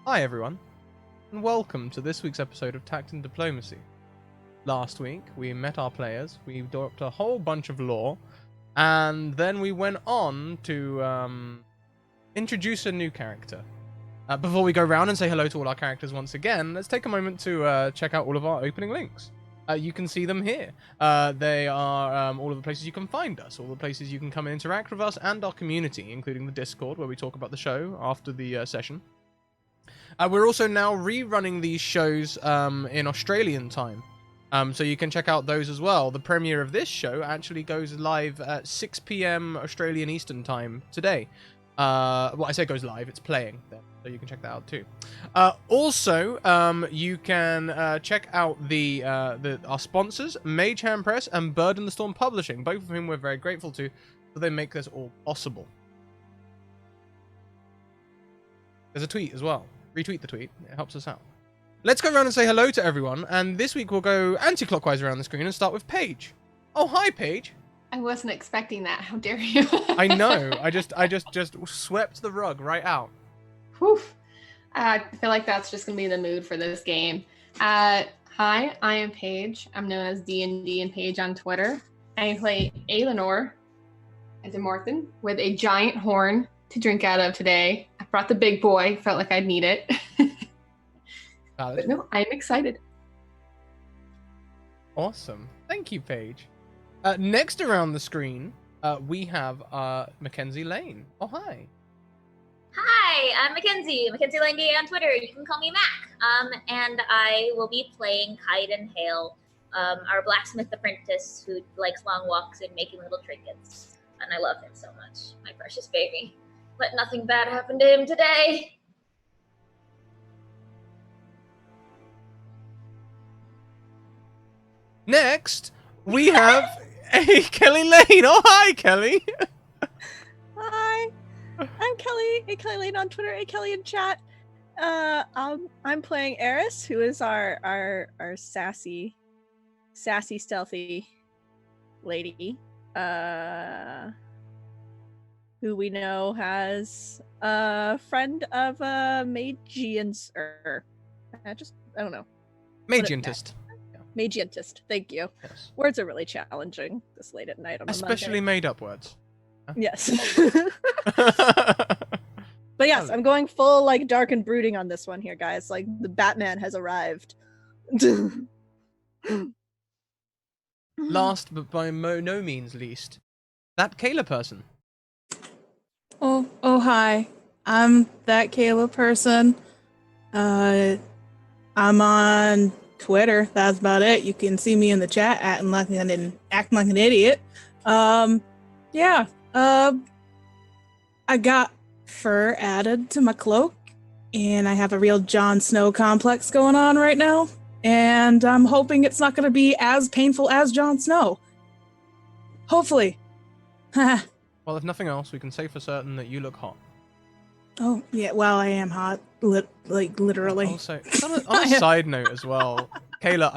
Hi everyone, and welcome to this week's episode of Tact and Diplomacy. Last week, we met our players, we dropped a whole bunch of lore, and then we went on to introduce a new character. Before we go around and say hello to all our characters once again, let's take a moment to check out all of our opening links. You can see them here. They are all of the places you can find us, all the places you can come and interact with us and our community, including the Discord, where we talk about the show after the session. We're also now rerunning these shows in Australian time, so you can check out those as well. The premiere of this show actually goes live at 6 p.m. Australian Eastern Time today. Well, I say goes live, it's playing then, so you can check that out too. Also, you can check out our sponsors, Mage Hand Press and Bird in the Storm Publishing, both of whom we're very grateful to, so they make this all possible. There's a tweet as well. Retweet the tweet, it helps us out. Let's go around and say hello to everyone, and this week we'll go anti-clockwise around the screen and start with Paige. Oh, hi, Paige. I wasn't expecting that. How dare you? I know. I just swept the rug right out. Whew. I feel like that's just gonna be the mood for this game. Hi, I am Paige. I'm known as D&D and Paige on Twitter. I play Aelinor as a Morthan with a giant horn to drink out of today. I brought the big boy. Felt like I'd need it. But no, I'm excited. Awesome. Thank you, Paige. Next around the screen, we have Mackenzie Lane. Oh, hi. Hi, I'm Mackenzie Lane Gay on Twitter. You can call me Mac. And I will be playing Kaiden Hale, our blacksmith apprentice who likes long walks and making little trinkets. And I love him so much, my precious baby. Let nothing bad happen to him today. Next, we have Kelly Lane. Oh, hi, Kelly. Hi, I'm Kelly. Hey, Kelly Lane on Twitter. Hey, Kelly in chat. I'm playing Eris, who is our sassy, stealthy lady. Who we know has a friend of a Magianist. I don't know. Magiantist. Magiantist. Thank you. Yes. Words are really challenging this late at night on a Especially Monday. made-up words. Huh? Yes. But yes, I'm going full like dark and brooding on this one here, guys. Like the Batman has arrived. Last, but by no means least, that Kayla person. Oh, hi. I'm that Kayla person. I'm on Twitter. That's about it. You can see me in the chat acting like an idiot. Yeah. I got fur added to my cloak, and I have a real Jon Snow complex going on right now. And I'm hoping it's not going to be as painful as Jon Snow. Hopefully. Well, if nothing else, we can say for certain that you look hot. Oh, yeah, well, I am hot, literally. Also, on a side note as well, Kayla,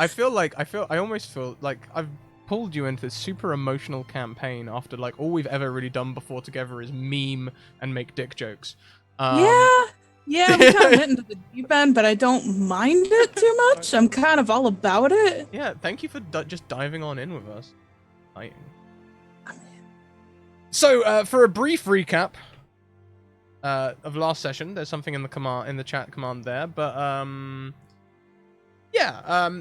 I almost feel like I've pulled you into this super emotional campaign after, like, all we've ever really done before together is meme and make dick jokes. Yeah, we kind of went into the deep end, but I don't mind it too much. I'm kind of all about it. Yeah, thank you for just diving on in with us. Exciting. So, for a brief recap of last session, there's something in the chat command there, but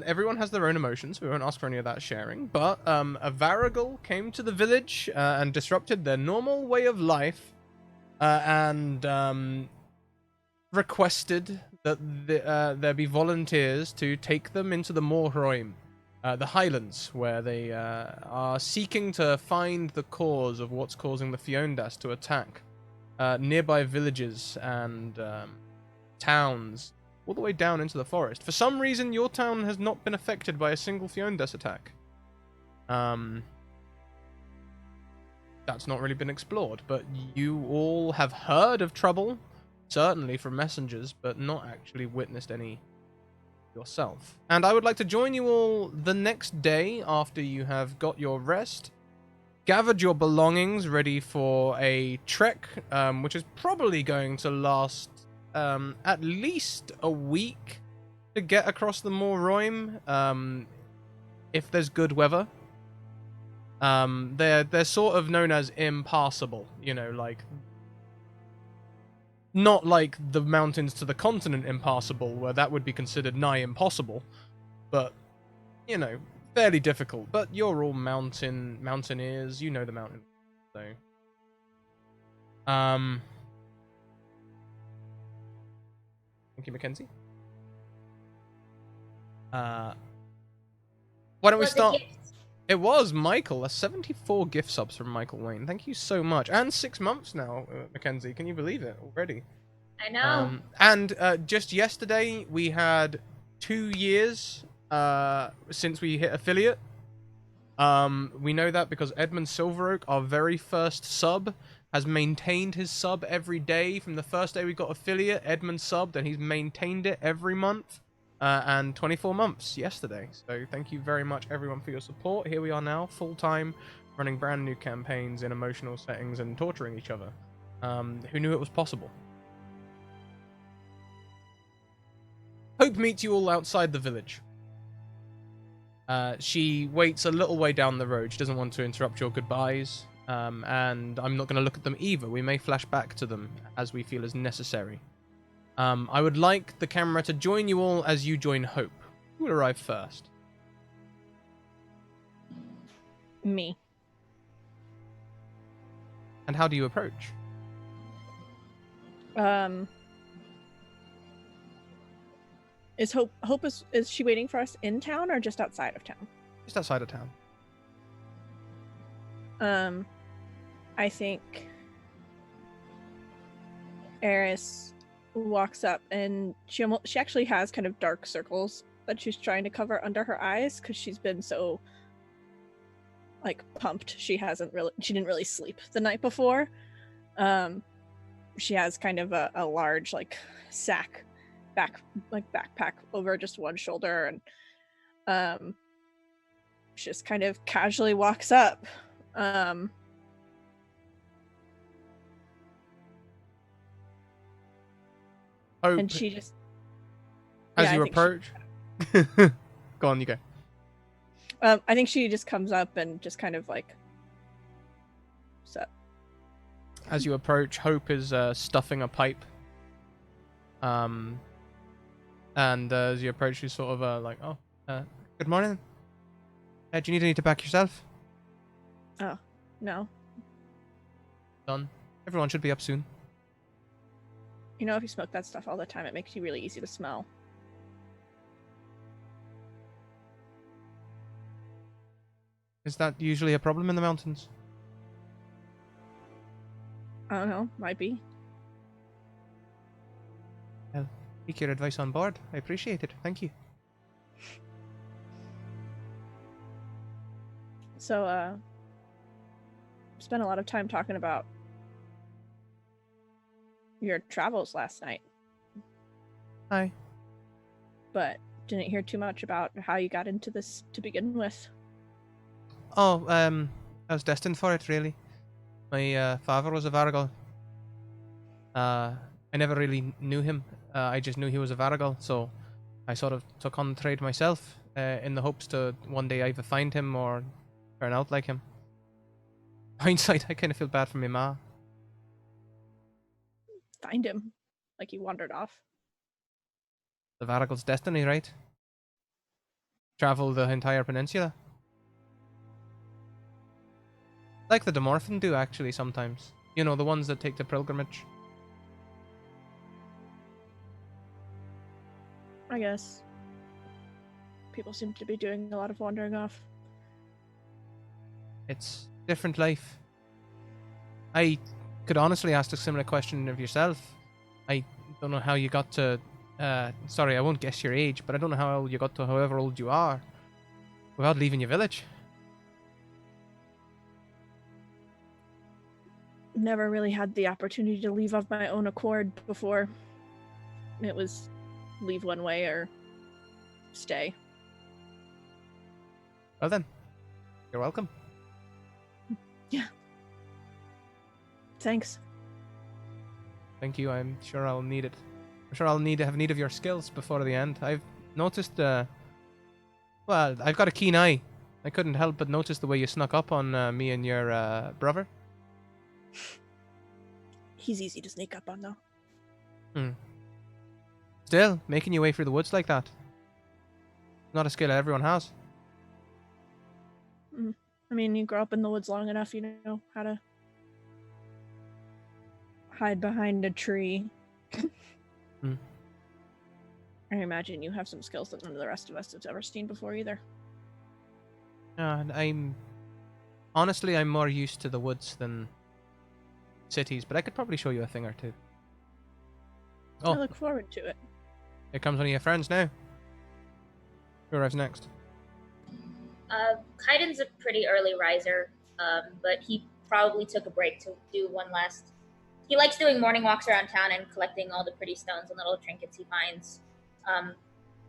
everyone has their own emotions. We won't ask for any of that sharing. But a Varigal came to the village and disrupted their normal way of life, and requested that there be volunteers to take them into the Morhroim, the Highlands, where they are seeking to find the cause of what's causing the Fiondas to attack nearby villages and towns, all the way down into the forest. For some reason, your town has not been affected by a single Fiondas attack. That's not really been explored, but you all have heard of trouble, certainly from messengers, but not actually witnessed any yourself. And I would like to join you all the next day after you have got your rest, gathered your belongings ready for a trek, which is probably going to last at least a week to get across the Morroim, if there's good weather. They're sort of known as impassable, you know, like not like the mountains to the continent impassable, where that would be considered nigh impossible, but you know, fairly difficult. But you're all mountaineers, you know the mountain, so thank you, Mackenzie. Why don't we Was start? a gift. It was Michael. 74 gift subs from Michael Wayne. Thank you so much. And 6 months now, Mackenzie. Can you believe it already? I know. And just yesterday, we had 2 years since we hit affiliate. We know that because Edmund Silveroak, our very first sub, has maintained his sub every day. From the first day we got affiliate, Edmund subbed, and he's maintained it every month. And 24 months yesterday. So thank you very much, everyone, for your support. Here we are now, full-time, running brand new campaigns in emotional settings and torturing each other. Who knew it was possible? Hope meets you all outside the village. She waits a little way down the road. She doesn't want to interrupt your goodbyes. And I'm not going to look at them either. We may flash back to them as we feel is necessary. I would like the camera to join you all as you join Hope. Who will arrive first? Me. And how do you approach? Is Hope is she waiting for us in town or just outside of town? Just outside of town. I think Eris walks up and she actually has kind of dark circles that she's trying to cover under her eyes because she's been so like pumped. She didn't really sleep the night before. She has kind of a large like backpack over just one shoulder, and she just kind of casually walks up. Hope, and she just as you approach, go on, you go. I think she just comes up and just kind of like As you approach, Hope is stuffing a pipe. And as you approach, she's sort of like, "Oh, good morning. Do you need any tobacco yourself?" Oh, no. Done. Everyone should be up soon. You know, if you smoke that stuff all the time, it makes you really easy to smell. Is that usually a problem in the mountains? I don't know. Might be. Well, take your advice on board. I appreciate it. Thank you. So, spent a lot of time talking about your travels last night. Hi. But didn't hear too much about how you got into this to begin with. Oh, I was destined for it, really. My father was a Vargal. I never really knew him. I just knew he was a Vargal, so I sort of took on the trade myself, in the hopes to one day either find him or turn out like him. Hindsight, I kind of feel bad for my ma. Find him. Like he wandered off. The Vargal's destiny, right? Travel the entire peninsula. Like the Demorphin do, actually, sometimes. You know, the ones that take the pilgrimage. I guess. People seem to be doing a lot of wandering off. It's different life. I could honestly ask a similar question of yourself. I don't know how you got to... sorry, I won't guess your age, but I don't know how you got to however old you are without leaving your village. Never really had the opportunity to leave of my own accord before. It was leave one way or stay. Well then, you're welcome. Yeah. Thanks. Thank you, I'm sure I'll need it. I'm sure I'll have need of your skills before the end. I've noticed, well, I've got a keen eye. I couldn't help but notice the way you snuck up on me and your brother. He's easy to sneak up on, though. Still, making your way through the woods like that. Not a skill everyone has. I mean, you grow up in the woods long enough, you know how to hide behind a tree. I imagine you have some skills that none of the rest of us have ever seen before either. Honestly, I'm more used to the woods than cities, but I could probably show you a thing or two. I Oh, look forward to it. here comes one of your friends now. Who arrives next? Kaiden's a pretty early riser, but he probably took a break to do one last. He likes doing morning walks around town and collecting all the pretty stones and little trinkets he finds.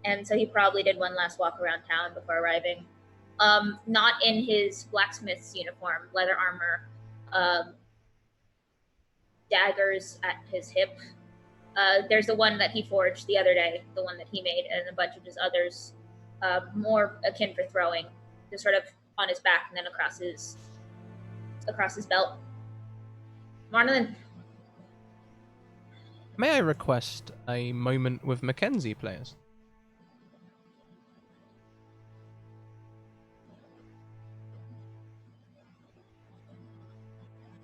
And so he probably did one last walk around town before arriving. Not in his blacksmith's uniform, leather armor, daggers at his hip. There's the one that he forged the other day, the one that he made, and a bunch of his others, more akin for throwing, just sort of on his back and then across his belt. Marlon. May I request a moment with Mackenzie, players?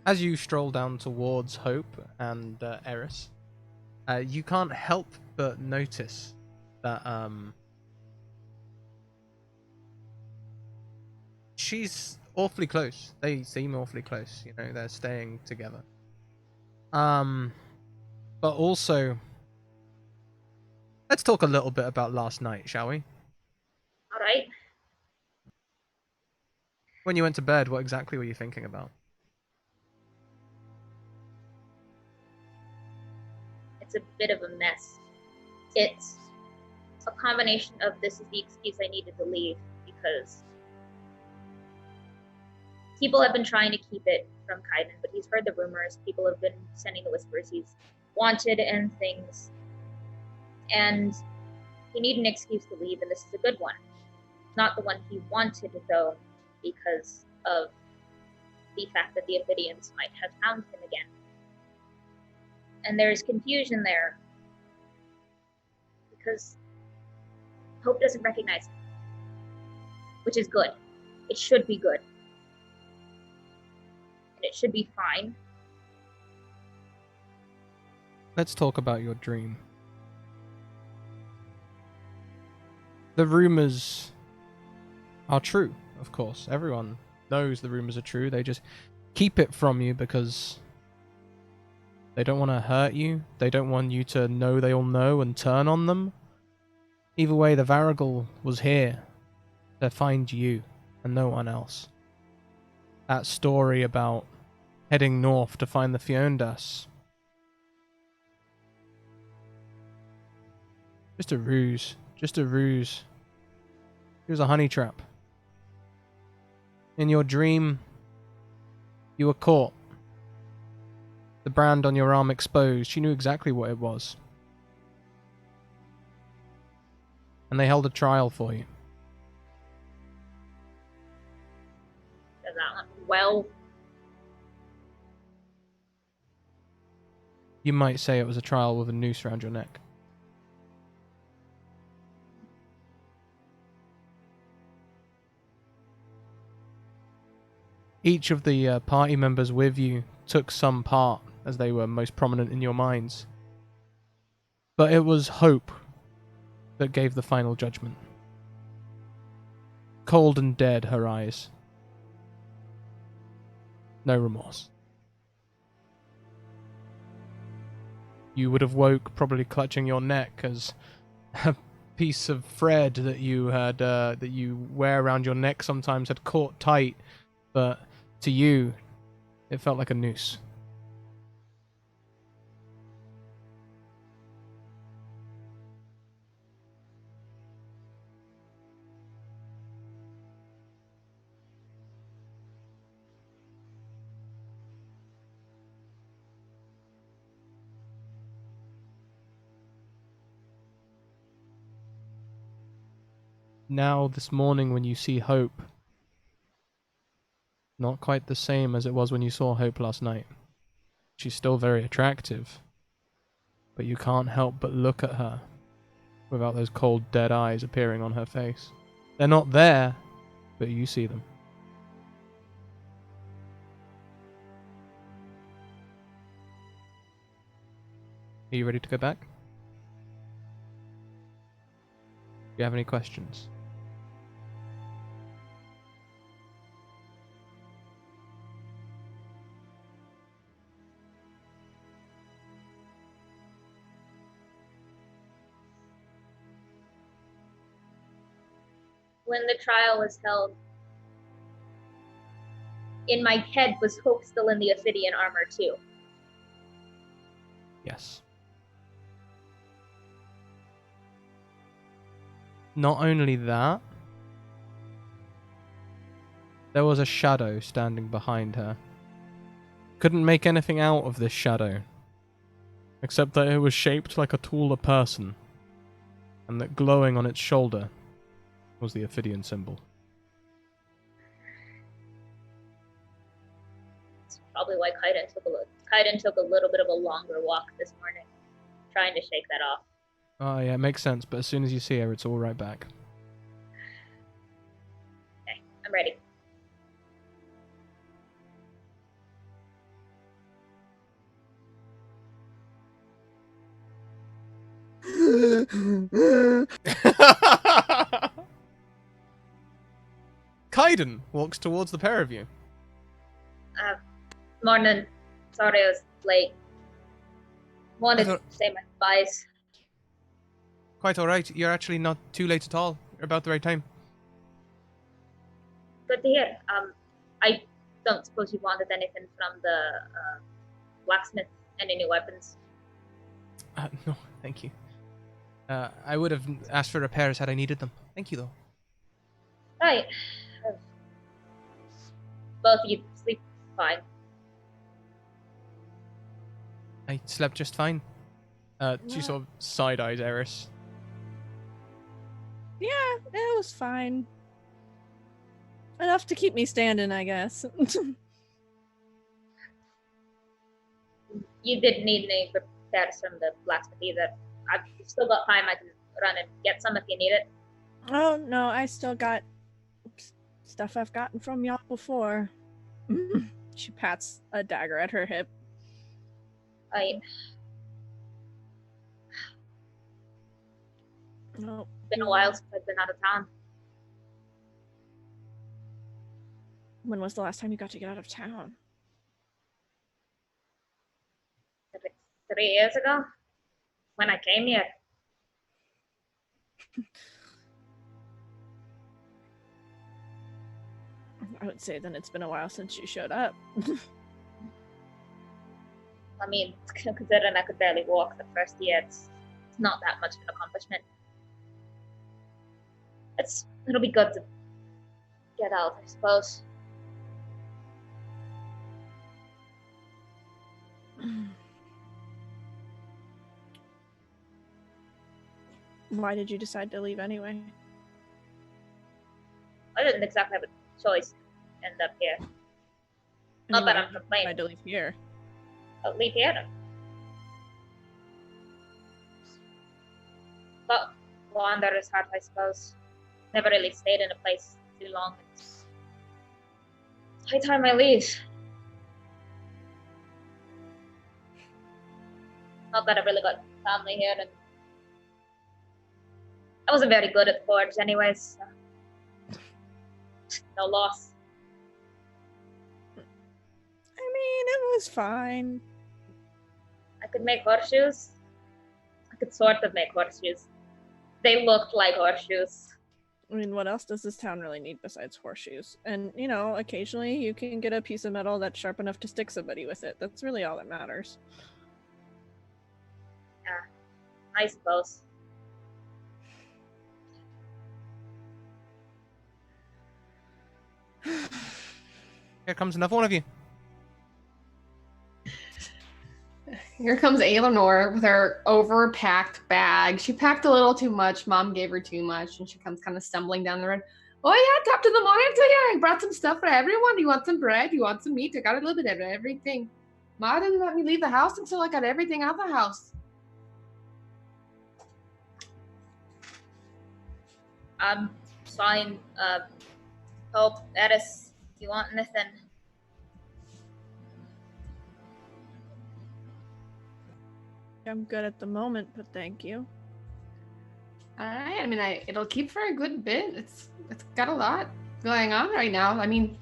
As you stroll down towards Hope and Eris, you can't help but notice that she's awfully close. They seem awfully close. You know, they're staying together. But also, let's talk a little bit about last night, shall we? All right. When you went to bed, what exactly were you thinking about? It's a bit of a mess. It's a combination of this is the excuse I needed to leave because people have been trying to keep it from Kaiden, but he's heard the rumors. People have been sending the whispers he's wanted and things. And he needed an excuse to leave, and this is a good one. Not the one he wanted, though, because of the fact that the Ophidians might have found him again. And there's confusion there because Hope doesn't recognize him, which is good. It should be good. And it should be fine. Let's talk about your dream. The rumors are true, of course. Everyone knows the rumors are true. They just keep it from you because they don't want to hurt you. They don't want you to know they all know and turn on them. Either way, the Varigal was here to find you and no one else. That story about heading north to find the Fiondas. Just a ruse. Just a ruse. It was a honey trap. In your dream, you were caught. The brand on your arm exposed. You knew exactly what it was. And they held a trial for you. Does that went well? You might say it was a trial with a noose around your neck. Each of the party members with you took some part, as they were most prominent in your minds. But it was Hope that gave the final judgment. Cold and dead, her eyes. No remorse. You would have woke probably clutching your neck as a piece of thread that you had that you wear around your neck sometimes had caught tight, but to you, it felt like a noose. now this morning when you see Hope, not quite the same as it was when you saw Hope last night. She's still very attractive, but you can't help but look at her without those cold, dead eyes appearing on her face. They're not there, but you see them. Are you ready to go back? Do you have any questions? When the trial was held, in my head was Hope still in the Ophidian armor too. Yes. Not only that, there was a shadow standing behind her. Couldn't make anything out of this shadow, except that it was shaped like a taller person, and that glowing on its shoulder was the Ophidian symbol. That's probably why Kaiden took a little bit of a longer walk this morning, trying to shake that off. Oh yeah, it makes sense, but as soon as you see her, it's all right back. Okay, I'm ready. Kaiden walks towards the pair of you. Morning. Sorry I was late. Wanted I to say my goodbyes. Quite alright, you're actually not too late at all. You're about the right time. Good to hear. I don't suppose you wanted anything from the blacksmith? Any new weapons? No, thank you. I would have asked for repairs had I needed them. Thank you, though. Right. Both of you sleep fine. I slept just fine. She sort of side-eyes Eris. Yeah, it was fine. Enough to keep me standing, I guess. You didn't need any repairs from the blacksmith either. I've still got time. I can run and get some if you need it. Oh, no, I still got stuff I've gotten from y'all before. She pats a dagger at her hip. It's been a while since I've been out of town. When was the last time you got to get out of town? 3 years ago, when I came here. I would say then it's been a while since you showed up. I mean, considering I could barely walk the first year, it's not that much of an accomplishment. It'll be good to get out, I suppose. Why did you decide to leave anyway? I didn't exactly have a choice to end up here. Not that I'm complaining. Why to leave here? I'll leave here then. But wanderer's heart, I suppose. Never really stayed in a place too long. It's high time I leave. Not that I've really got family here, and I wasn't very good at Forge anyways, so no loss. I mean, it was fine. I could make horseshoes. I could sort of make horseshoes. They looked like horseshoes. I mean, what else does this town really need besides horseshoes? And, you know, occasionally you can get a piece of metal that's sharp enough to stick somebody with it. That's really all that matters. I suppose. Here comes another one of you. Here comes Eleanor with her overpacked bag. She packed a little too much. Mom gave her too much, and she comes kind of stumbling down the road. Oh yeah, top of the morning to you. I brought some stuff for everyone. You want some bread? You want some meat? I got a little bit of everything. Ma didn't let me leave the house until I got everything out of the house. It's fine. Hope, Eris, if you want anything. I'm good at the moment, but thank you. All right. I mean, it'll keep for a good bit. It's got a lot going on right now. I mean,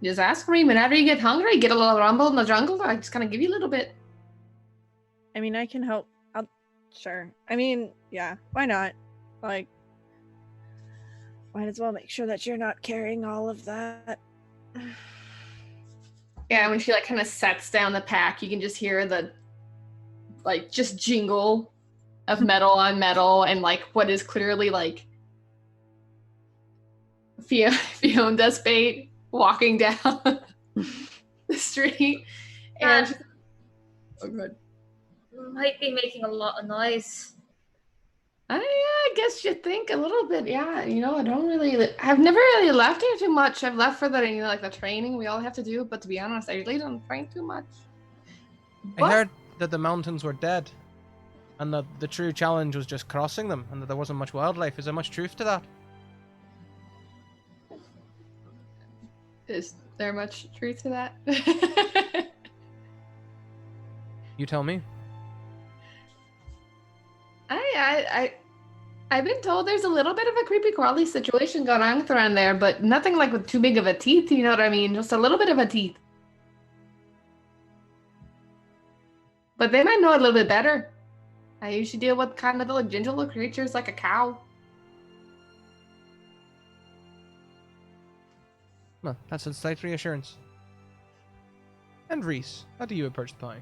just ask for me whenever you get hungry. Get a little rumble in the jungle. I just kind of give you a little bit. I mean, I can help. Sure. I mean, yeah, why not? Like, might as well make sure that you're not carrying all of that. Yeah, when she like kind of sets down the pack, you can just hear the like just jingle of metal on metal, and like what is clearly like Fiona Spade walking down the street, and she's, oh good. Might be making a lot of noise. Yeah, I guess you think a little bit. Yeah, I've never really left here too much. I've left for the like the training we all have to do, but to be honest, I really don't train too much. I heard that the mountains were dead, and that the true challenge was just crossing them, and that there wasn't much wildlife. Is there much truth to that? Is there much truth to that? You tell me. I've been told there's a little bit of a creepy crawly situation going on around there, but nothing like with too big of a teeth, you know what I mean? Just a little bit of a teeth. But they might know a little bit better. I usually deal with kind of the gentle creatures like a cow. Well, that's a slight reassurance. And Reese, how do you approach the pie?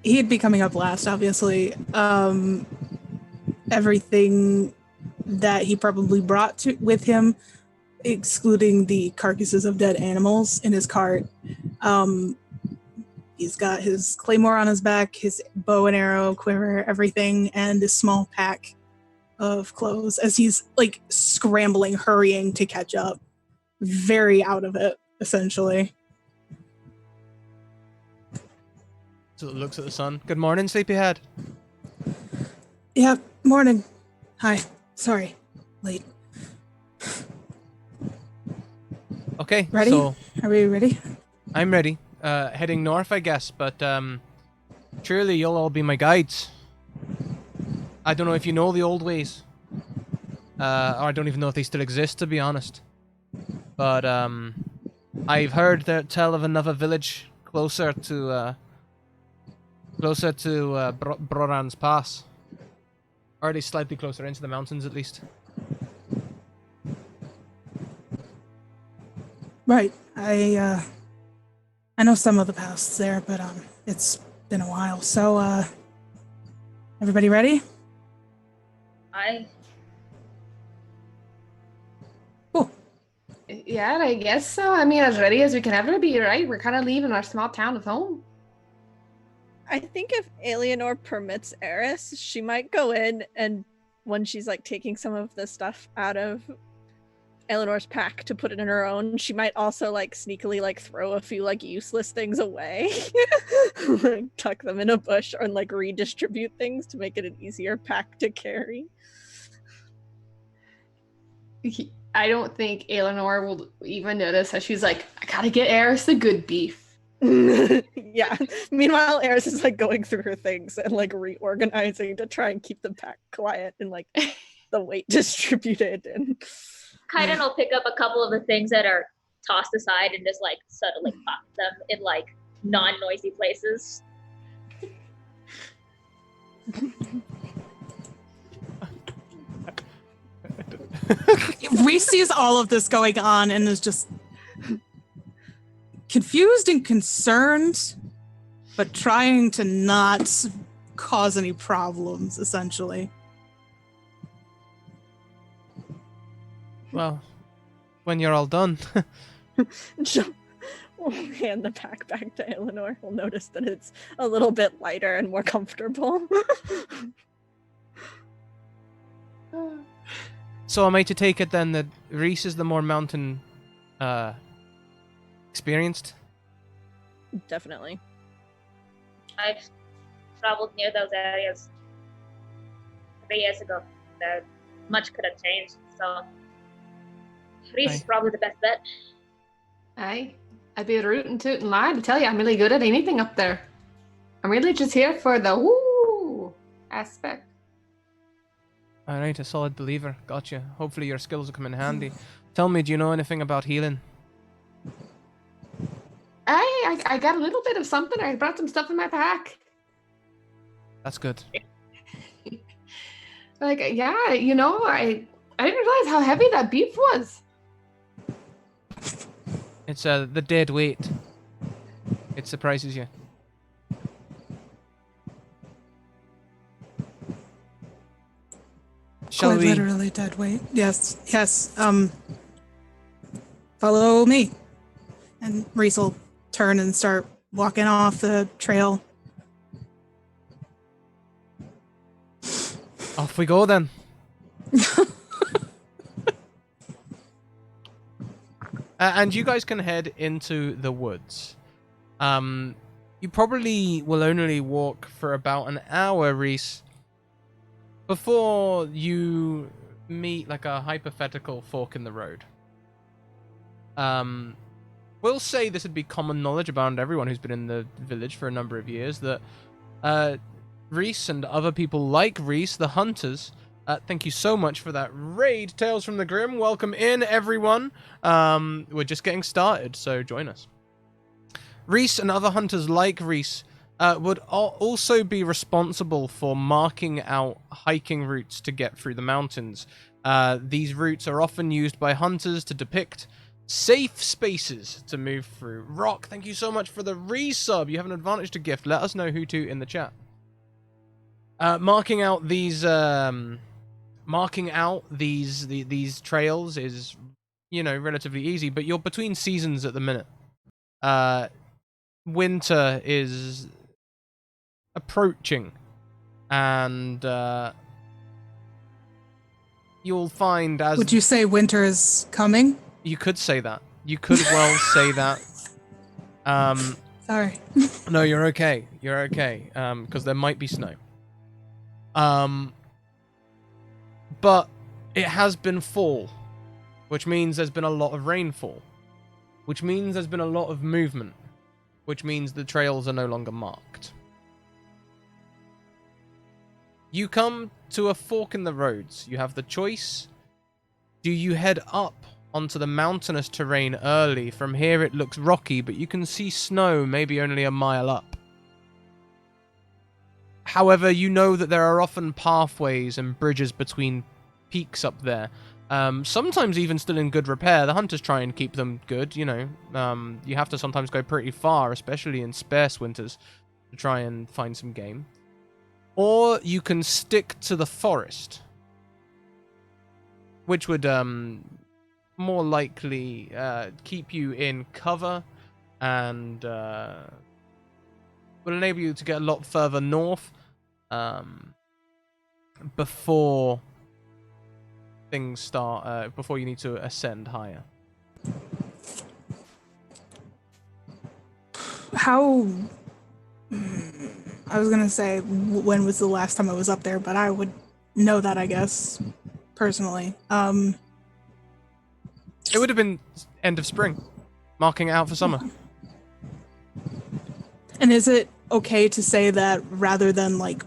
He'd be coming up last, obviously. Everything that he probably brought with him, excluding the carcasses of dead animals in his cart. He's got his claymore on his back, his bow and arrow, quiver, everything, and this small pack of clothes as he's like scrambling, hurrying to catch up. Very out of it, essentially. So it looks at the sun. Good morning, sleepyhead. Yeah, morning. Hi. Sorry. Late. Okay, Ready? so Are we ready? I'm ready. Heading north, I guess, but surely you'll all be my guides. I don't know if you know the old ways. Or I don't even know if they still exist, to be honest. But I've heard tell of another village closer to Broran's Pass. Or at least slightly closer into the mountains, at least. Right. I know some of the paths there, but it's been a while. So everybody ready? Cool. Yeah, I guess so. I mean, as ready as we can ever be, right? We're kind of leaving our small town of home. I think if Eleanor permits Eris, she might go in, and when she's like taking some of the stuff out of Eleanor's pack to put it in her own, she might also like sneakily like throw a few like useless things away. Like, tuck them in a bush or like redistribute things to make it an easier pack to carry. I don't think Eleanor will even notice how she's like, I gotta get Eris the good beef. Yeah. Meanwhile, Eris is like going through her things and like reorganizing to try and keep the pack quiet and like the weight distributed. And Kaiden will pick up a couple of the things that are tossed aside and just like subtly pop them in like non-noisy places. Reese sees all of this going on and is just confused and concerned, but trying to not cause any problems, essentially. Well, when you're all done. We'll hand the pack back to Eleanor. We'll notice that it's a little bit lighter and more comfortable. So am I to take it then that Reese is the more mountain experienced? Definitely. I've traveled near those areas 3 years ago. Much could have changed, so Reese is probably the best bet. I'd be rootin' tootin' lie to tell you I'm really good at anything up there. I'm really just here for the woo aspect. Alright, a solid believer. Gotcha. Hopefully your skills will come in handy. Tell me, do you know anything about healing? I got a little bit of something. I brought some stuff in my pack. That's good. Like, yeah, you know, I didn't realize how heavy that beef was. It's the dead weight. It surprises you. Shall Quite we? literally dead weight. Yes. Follow me. And Reese will turn and start walking off the trail. Off we go then. And you guys can head into the woods. You probably will only walk for about an hour, Reese, before you meet like a hypothetical fork in the road. We'll say this would be common knowledge about everyone who's been in the village for a number of years that Reese and other people like Reese, the hunters, thank you so much for that raid, Tales from the Grim. Welcome in, everyone. We're just getting started, so join us. Reese and other hunters like Reese would also be responsible for marking out hiking routes to get through the mountains. These routes are often used by hunters to depict safe spaces to move through. Rock, thank you so much for the resub. You have an advantage to gift. Let us know who to in the chat. Marking out these trails is, you know, relatively easy, but you're between seasons at the minute. Winter is approaching, and you'll find as... Would you say winter is coming? You could say that. You could well say that. Sorry. No, you're okay. You're okay. Because there might be snow. But it has been fall, which means there's been a lot of rainfall, which means there's been a lot of movement, which means the trails are no longer marked. You come to a fork in the roads. You have the choice. Do you head up onto the mountainous terrain early? From here it looks rocky, but you can see snow maybe only a mile up. However, you know that there are often pathways and bridges between peaks up there. Sometimes even still in good repair. The hunters try and keep them good, you know. You have to sometimes go pretty far, especially in sparse winters, to try and find some game. Or you can stick to the forest, which would more likely keep you in cover and will enable you to get a lot further north before things start, before you need to ascend higher. How... I was going to say, when was the last time I was up there, but I would know that, I guess, personally. It would have been end of spring, marking it out for summer. And is it okay to say that rather than, like,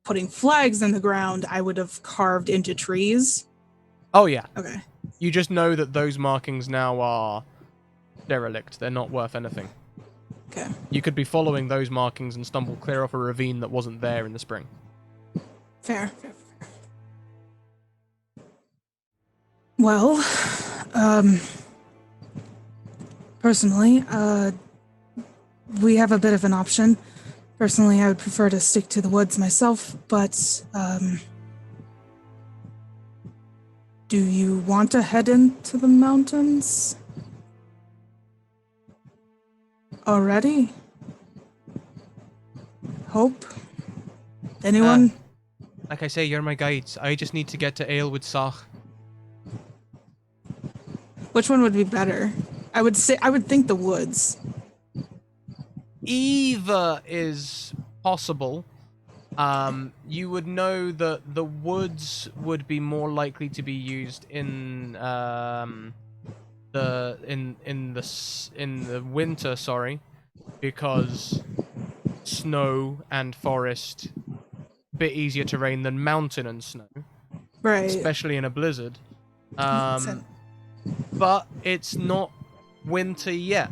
putting flags in the ground, I would have carved into trees? Oh, yeah. Okay. You just know that those markings now are derelict. They're not worth anything. Okay. You could be following those markings and stumble clear off a ravine that wasn't there in the spring. Fair. Well, personally, we have a bit of an option. Personally, I would prefer to stick to the woods myself, but, do you want to head into the mountains? Already? Hope? Anyone? Like I say, you're my guides. I just need to get to Aelwood Sach. Which one would be better? I would think the woods. Either is possible. You would know that the woods would be more likely to be used in the winter, because snow and forest bit easier terrain than mountain and snow, Right. especially in a blizzard. Listen. But it's not winter yet,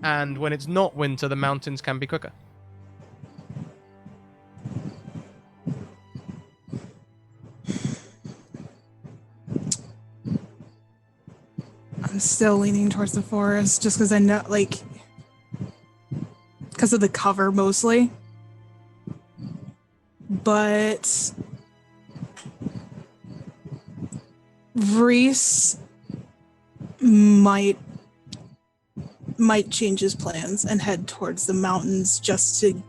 and when it's not winter, the mountains can be quicker. I'm still leaning towards the forest just because I know, because of the cover mostly. But Reese might change his plans and head towards the mountains just to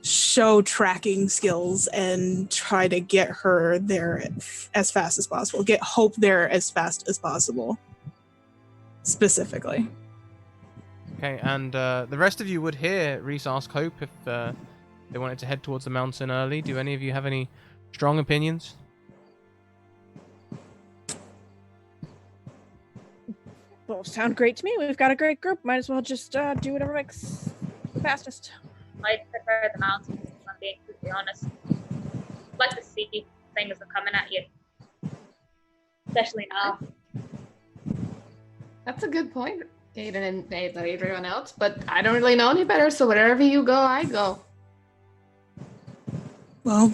show tracking skills and try to get her there as fast as possible. Get Hope there as fast as possible, specifically. Okay, and the rest of you would hear Reese ask Hope if they wanted to head towards the mountain early. Do any of you have any strong opinions? Both sound great to me. We've got a great group. Might as well just do whatever makes the fastest. I'd prefer the mountains, if I'm being completely honest. Like to see things are coming at you. Especially now. That's a good point, Aiden and everyone else, but I don't really know any better, so wherever you go, I go. Well,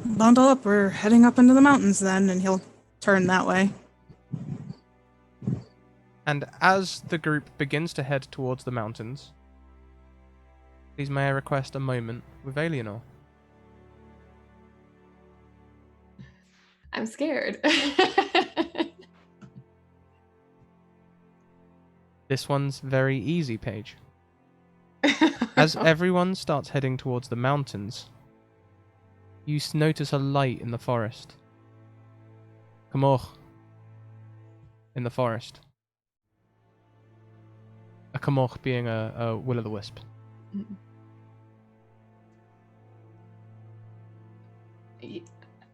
bundle up. We're heading up into the mountains then, and he'll turn that way. And as the group begins to head towards the mountains, please may I request a moment with Alienor. I'm scared. This one's very easy, Paige. As everyone starts heading towards the mountains, you notice a light in the forest. Camoch. In the forest. A Camoch being a will-o'-the-wisp.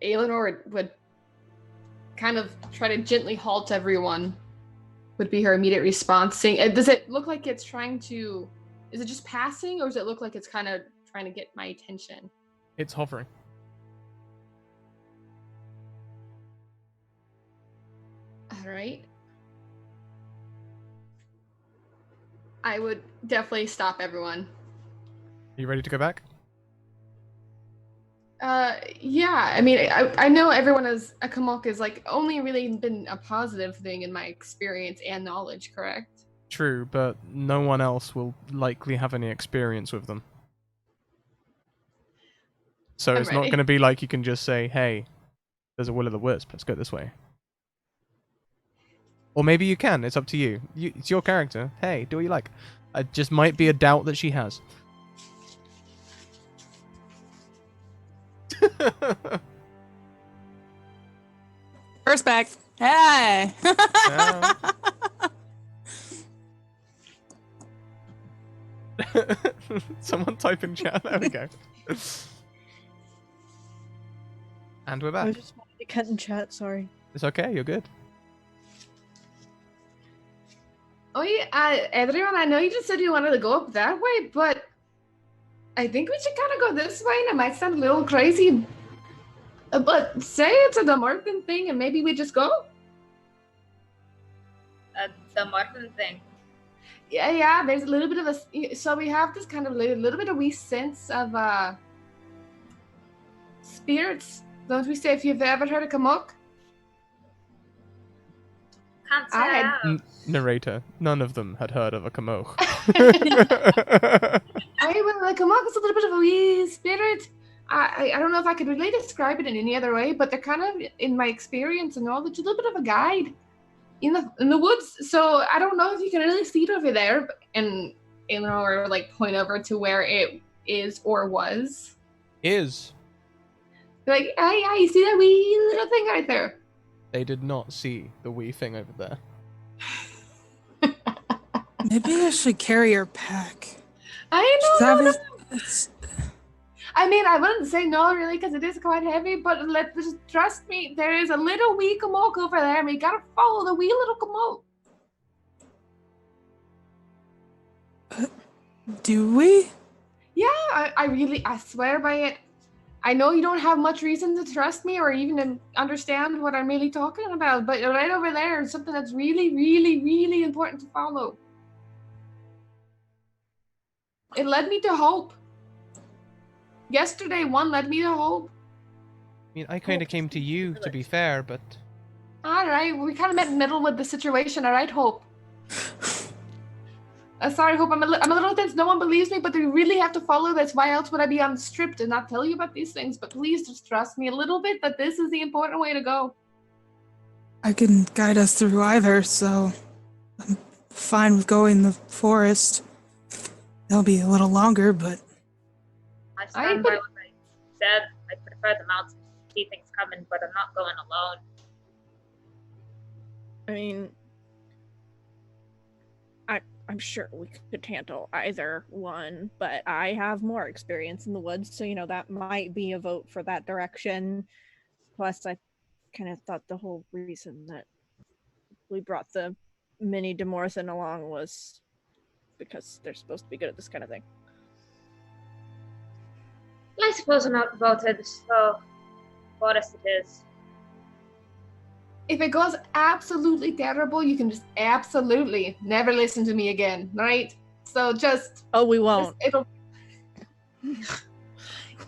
Eleanor would kind of try to gently halt everyone, would be her immediate response. Saying, does it look like it's trying to... Is it just passing, or does it look like it's kind of trying to get my attention? It's hovering. All right. I would definitely stop everyone. Are you ready to go back? Yeah. I mean, I know everyone a Kamok is only really been a positive thing in my experience and knowledge, correct? True, but no one else will likely have any experience with them. So I'm it's not ready. going to be like you can just say, hey, there's a will-o'-the-wisp, let's go this way. Or maybe you can, it's up to you. It's your character. Hey, do what you like. It just might be a doubt that she has. First back. Hey! Someone type in chat. There we go. And we're I back. just wanted to cut in chat, sorry. It's okay, you're good. Oh yeah, everyone, I know you just said you wanted to go up that way, but I think we should kind of go this way, and it might sound a little crazy, but say it's a Demorphin thing, and maybe we just go? The Martin thing. Yeah, there's a little bit of a... So we have this kind of little bit of wee sense of spirits, don't we say, if you've ever heard of Kamok? Can't say I I had- have. Narrator, none of them had heard of a Camoch. Kamok is a little bit of a wee spirit. I don't know if I could really describe it in any other way, but they're kind of, in my experience and knowledge, a little bit of a guide. in the woods. So I don't know if you can really see it over there, and or like point over to where it is or was. Is. Like, oh yeah, you see that wee little thing right there? They did not see the wee thing over there. Maybe I should carry your pack. I She's know. No. it's- I mean, I wouldn't say no, really, because it is quite heavy, but just trust me, there is a little wee Kamoke over there, and we gotta follow the wee little Kamoke. Do we? Yeah, I swear by it. I know you don't have much reason to trust me or even understand what I'm really talking about, but right over there is something that's really, really, really important to follow. It led me to hope. Yesterday, one led me to hope. I mean, I kind of came to you, to be fair, but... Alright, we kind of met in the middle with the situation, alright, Hope? Sorry, Hope, I'm a little tense. No one believes me, but we really have to follow this. Why else would I be unstripped and not tell you about these things? But please just trust me a little bit that this is the important way to go. I can guide us through either, so I'm fine with going the forest. It'll be a little longer, but... I stand by what I said. I prefer the mountains. See things coming, but I'm not going alone. I mean, I'm sure we could handle either one, but I have more experience in the woods, so that might be a vote for that direction. Plus, I kind of thought the whole reason that we brought the mini Demorthin along was because they're supposed to be good at this kind of thing. I suppose I'm outvoted, so forest it is. If it goes absolutely terrible, you can just absolutely never listen to me again, right? So just... Oh, we won't. It'll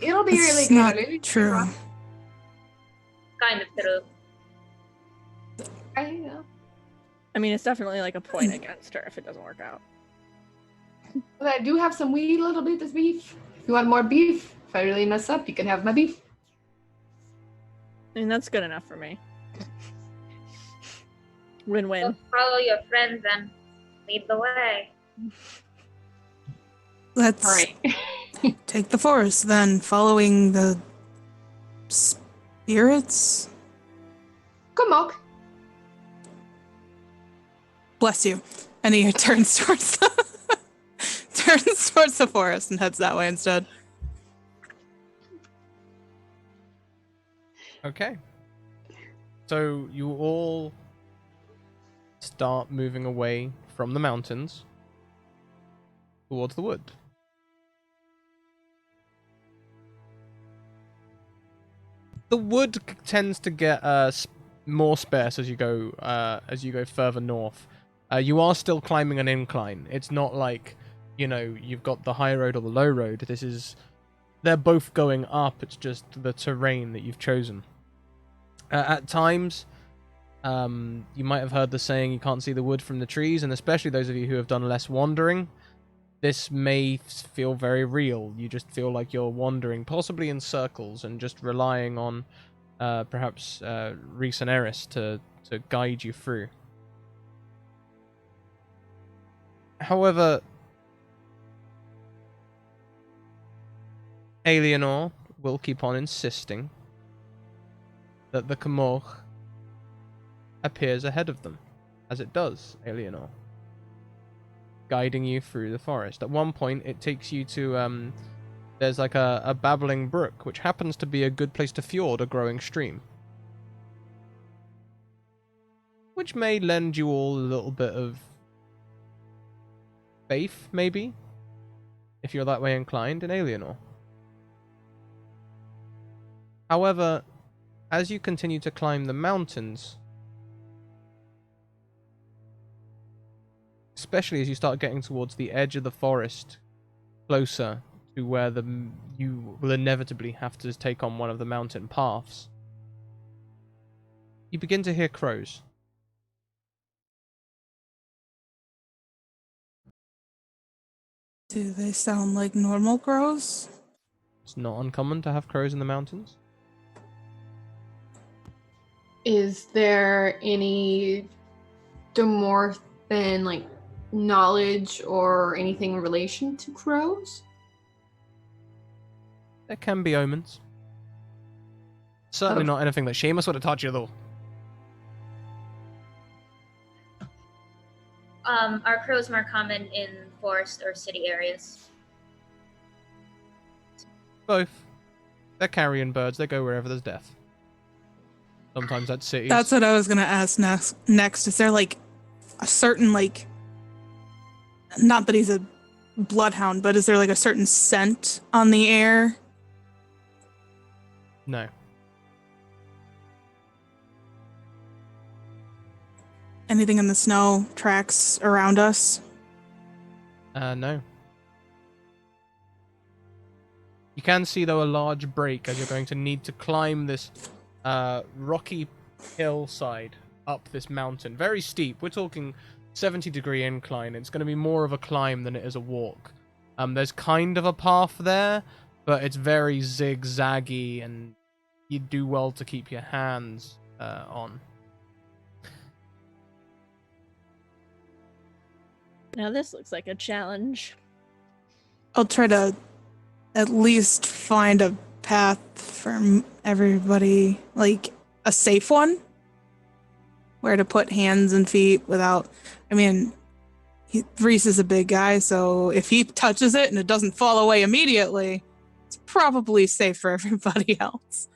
be really It's good. not Really true. Kind of true. I know. I mean, it's definitely like a point against her if it doesn't work out. But I do have some wee little bit of beef. If you want more beef, if I really mess up, you can have my beef. I mean, that's good enough for me. Win-win. So follow your friends and lead the way. Let's All right. take the forest, then, following the spirits. Kamoke. Bless you. And he turns towards the forest and heads that way instead. Okay. So you all start moving away from the mountains towards the wood. The wood tends to get more sparse as you go further north. You are still climbing an incline. It's not like, you've got the high road or the low road. They're both going up. It's just the terrain that you've chosen. At times, you might have heard the saying, you can't see the wood from the trees, and especially those of you who have done less wandering, this may feel very real. You just feel like you're wandering, possibly in circles, and just relying on perhaps Reese and Eris to guide you through. However, Alienor will keep on insisting that the Kamoch appears ahead of them, as it does, Alienor, guiding you through the forest. At one point, it takes you to, there's like a babbling brook, which happens to be a good place to fjord a growing stream, which may lend you all a little bit of faith, maybe, if you're that way inclined, in Alienor. However, as you continue to climb the mountains, especially as you start getting towards the edge of the forest, closer to where you will inevitably have to take on one of the mountain paths, you begin to hear crows. Do they sound like normal crows? It's not uncommon to have crows in the mountains. Is there any ectomorphin, like, knowledge or anything in relation to crows? There can be omens. Certainly not anything that Seamus would have taught you, though. Are crows more common in forest or city areas? Both. They're carrion birds. They go wherever there's death. Sometimes that's cities. That's what I was gonna ask next. Is there like a certain like, not that he's a bloodhound, but is there like a certain scent on the air? No. Anything in the snow tracks around us? No. You can see, though, a large break as you're going to need to climb this rocky hillside up this mountain. Very steep. We're talking 70-degree incline. It's going to be more of a climb than it is a walk. There's kind of a path there, but it's very zigzaggy, and you do well to keep your hands on. Now this looks like a challenge. I'll try to at least find a path for everybody, like a safe one, where to put hands and feet without, I mean, Reese is a big guy, so if he touches it and it doesn't fall away immediately, it's probably safe for everybody else.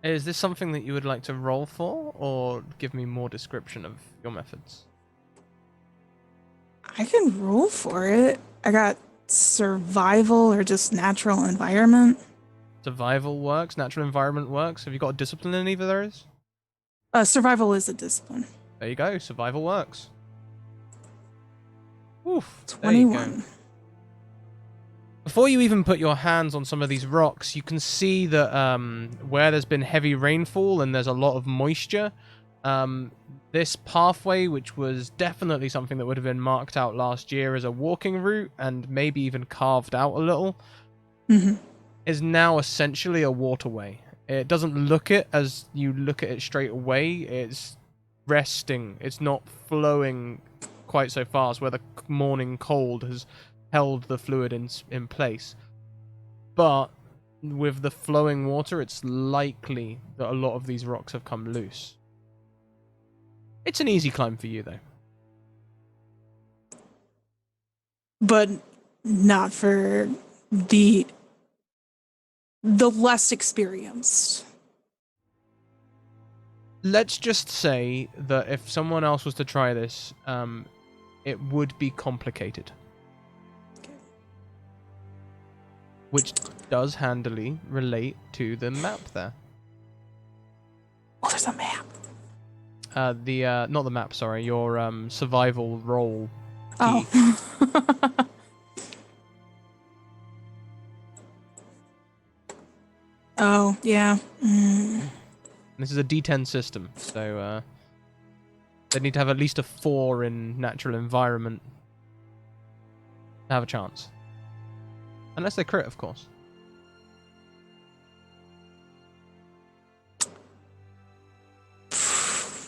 Is this something that you would like to roll for, or give me more description of your methods? I can roll for it. I got survival or just natural environment. Survival works, natural environment works. Have you got a discipline in either of those? Survival is a discipline. There you go, survival works. Oof, 21. Before you even put your hands on some of these rocks, you can see that where there's been heavy rainfall and there's a lot of moisture, this pathway, which was definitely something that would have been marked out last year as a walking route and maybe even carved out a little, is now essentially a waterway. It doesn't look it as you look at it straight away. It's resting. It's not flowing quite so fast, where the morning cold has held the fluid in place. But with the flowing water, it's likely that a lot of these rocks have come loose. It's an easy climb for you, though. But not for the less experienced. Let's just say that if someone else was to try this, it would be complicated. Which does handily relate to the map there. Oh, there's a map. Not the map, sorry, your survival roll. Oh. Oh, yeah. This is a D10 system, so they need to have at least a 4 in natural environment to have a chance. Unless they crit, of course.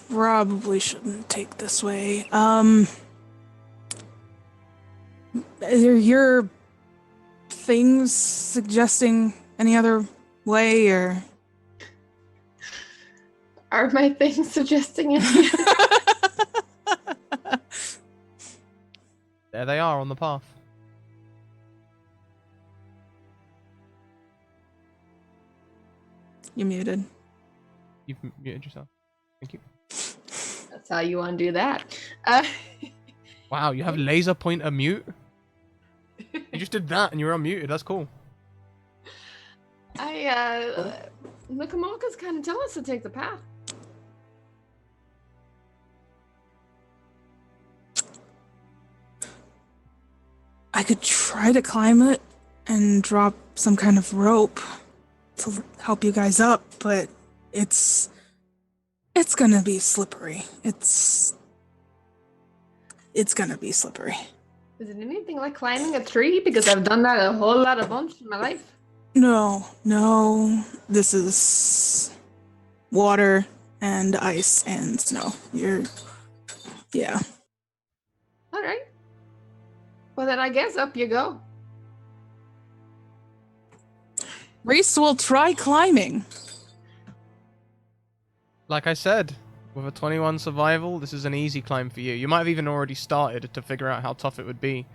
Probably shouldn't take this way. Are your things suggesting any other way, or? Are my things suggesting it? There they are on the path. You muted. You've muted yourself. Thank you. That's how you want to do that. Wow, you have laser pointer mute? You just did that and you were unmuted. That's cool. The Kamalkas kind of tell us to take the path. I could try to climb it and drop some kind of rope to help you guys up, but it's gonna be slippery. It's gonna be slippery. Is it anything like climbing a tree? Because I've done that a whole lot of bunch in my life. No. This is water and ice and snow. Yeah. All right. Well, then I guess up you go. Reese will try climbing. Like I said, with a 21 survival, this is an easy climb for you. You might have even already started to figure out how tough it would be.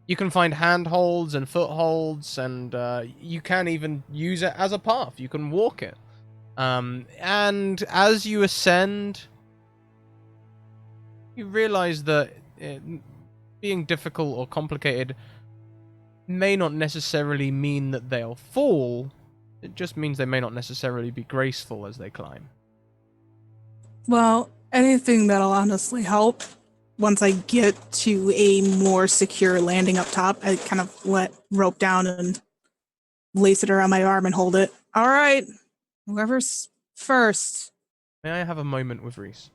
You can find handholds and footholds, and you can even use it as a path. You can walk it. And as you ascend, you realize that being difficult or complicated may not necessarily mean that they'll fall. It just means they may not necessarily be graceful as they climb. Well, anything that'll honestly help. Once I get to a more secure landing up top, I kind of let rope down and lace it around my arm and hold it. All right, whoever's first. May I have a moment with Reese?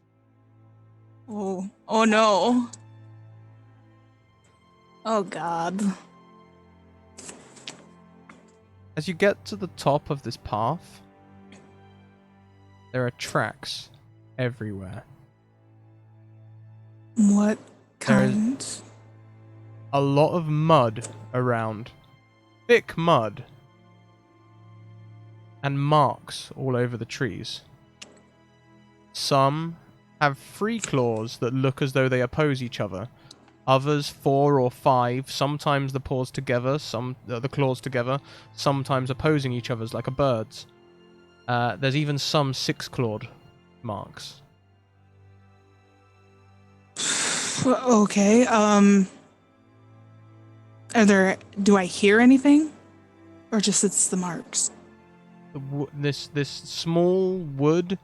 Oh no. Oh God. As you get to the top of this path, there are tracks everywhere. What There is kind? a lot of mud around. Thick mud. And marks all over the trees. Some have 3 claws that look as though they oppose each other. Others 4 or 5, sometimes the claws together, sometimes opposing each other's like a bird's. There's even some 6-clawed marks. Okay, do I hear anything? Or just it's the marks? This small wood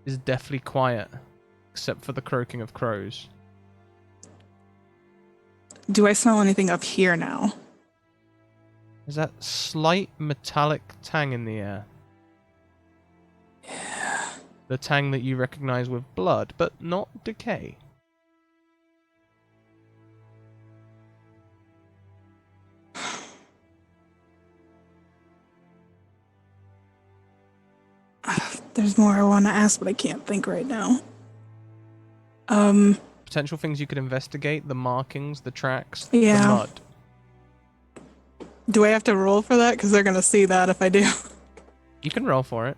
is deathly quiet, except for the croaking of crows. Do I smell anything up here now? There's that slight metallic tang in the air. Yeah. The tang that you recognize with blood, but not decay. There's more I want to ask, but I can't think right now. Potential things you could investigate: the markings, the tracks, Yeah. the mud. Do I have to roll for that? Because they're going to see that if I do. You can roll for it.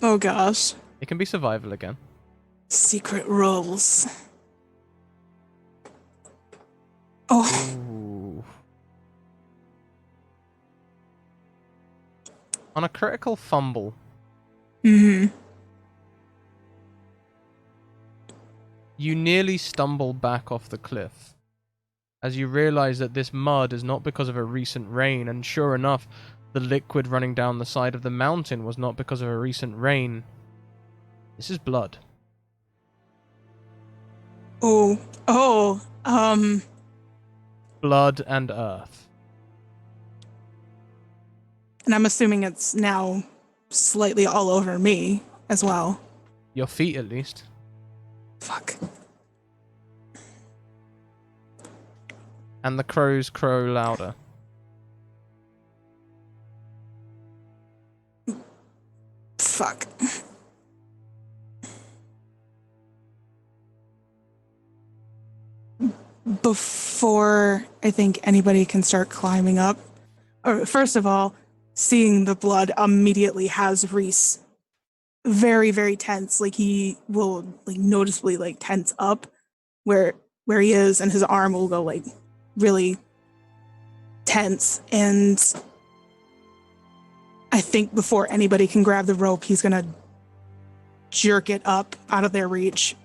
Oh gosh. It can be survival again. Secret rolls. Oh. Ooh. On a critical fumble, Mm-hmm. you nearly stumble back off the cliff as you realize that this mud is not because of a recent rain, and sure enough, the liquid running down the side of the mountain was not because of a recent rain. This is blood. Oh. Blood and earth. And I'm assuming it's now slightly all over me as well. Your feet, at least. Fuck. And the crows crow louder. Fuck. Before I think anybody can start climbing up, or first of all, seeing the blood immediately has Reese very, very tense. Like he will like noticeably like tense up where he is, and his arm will go like really tense. And I think before anybody can grab the rope, he's gonna jerk it up out of their reach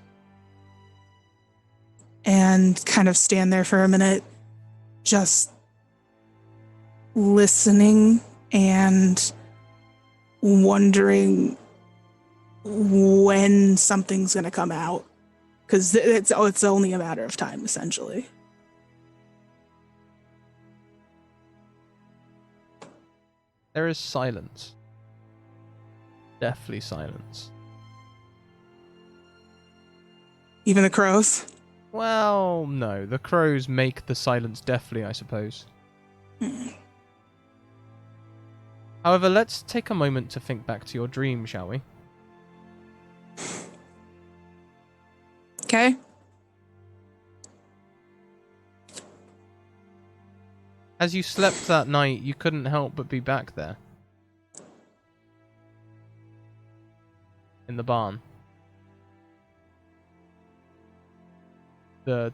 and kind of stand there for a minute, just listening and wondering when something's going to come out, because it's only a matter of time, essentially. There is silence. Deathly silence. Even the crows? Well, no. The crows make the silence deathly, I suppose. However, let's take a moment to think back to your dream, shall we? Okay. As you slept that night, you couldn't help but be back there. In the barn. The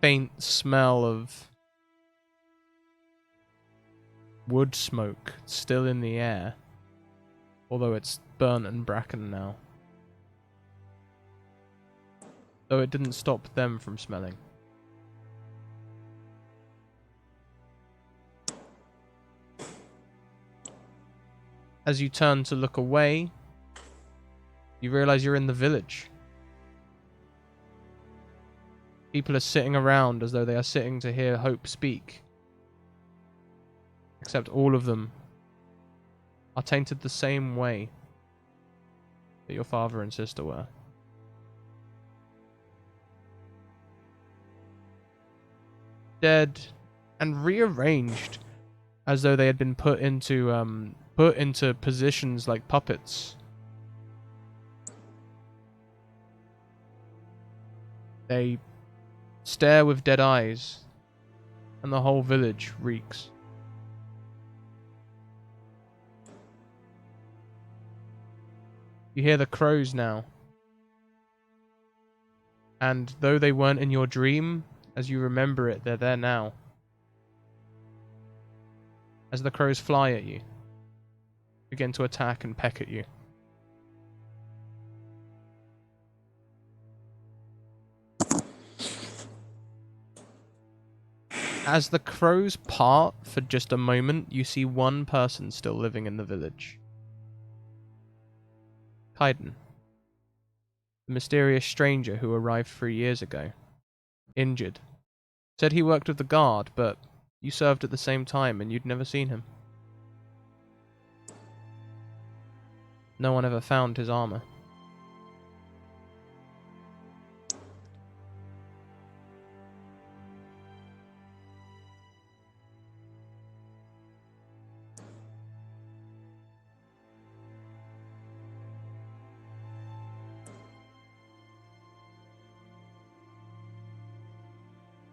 faint smell of wood smoke still in the air, although it's burnt and bracken now. Though it didn't stop them from smelling. As you turn to look away, you realize you're in the village. People are sitting around as though they are sitting to hear Hope speak. Except all of them are tainted the same way that your father and sister were. Dead and rearranged as though they had been put into positions like puppets. They stare with dead eyes, and the whole village reeks. You hear the crows now. And though they weren't in your dream, as you remember it, they're there now. As the crows fly at you, begin to attack and peck at you. As the crows part for just a moment, you see one person still living in the village. Kaiden. The mysterious stranger who arrived 3 years ago. Injured. Said he worked with the guard, but you served at the same time and you'd never seen him. No one ever found his armor.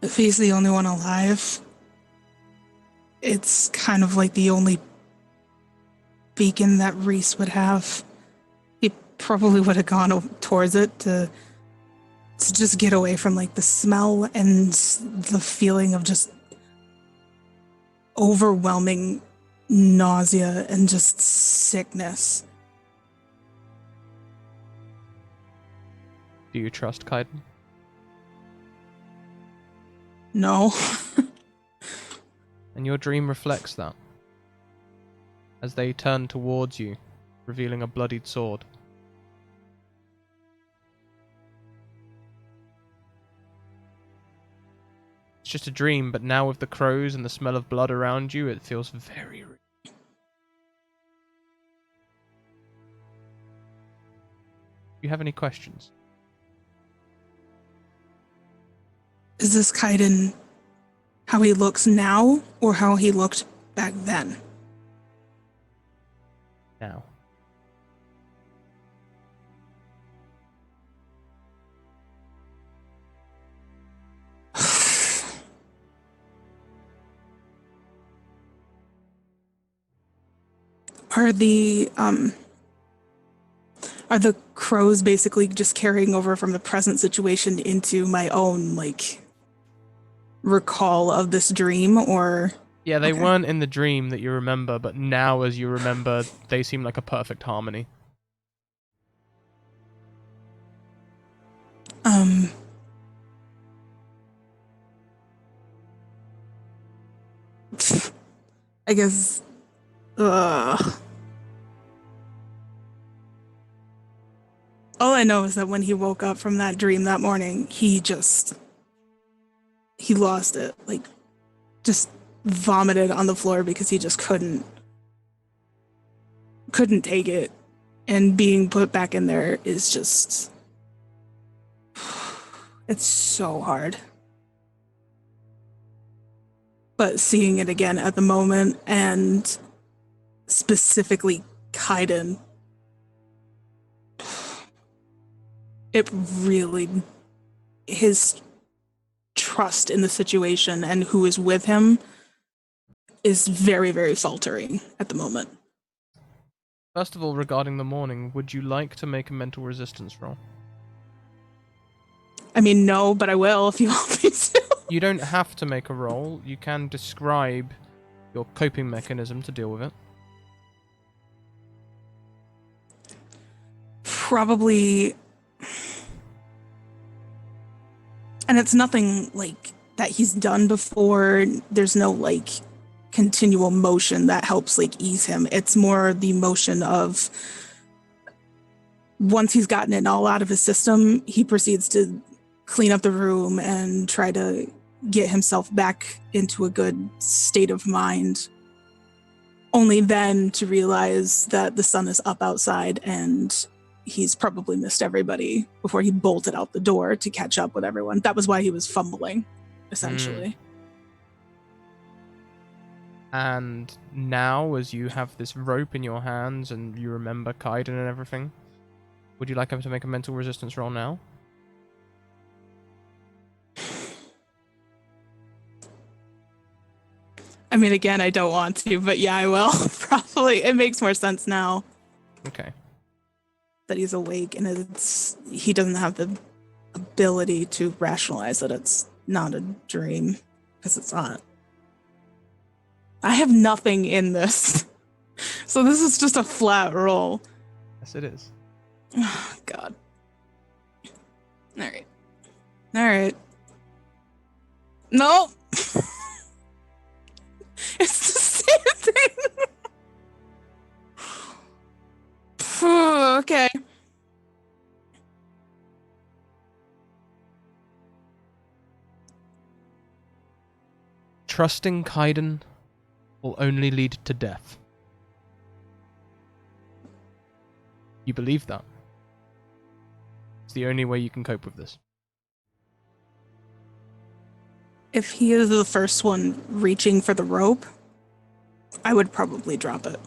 If he's the only one alive, it's kind of like the only beacon that Reese would have. He probably would have gone towards it to just get away from like the smell and the feeling of just overwhelming nausea and just sickness. Do you trust Kaiden? No. And your dream reflects that. As they turn towards you, revealing a bloodied sword. It's just a dream, but now with the crows and the smell of blood around you, it feels very real. Do you have any questions? Is this Kaiden how he looks now or how he looked back then? Now. Are the crows basically just carrying over from the present situation into my own, like, recall of this dream, or? Yeah, they Okay. weren't in the dream that you remember, but now as you remember, they seem like a perfect harmony. I guess, all I know is that when he woke up from that dream that morning, he lost it. Like, just vomited on the floor because he just couldn't take it. And being put back in there is just, it's so hard. But seeing it again at the moment, and specifically Kaiden, it really his trust in the situation and who is with him is very, very faltering at the moment. First of all, regarding the morning, would you like to make a mental resistance roll? I mean, no, but I will if you want me to. You don't have to make a roll. You can describe your coping mechanism to deal with it. Probably. And it's nothing like that he's done before. There's no like continual motion that helps like ease him. It's more the motion of once he's gotten it all out of his system, he proceeds to clean up the room and try to get himself back into a good state of mind. Only then to realize that the sun is up outside and he's probably missed everybody before he bolted out the door to catch up with everyone. That was why he was fumbling, essentially. And now, as you have this rope in your hands and you remember Kaiden and everything, would you like him to make a mental resistance roll now? I mean, again, I don't want to, but yeah, I will. Probably. It makes more sense now. Okay. That he's awake and he doesn't have the ability to rationalize that it's not a dream, because it's not. I have nothing in this. So this is just a flat roll. Yes, it is. Oh, God. All right. No. It's the same thing. Okay. Trusting Kaiden will only lead to death. You believe that? It's the only way you can cope with this. If he is the first one reaching for the rope, I would probably drop it.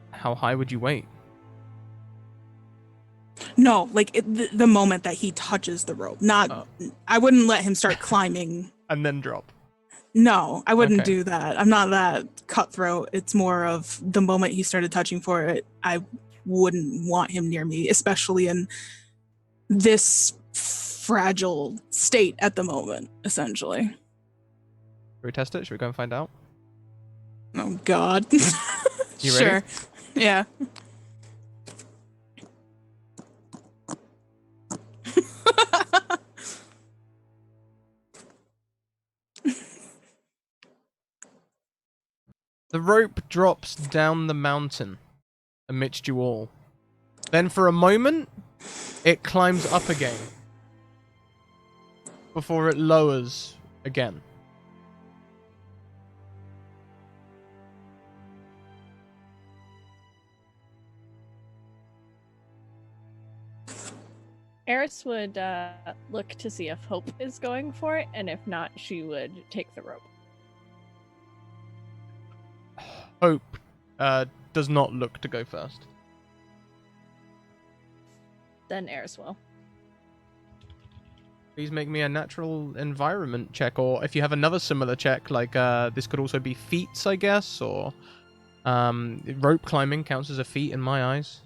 How high would you wait? No, like the moment that he touches the rope. Not, I wouldn't let him start climbing. And then drop. No, I wouldn't Okay. do that. I'm not that cutthroat. It's more of the moment he started touching for it, I wouldn't want him near me, especially in this fragile state at the moment, essentially. Should we test it? Should we go and find out? Oh, God. You ready? Sure. Yeah. The rope drops down the mountain amidst you all. Then for a moment, it climbs up again. Before it lowers again. Eris would look to see if Hope is going for it, and if not, she would take the rope. Hope does not look to go first. Then Eris will. Please make me a natural environment check, or if you have another similar check, like this could also be feats, I guess, or rope climbing counts as a feat in my eyes.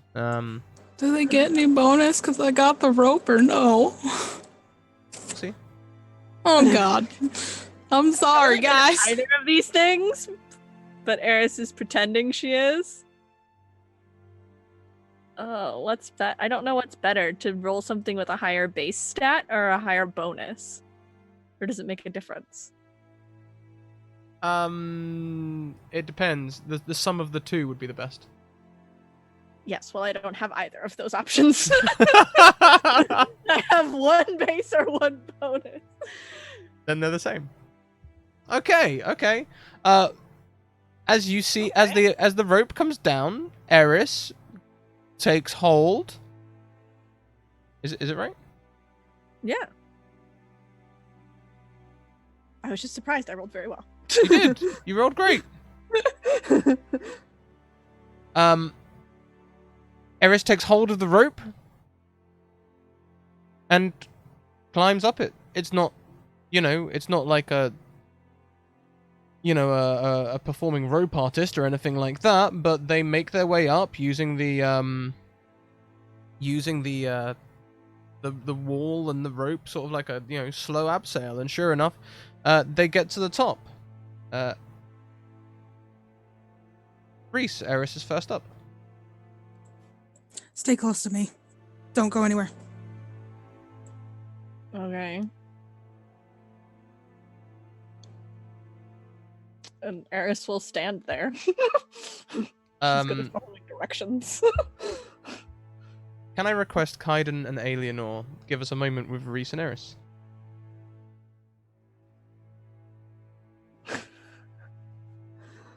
Do they get any bonus because I got the rope or no? See? Oh, God. I'm sorry, guys. Either of these things, but Eris is pretending she is. Oh, what's that? I don't know what's better, to roll something with a higher base stat or a higher bonus. Or does it make a difference? It depends. The sum of the two would be the best. Yes, well, I don't have either of those options. I have one base or one bonus. Then they're the same. Okay. As you see, as the rope comes down, Eris takes hold. Is it right? Yeah. I was just surprised I rolled very well. You did. You rolled great. Eris takes hold of the rope and climbs up it. It's not, it's not like a performing rope artist or anything like that, but they make their way up using the wall and the rope, sort of like a slow abseil, and sure enough, they get to the top. Reese, Eris is first up. Stay close to me. Don't go anywhere. Okay. And Eris will stand there. She's gonna follow directions. Can I request Kaiden and Alienor give us a moment with Reese and Eris?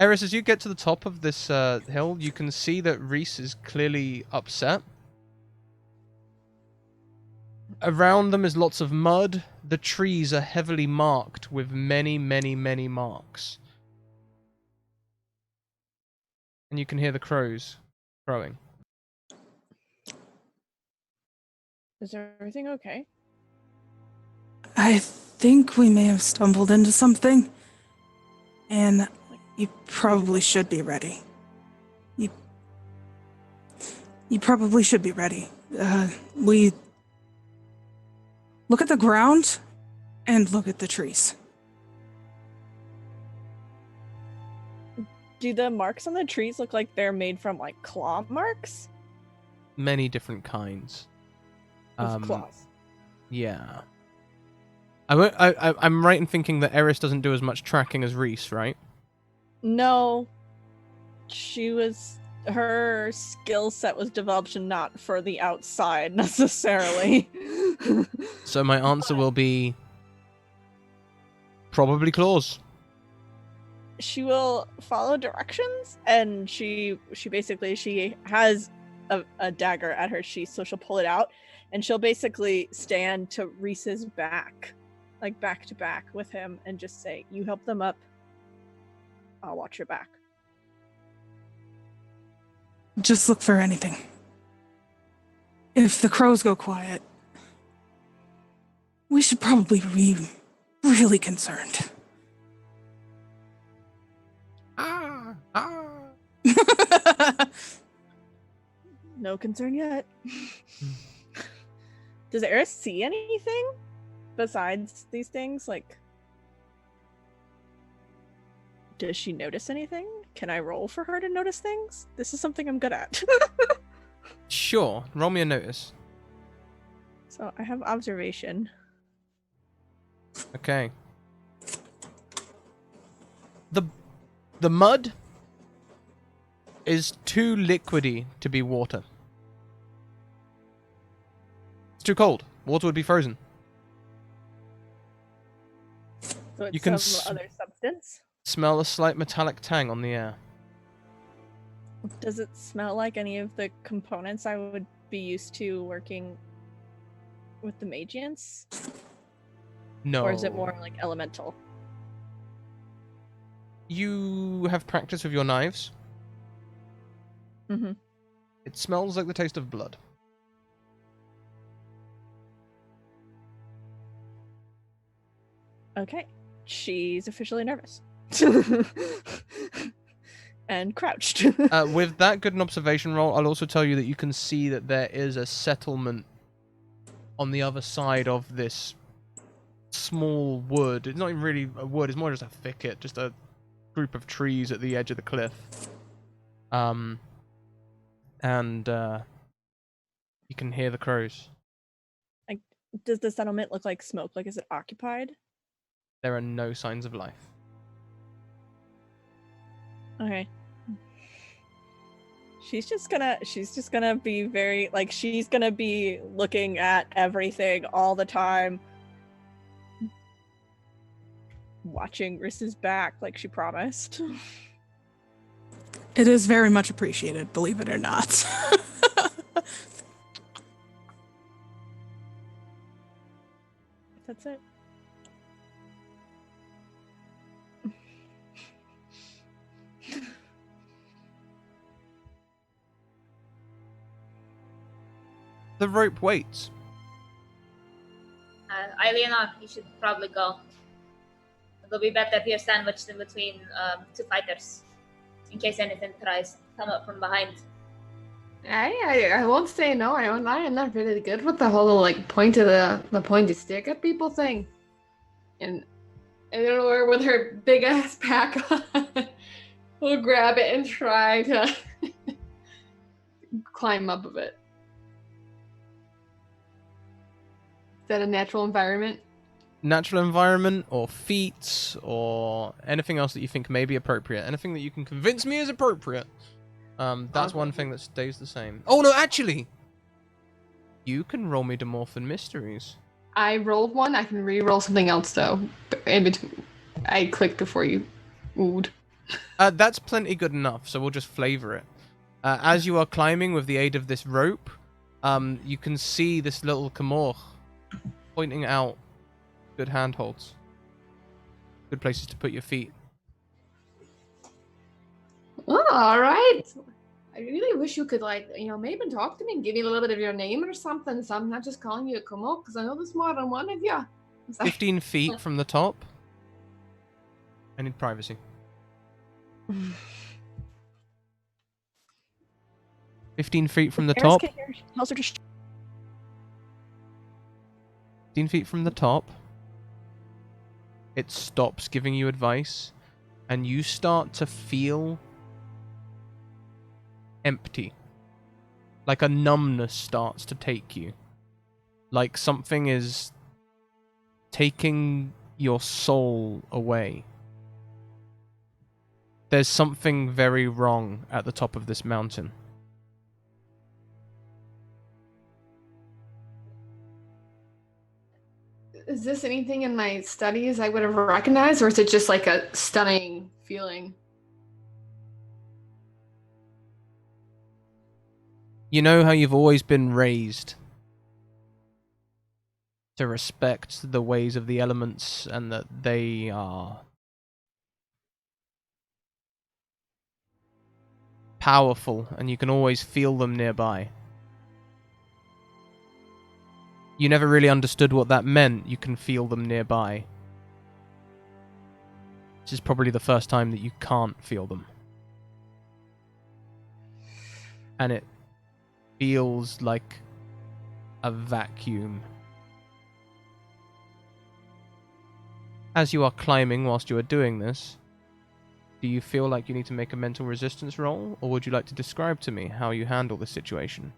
Eris, as you get to the top of this hill, you can see that Reese is clearly upset. Around them is lots of mud. The trees are heavily marked with many, many, many marks. And you can hear the crows crowing. Is everything okay? I think we may have stumbled into something. And you probably should be ready. You probably should be ready. We look at the ground and look at the trees. Do the marks on the trees look like they're made from like claw marks? Many different kinds. Of claws. Yeah. I'm right in thinking that Eris doesn't do as much tracking as Reese, right? No. Her skill set was developed not for the outside necessarily. So my answer will be probably claws. She will follow directions, and she has a dagger at her sheath, so she'll pull it out, and she'll basically stand to Reese's back, like back to back with him, and just say, "You help them up. I'll watch your back." Just look for anything. If the crows go quiet, we should probably be really concerned. No concern yet. Does Eris see anything besides these things? Like, does she notice anything? Can I roll for her to notice things? This is something I'm good at. Sure. Roll me a notice. So I have observation. Okay. The mud is too liquidy to be water. It's too cold. Water would be frozen. So it's You can some other substance. Smell a slight metallic tang on the air. Does it smell like any of the components I would be used to working with the Magians? No. Or is it more like elemental? You have practice with your knives. Mm-hmm. It smells like the taste of blood. Okay. She's officially nervous. And crouched. With that good an observation roll, I'll also tell you that you can see that there is a settlement on the other side of this small wood. It's not even really a wood, it's more just a thicket, just a group of trees at the edge of the cliff. And you can hear the crows. Does the settlement look like smoke? Like, is it occupied? There are no signs of life. Okay. She's just gonna be very, like, she's gonna be looking at everything all the time. Watching Riss's back, like she promised. It is very much appreciated, believe it or not. That's it. The rope waits. Eleanor, you should probably go. It'll be better if you're sandwiched in between two fighters, in case anything tries to come up from behind. I won't say no. I won't lie. I'm not really good with the whole like point of the pointy stick at people thing. And Eleanor with her big ass pack on will grab it and try to climb up a bit. Is that a natural environment? Natural environment, or feats, or anything else that you think may be appropriate. Anything that you can convince me is appropriate. That's one thing that stays the same. Oh no, actually! You can roll me Demorphin Mysteries. I rolled one. I can re-roll something else though. In between, I clicked before you oohed. That's plenty good enough, so we'll just flavor it. As you are climbing with the aid of this rope, you can see this little Kamor pointing out good handholds. Good places to put your feet. Oh, all right. I really wish you could, like, maybe talk to me and give me a little bit of your name or something. So I'm not just calling you a Kumo, because I know there's more than one of you. 15 feet from the top. I need privacy. 15 feet from the Eris top. can hear. Tells her to 15 feet from the top. It stops giving you advice, and you start to feel empty. Like a numbness starts to take you. Like something is taking your soul away. There's something very wrong at the top of this mountain. Is this anything in my studies I would have recognized, or is it just like a stunning feeling? You know how you've always been raised to respect the ways of the elements and that they are powerful and you can always feel them nearby. You never really understood what that meant, you can feel them nearby. This is probably the first time that you can't feel them. And it feels like a vacuum. As you are climbing whilst you are doing this, do you feel like you need to make a mental resistance roll, or would you like to describe to me how you handle this situation?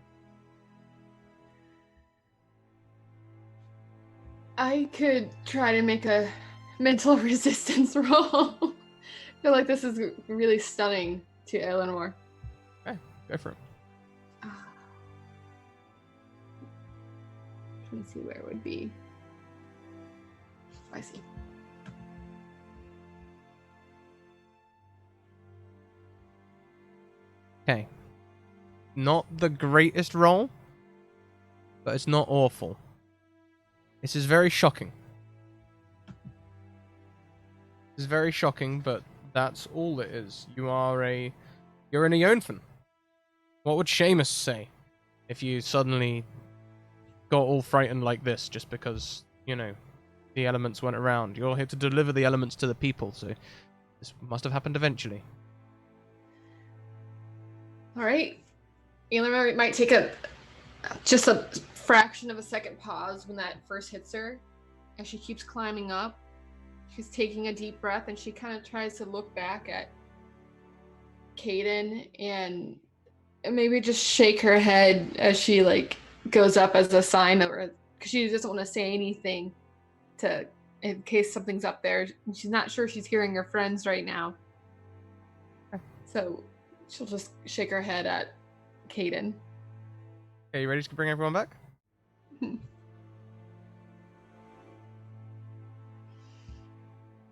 I could try to make a mental resistance roll. I feel like this is really stunning to Eleanor. Okay, go for it. Let me see where it would be. I see. Okay. Not the greatest roll, but it's not awful. This is very shocking. This is very shocking, but that's all it is. You're an Eonfan. What would Seamus say if you suddenly got all frightened like this just because, the elements went around? You're here to deliver the elements to the people, so this must have happened eventually. All right. Eleanor might take just a fraction of a second pause when that first hits her. As she keeps climbing up, she's taking a deep breath, and she kind of tries to look back at Caden and maybe just shake her head as she goes up as a sign of her, because she doesn't want to say anything in case something's up there. She's not sure she's hearing her friends right now. So she'll just shake her head at Caden. Okay, you ready to bring everyone back?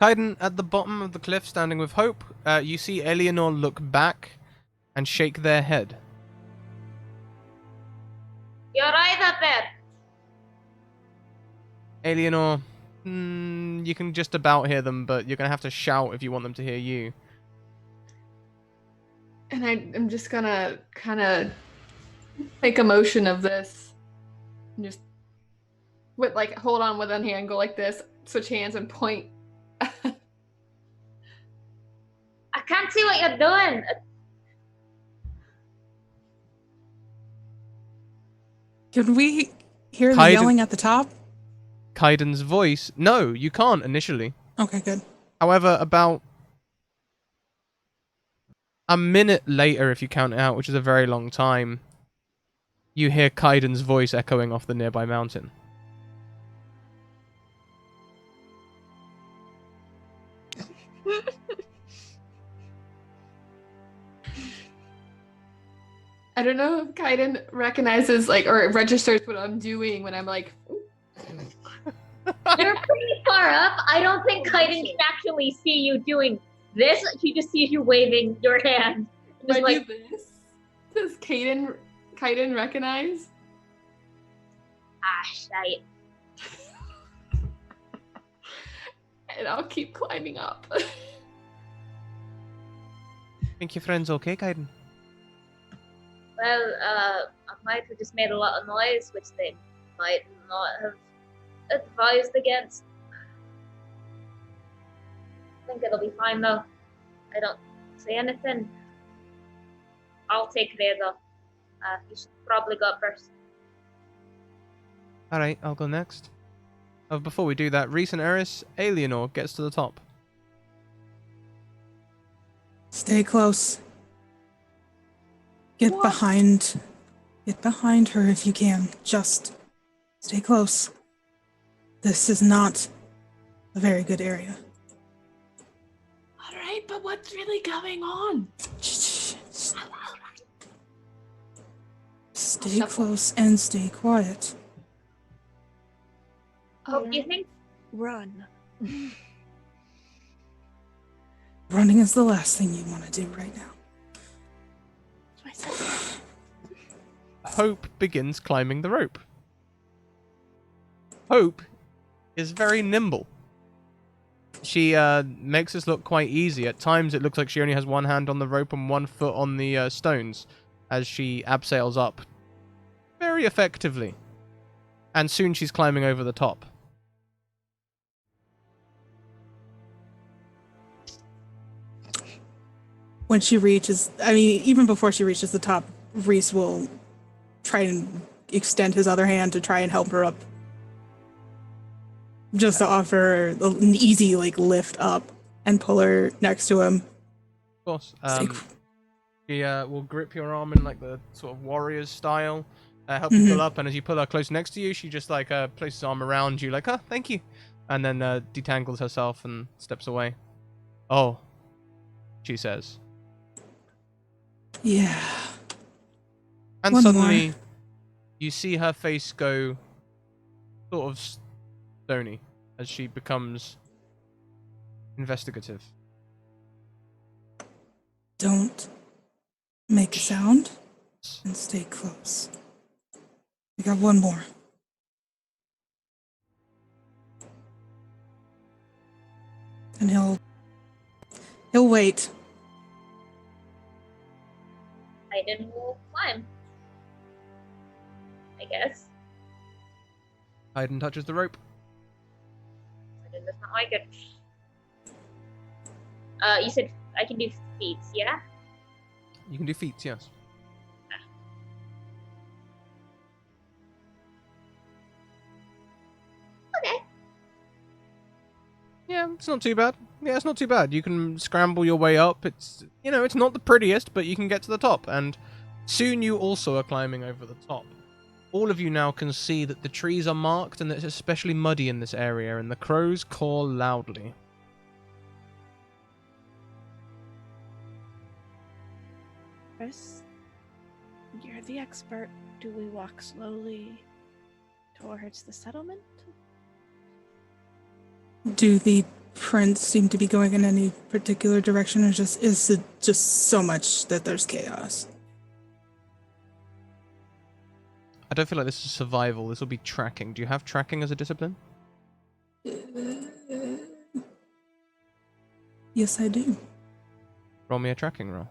Kaiden, at the bottom of the cliff, standing with Hope, you see Eleanor look back and shake their head. You're right up there. Eleanor, you can just about hear them, but you're going to have to shout if you want them to hear you. And I'm just gonna kind of make a motion of this. And just with like hold on with one hand, go like this, switch hands, and point. I can't see what you're doing. Can we hear the Kaiden- yelling at the top? Kaiden's voice. No, you can't initially. Okay, good. However, about a minute later, if you count it out, which is a very long time, you hear Kaiden's voice echoing off the nearby mountain. I don't know if Kaiden recognizes like or registers what I'm doing when I'm like. You're pretty far up. I don't think Kaiden can actually see you doing this. He just sees you waving your hand. Just When like, you this, does Kaiden recognize? shite. And I'll keep climbing up. Think your friend's okay, Kaiden? Well, I might have just made a lot of noise, which they might not have advised against. I think it'll be fine though. I don't say anything. I'll take care though. You should probably go first. Alright, I'll go next. Oh, before we do that, Reese and Eris, Alienor gets to the top. Stay close. Get What? behind her if you can. Just stay close. This is not a very good area. All right, but what's really going on? Stay close and stay quiet. Oh, you think? Run. Running is the last thing you want to do right now. Hope begins climbing the rope. Hope is very nimble. She makes this look quite easy. At times it looks like she only has one hand on the rope and one foot on the stones as she abseils up very effectively. And soon she's climbing over the top. When she reaches, even before she reaches the top, Reese will try and extend his other hand to try and help her up. Just to offer her an easy, lift up and pull her next to him. Of course. Stay She will grip your arm in the sort of warrior's style, help you pull up, and as you pull her close next to you, she just places her arm around you thank you, and then detangles herself and steps away. Oh, she says. Yeah. And One suddenly, more. you see her face go sort of stony as she becomes investigative. Don't make a sound and stay close. We got one more. And he'll wait. Kaiden will climb. I guess. Hayden touches the rope. Kaiden does not like it. You said I can do feats, yeah? You can do feats, yes. Okay. Yeah, it's not too bad. Yeah, it's not too bad. You can scramble your way up. It's not the prettiest, but you can get to the top. And soon you also are climbing over the top. All of you now can see that the trees are marked and that it's especially muddy in this area, and the crows caw loudly. Chris, you're the expert. Do we walk slowly towards the settlement? Do the prints seem to be going in any particular direction, or is it just so much that there's chaos? I don't feel like this is survival. This will be tracking. Do you have tracking as a discipline? Yes, I do. Roll me a tracking roll.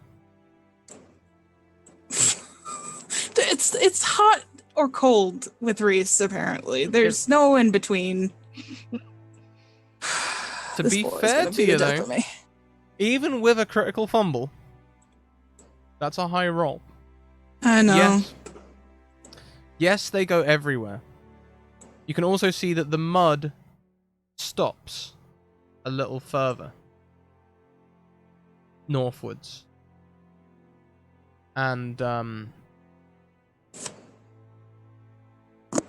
It's hot. or cold with Reese, apparently. There's no in between. To This be floor is fair gonna to be the you, death though, of me. even with a critical fumble, that's a high roll. I know. Yes. Yes, they go everywhere. You can also see that the mud stops a little further northwards. And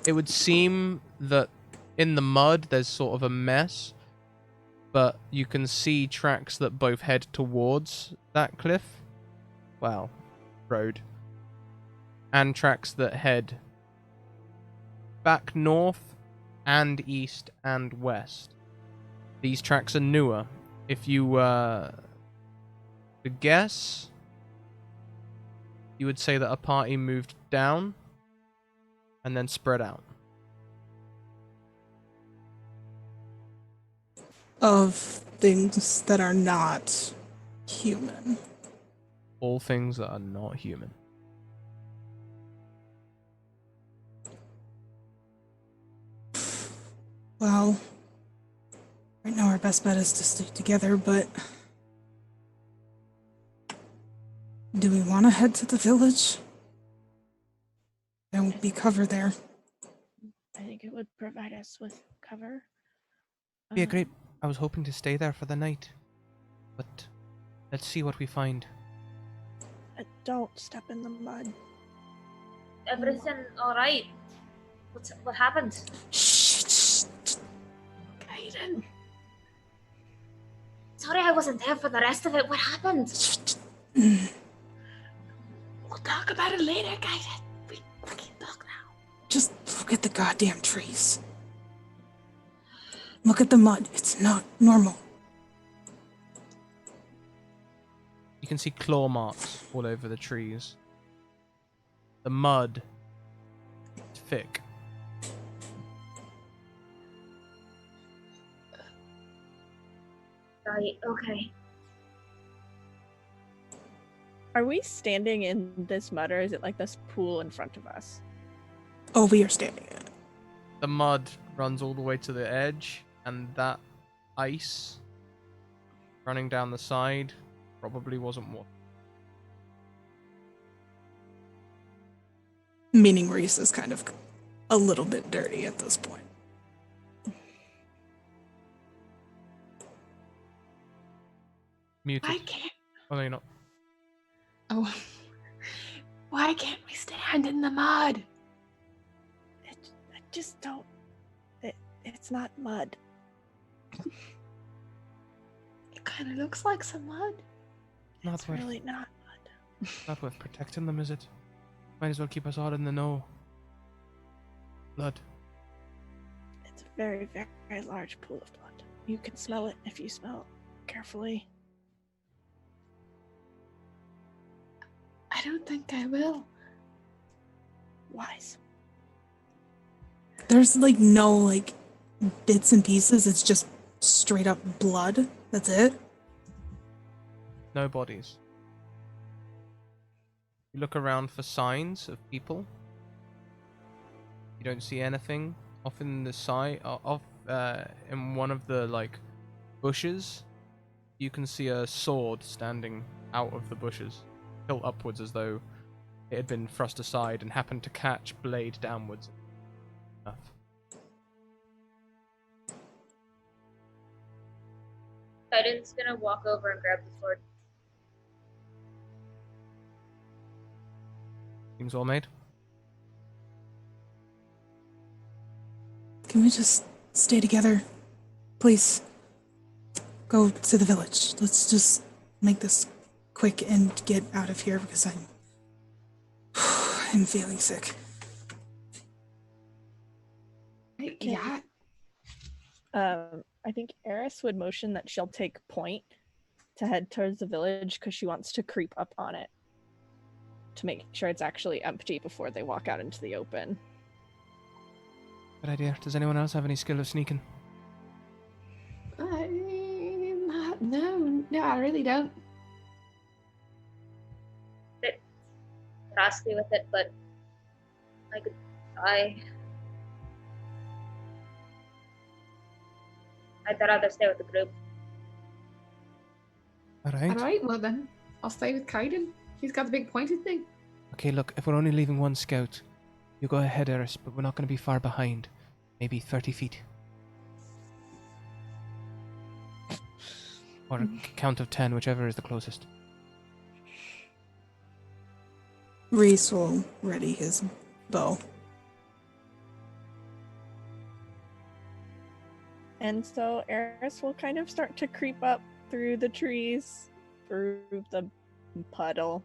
it would seem that in the mud there's sort of a mess, but you can see tracks that both head towards that cliff, well, road, and tracks that head back north and east and west. These tracks are newer. If you were to guess, you would say that a party moved down and then spread out. Of things that are not human. All things that are not human. Well, right now our best bet is to stick together, but do we want to head to the village? There won't be cover there. I think it would provide us with cover. Yeah, great. I was hoping to stay there for the night, but let's see what we find. Don't step in the mud. Everything all right? What happened? Shh. Kaiden. Sorry, I wasn't there for the rest of it. What happened? We'll talk about it later, Kaiden. We can talk now. Just look at the goddamn trees. Look at the mud. It's not normal. You can see claw marks all over the trees. The mud is thick. Right, okay. Are we standing in this mud, or is it like this pool in front of us? Oh, we are standing in it. The mud runs all the way to the edge, and that ice running down the side probably wasn't water. Meaning Reese is kind of a little bit dirty at this point. Muted. Why can't? Oh, no, you're not. Oh, why can't we stand in the mud? I just don't. It's not mud. It kind of looks like some mud. Not It's worth, really not mud. not worth protecting them, is it? Might as well keep us all in the know. Blood. It's a very, very, very large pool of blood. You can smell it if you smell carefully. I don't think I will. Wise. There's like no like bits and pieces. It's just straight up blood. That's it. No bodies. You look around for signs of people. You don't see anything. Off in the side, in one of the like bushes, you can see a sword standing out of the bushes, tilt upwards as though it had been thrust aside and happened to catch blade downwards. Kaiden's gonna walk over and grab the sword. Seems all made. Can we just stay together? Please. Go to the village. Let's just make this quick and get out of here because I'm feeling sick. Yeah. I think Eris would motion that she'll take point to head towards the village because she wants to creep up on it to make sure it's actually empty before they walk out into the open. Good idea. Does anyone else have any skill of sneaking? No, I really don't. Bit frosty with it, but I could I'd rather stay with the group. Alright. Alright, well then, I'll stay with Kaiden. He's got the big pointed thing. Okay, look, if we're only leaving one scout, you go ahead, Eris, but we're not going to be far behind. Maybe 30 feet. Or a count of 10, whichever is the closest. Reese will ready his bow. And so Eris will kind of start to creep up through the trees, through the puddle.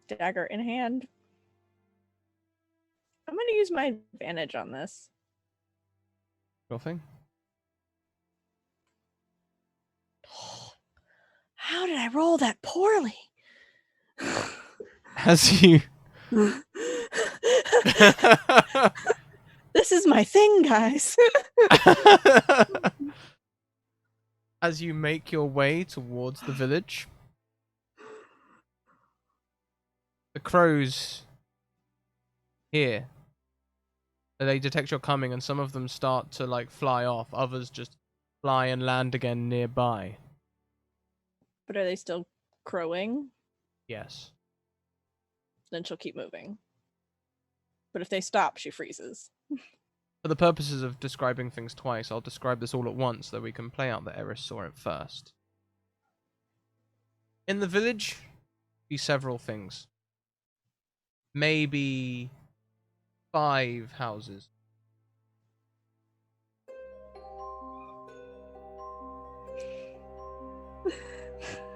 Dagger in hand. I'm going to use my advantage on this. Sure thing. How did I roll that poorly? As you... This is my thing, guys. As you make your way towards the village, the crows hear. They detect you're coming, and some of them start to like fly off. Others just fly and land again nearby. But are they still crowing? Yes. Then she'll keep moving. But if they stop, she freezes. For the purposes of describing things twice, I'll describe this all at once, so we can play out that Eris saw it first. In the village, be several things. Maybe 5 houses.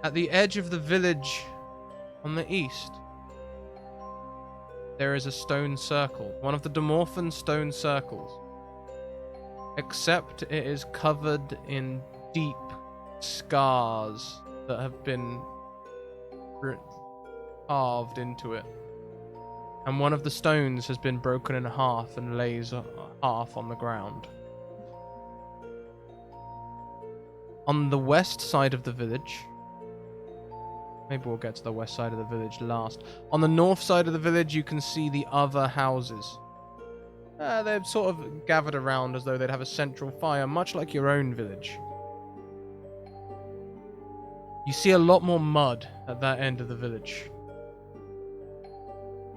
At the edge of the village on the east, there is a stone circle, one of the Demorphan stone circles. Except it is covered in deep scars that have been carved into it. And one of the stones has been broken in half and lays half on the ground. On the west side of the village, maybe we'll get to the west side of the village last. On the north side of the village, you can see the other houses. They're sort of gathered around as though they'd have a central fire, much like your own village. You see a lot more mud at that end of the village.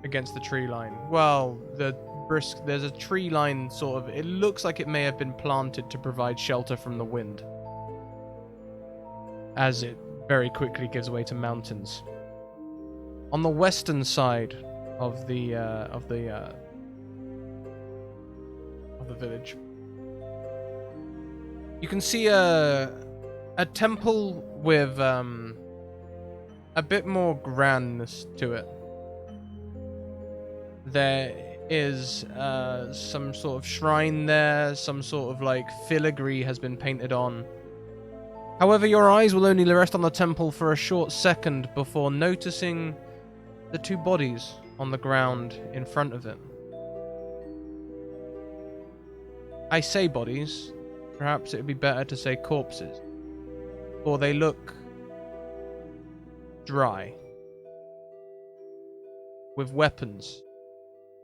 Against the tree line. Well, there's a tree line sort of... It looks like it may have been planted to provide shelter from the wind. As it very quickly gives way to mountains. On the western side of the village, you can see a temple with a bit more grandness to it. There is some sort of shrine there, some sort of like filigree has been painted on. However, your eyes will only rest on the temple for a short second before noticing the 2 bodies on the ground in front of it. I say bodies, perhaps it would be better to say corpses, for they look dry, with weapons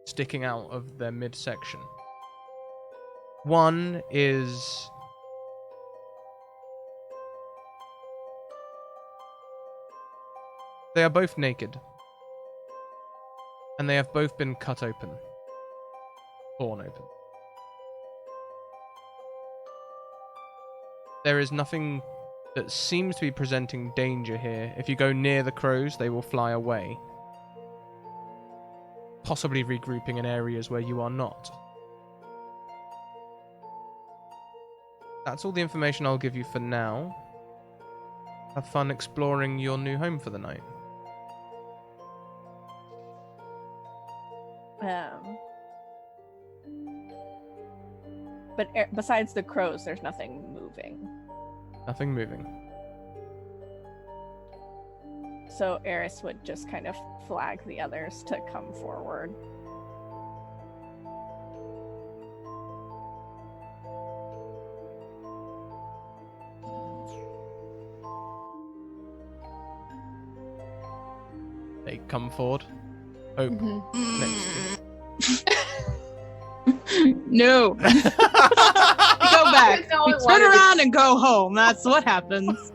sticking out of their midsection. One is... They are both naked, and they have both been cut open, torn open. There is nothing that seems to be presenting danger here. If you go near the crows, they will fly away, possibly regrouping in areas where you are not. That's all the information I'll give you for now. Have fun exploring your new home for the night. But besides the crows, there's nothing moving. Nothing moving. So Eris would just kind of flag the others to come forward. They come forward. Hope Mhm. next. No. We go back. No We one turn wanted to- around and go home. That's what happens.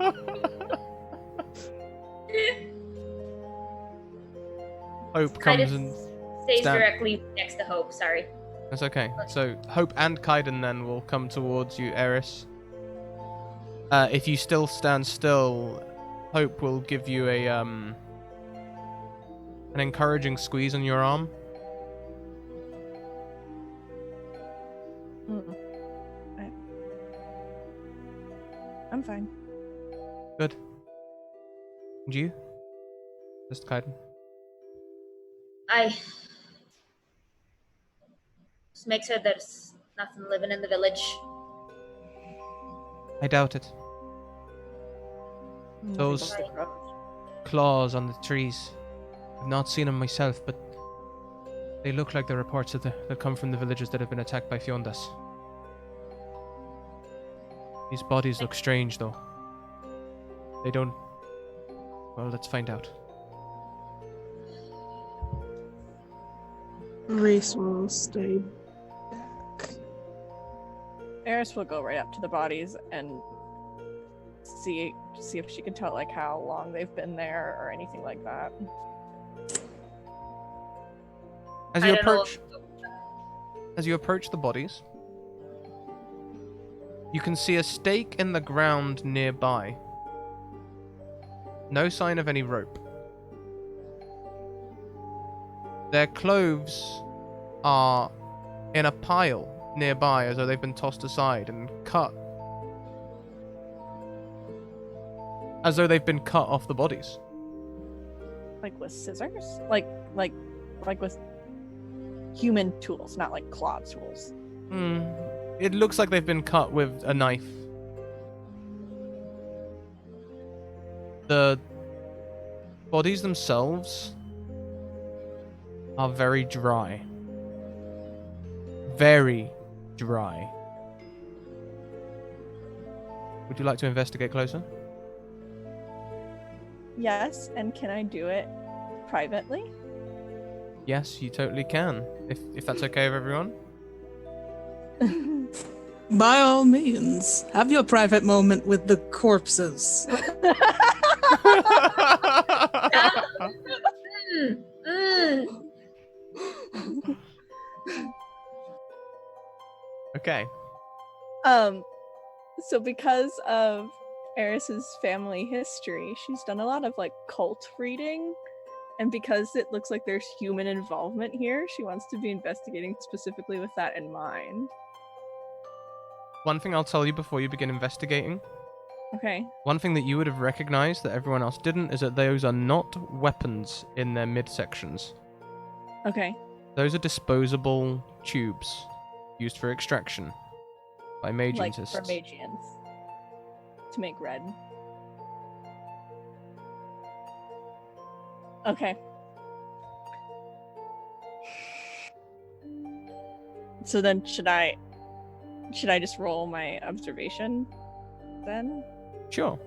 Hope comes and stays stand- directly next to Hope. Sorry. That's okay. So Hope and Kaiden then will come towards you, Eris. If you still stand still, Hope will give you an encouraging squeeze on your arm. Mm. I'm fine. Good. And you? Just Kaiden. I just make sure there's nothing living in the village. I doubt it. Those- Nothing but the crows. Claws on the trees. I've not seen them myself, but they look like the reports that come from the villages that have been attacked by Fiondas. These bodies look strange, though. They don't... Well, let's find out. Reese will stay. Eris will go right up to the bodies and see if she can tell like how long they've been there or anything like that. As I you don't know approach... As you approach the bodies, you can see a stake in the ground nearby. No sign of any rope. Their clothes are in a pile nearby as though they've been tossed aside and cut. As though they've been cut off the bodies. Like with scissors? Like with human tools, not like claw tools. It looks like they've been cut with a knife. The bodies themselves are very dry. Very dry. Would you like to investigate closer? Yes, and can I do it privately? Yes, you totally can. If that's okay with everyone. By all means, have your private moment with the corpses. Okay. So because of Eris's family history, she's done a lot of like cult reading, and because it looks like there's human involvement here, she wants to be investigating specifically with that in mind. One thing I'll tell you before you begin investigating. Okay. One thing that you would have recognized that everyone else didn't is that those are not weapons in their midsections. Okay. Those are disposable tubes used for extraction by Like magians. for Magians. To make red. Okay. So then should I just roll my observation then? Sure.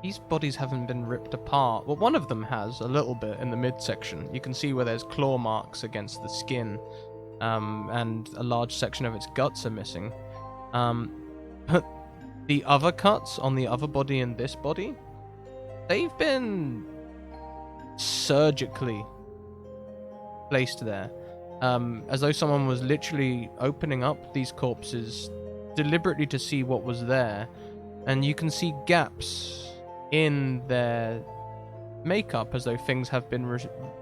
These bodies haven't been ripped apart. Well, one of them has a little bit in the midsection. You can see where there's claw marks against the skin, and a large section of its guts are missing. But the other cuts on the other body and this body, they've been surgically placed there, as though someone was literally opening up these corpses deliberately to see what was there, and you can see gaps in their makeup as though things have been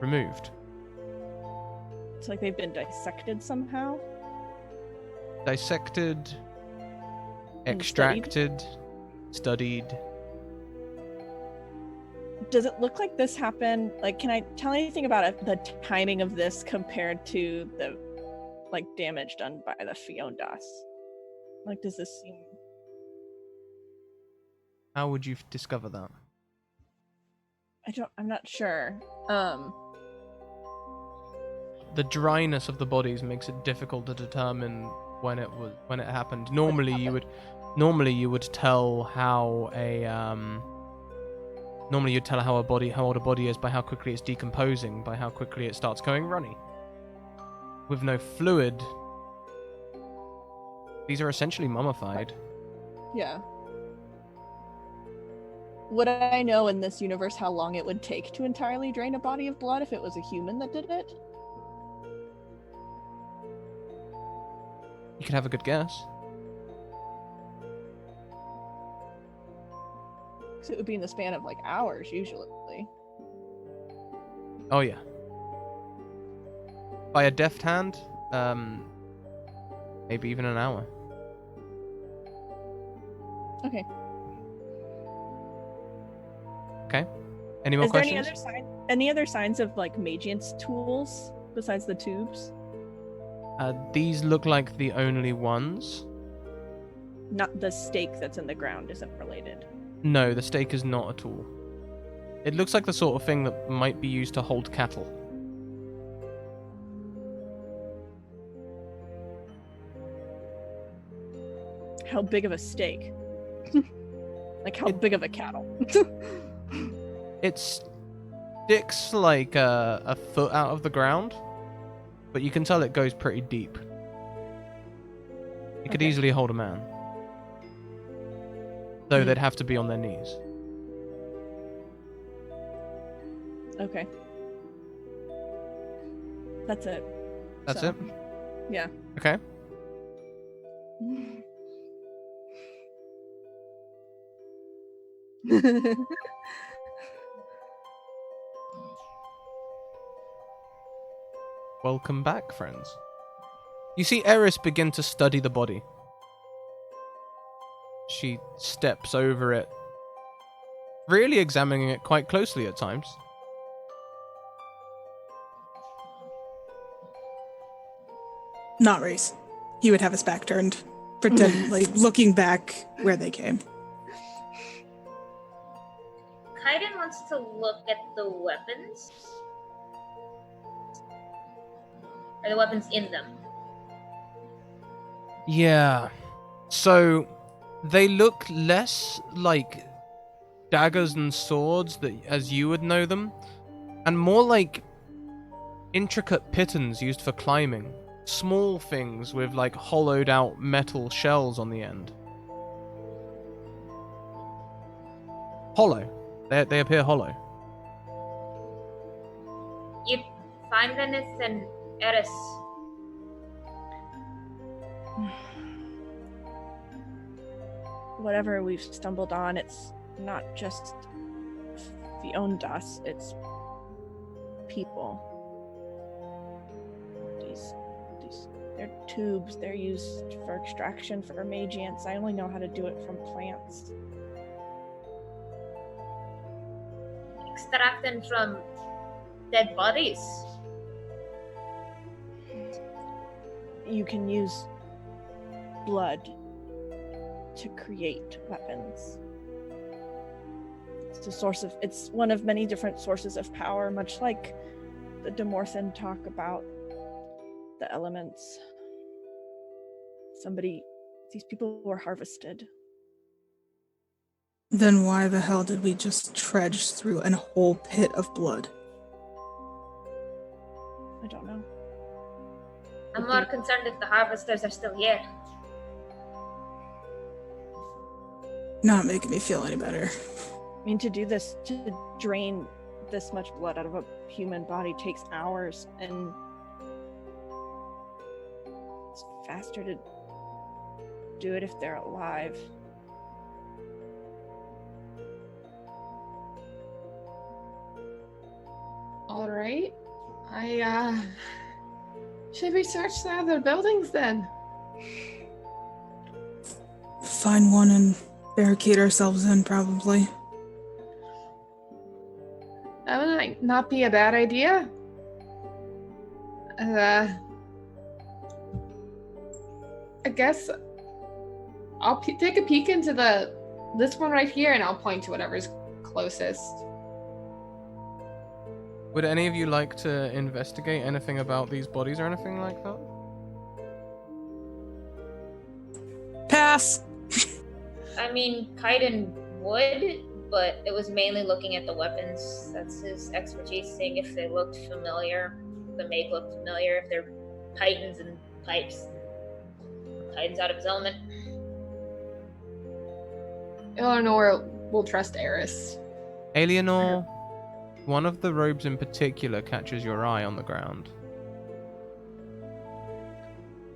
removed. It's like they've been dissected somehow. Dissected, And extracted, studied. Does it look like this happened? Like, can I tell anything about it, the timing of this compared to the like damage done by the Fiondas? Like, does this seem? How would you discover that? I'm not sure. The dryness of the bodies makes it difficult to determine when it happened. Normally, you would normally you would tell how normally you'd tell how old a body is by how quickly it's decomposing, by how quickly it starts going runny. With no fluid, these are essentially mummified. Yeah. Would I know in this universe how long it would take to entirely drain a body of blood if it was a human that did it? You could have a good guess. Because it would be in the span of like hours usually. Oh yeah. By a deft hand, maybe even an hour. Okay. Okay. Any more Is there questions? any other signs of like Magiant's tools besides the tubes? These look like the only ones. Not the stake that's in the ground isn't related. No, the stake is not a tool. It looks like the sort of thing that might be used to hold cattle. How big of a stake? Like how big of a cattle? It sticks like a foot out of the ground, but you can tell it goes pretty deep. It could Okay. easily hold a man. Though they'd have to be on their knees. Okay. That's it. That's So, it? Yeah. Okay. Welcome back, friends. You see Eris begin to study the body. She steps over it, really examining it quite closely at times. Not Reese. He would have his back turned, pretend like looking back where they came. Kaiden wants to look at the weapons. Or the weapons in them. Yeah. So they look less like daggers and swords that as you would know them, and more like intricate pitons used for climbing. Small things with like hollowed out metal shells on the end. Hollow. They appear hollow. You find Venice and Eris. Whatever we've stumbled on, it's not just Fiondas, it's people. These they're tubes, they're used for extraction for magiants. I only know how to do it from plants. Extract them from dead bodies. You can use blood to create weapons. It's one of many different sources of power, much like the Demorthan talk about the elements. These people were harvested. Then why the hell did we just trudge through a whole pit of blood? I don't know. I'm more concerned if the harvesters are still here. Not making me feel any better. I mean, to do this, to drain this much blood out of a human body takes hours, and it's faster to do it if they're alive. All right. I should we search the other buildings then? Find one and barricade ourselves in, probably. That would not be a bad idea. I guess I'll take a peek into this one right here, and I'll point to whatever's closest. Would any of you like to investigate anything about these bodies or anything like that? Pass! I mean, Kaiden would, but it was mainly looking at the weapons. That's his expertise, seeing if they looked familiar. The make looked familiar, if they're titans and pipes. Titans out of his element. Eleanor will trust Eris. Alienor, one of the robes in particular catches your eye on the ground.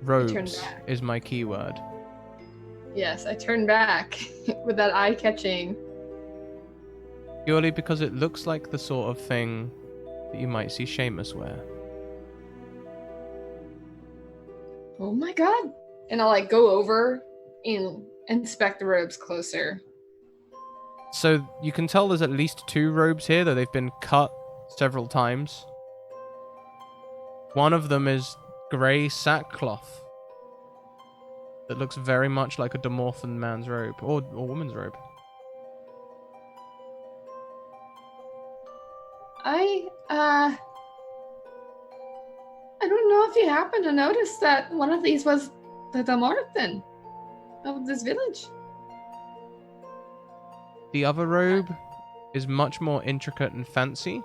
Robes back. is my keyword. Yes, I turn back with that eye-catching. Purely because it looks like the sort of thing that you might see Seamus wear. Oh my god. And I'll like go over and inspect the robes closer. So you can tell there's at least 2 robes here, though they've been cut several times. One of them is grey sackcloth that looks very much like a Demorphan man's robe, or woman's robe. I don't know if you happen to notice that one of these was the Demorphan of this village. The other robe is much more intricate and fancy.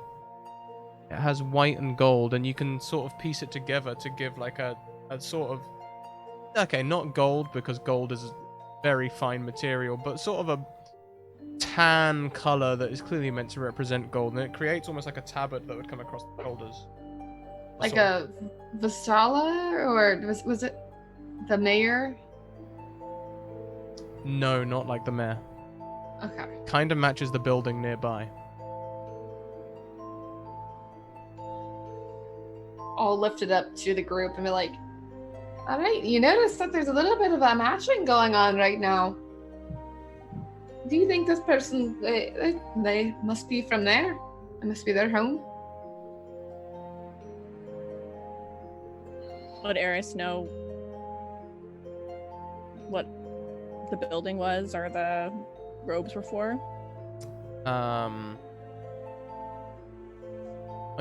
It has white and gold, and you can sort of piece it together to give like a sort of... Okay, not gold, because gold is a very fine material, but sort of a tan color that is clearly meant to represent gold, and it creates almost like a tabard that would come across the shoulders. Like a Vasala, or was it the mayor? No, not like the mayor. Okay. Kind of matches the building nearby. I'll lift it up to the group and be like, all right, you notice that there's a little bit of a matching going on right now. Do you think this person, they must be from there? It must be their home? Would Eris know what the building was or the robes were for? I'm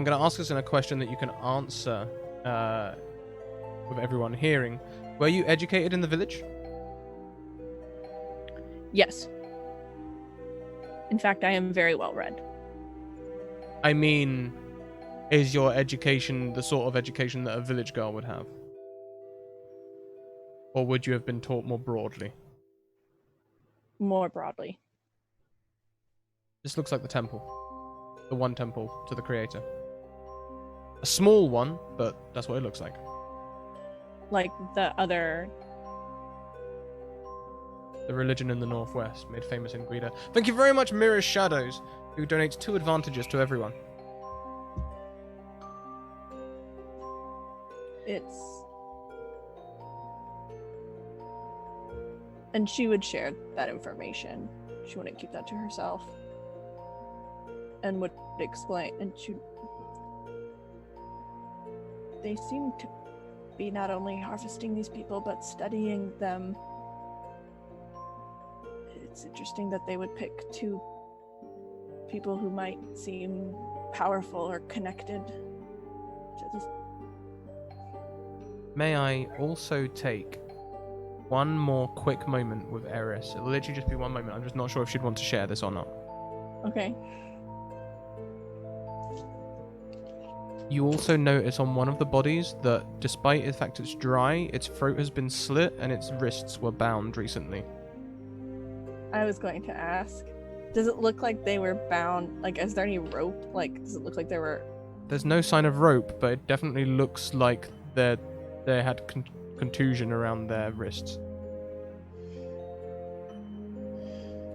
going to ask us in a question that you can answer with everyone hearing. Were you educated in the village? Yes. In fact, I am very well read. I mean, is your education the sort of education that a village girl would have? Or would you have been taught more broadly? More broadly. This looks like the temple. The one temple to the creator. A small one, but that's what it looks like. Like the other... The religion in the Northwest, made famous in Guida. Thank you very much, Mirror's Shadows, who donates 2 advantages to everyone. It's... And she would share that information. She wouldn't keep that to herself. And would explain, and she... They seem to be not only harvesting these people, but studying them. It's interesting that they would pick 2 people who might seem powerful or connected to this. May I also take one more quick moment with Eris? It'll literally just be one moment. I'm just not sure if she'd want to share this or not. Okay. You also notice on one of the bodies that, despite the fact it's dry, its throat has been slit and its wrists were bound recently. I was going to ask, does it look like they were bound? Like, is there any rope? Like, does it look like they were... There's no sign of rope, but it definitely looks like they had contusion around their wrists.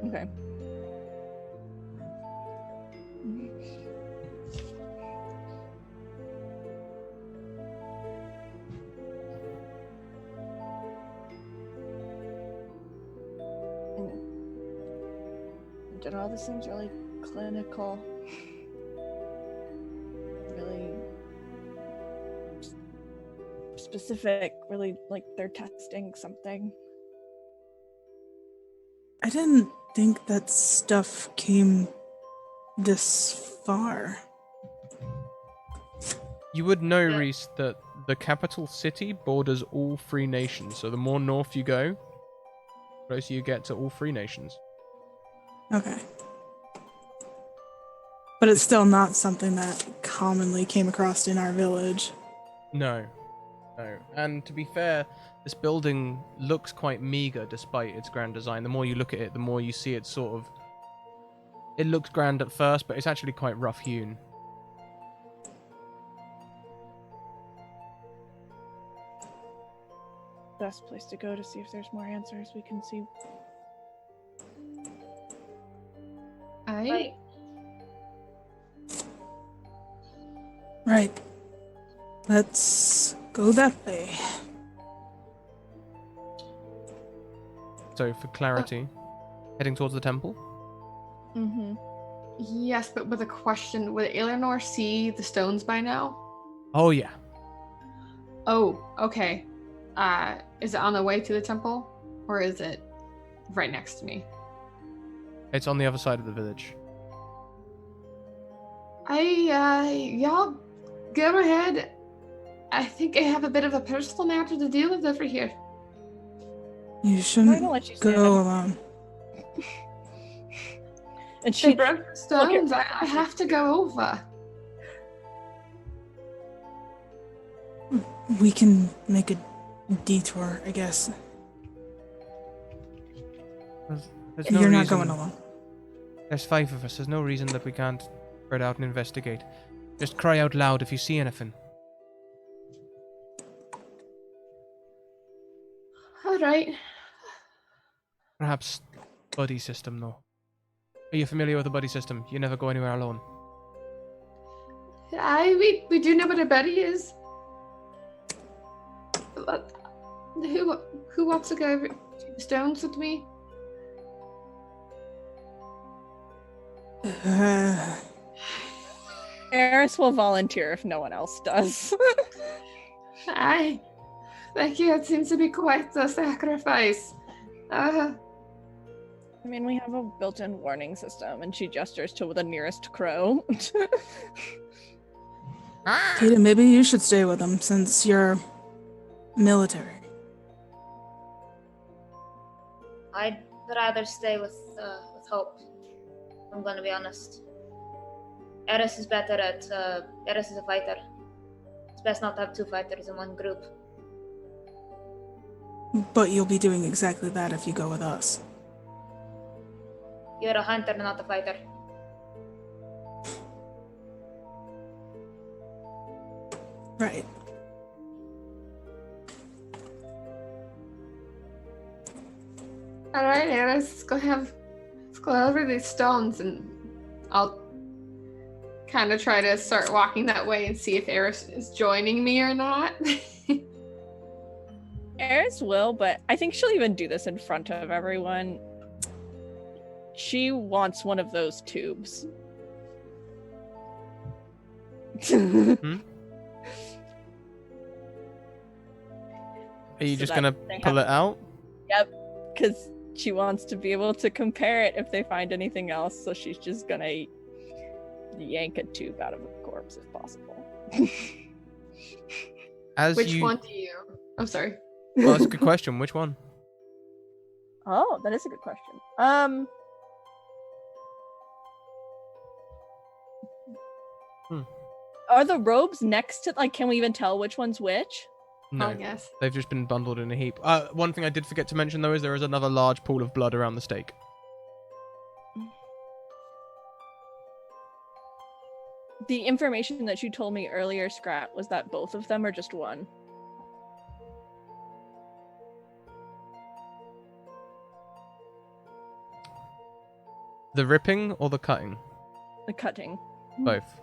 Okay. In general, this seems really clinical. Really specific, really like they're testing something. I didn't think that stuff came this far. You would know, Reese, that the capital city borders all 3 nations, so the more north you go, closer you get to all three nations. Okay. But it's still not something that commonly came across in our village. No. And to be fair, this building looks quite meager despite its grand design. The more you look at it, the more you see it sort of... It looks grand at first, but it's actually quite rough hewn. Best place to go to see if there's more answers. We can see. Right. Right. Let's go that way. So, for clarity, heading towards the temple? Mm-hmm. Yes, but with a question. Would Eleanor see the stones by now? Oh, yeah. Oh, okay. Is it on the way to the temple? Or is it right next to me? It's on the other side of the village. Y'all go ahead. I think I have a bit of a personal matter to deal with over here. You I'm shouldn't gonna let you go stand. alone. And She she broke the stones. I have to go over. We can make a detour, I guess. There's no You're not reason- going alone. There's 5 of us. There's no reason that we can't spread out and investigate. Just cry out loud if you see anything. All right. Perhaps buddy system, though. Are you familiar with the buddy system? You never go anywhere alone. We do know what a buddy is. But who wants to go over to the stones with me? Eris will volunteer if no one else does. Thank you. It seems to be quite the sacrifice. I mean, we have a built-in warning system, and she gestures to the nearest crow. Kata, maybe you should stay with them since you're military. I'd rather stay with Hope. I'm gonna be honest. Eris is better at. Eris is a fighter. It's best not to have 2 fighters in one group. But you'll be doing exactly that if you go with us. You're a hunter, not a fighter. Right. All right, Eris, let's go over these stones, and I'll kind of try to start walking that way and see if Eris is joining me or not. Eris will, but I think she'll even do this in front of everyone. She wants one of those tubes. Are you So just that gonna they pull have- it out? Yep, because she wants to be able to compare it if they find anything else, so she's just gonna yank a tube out of a corpse if possible. Which one do you? I'm sorry. Well, that's a good question. Which one? Oh, that is a good question. Are the robes next to, like, can we even tell which one's which? No, Yes. they've just been bundled in a heap. One thing I did forget to mention, though, is there is another large pool of blood around the stake. The information that you told me earlier, Scrat, was that both of them or just one? The ripping or the cutting? The cutting. Both.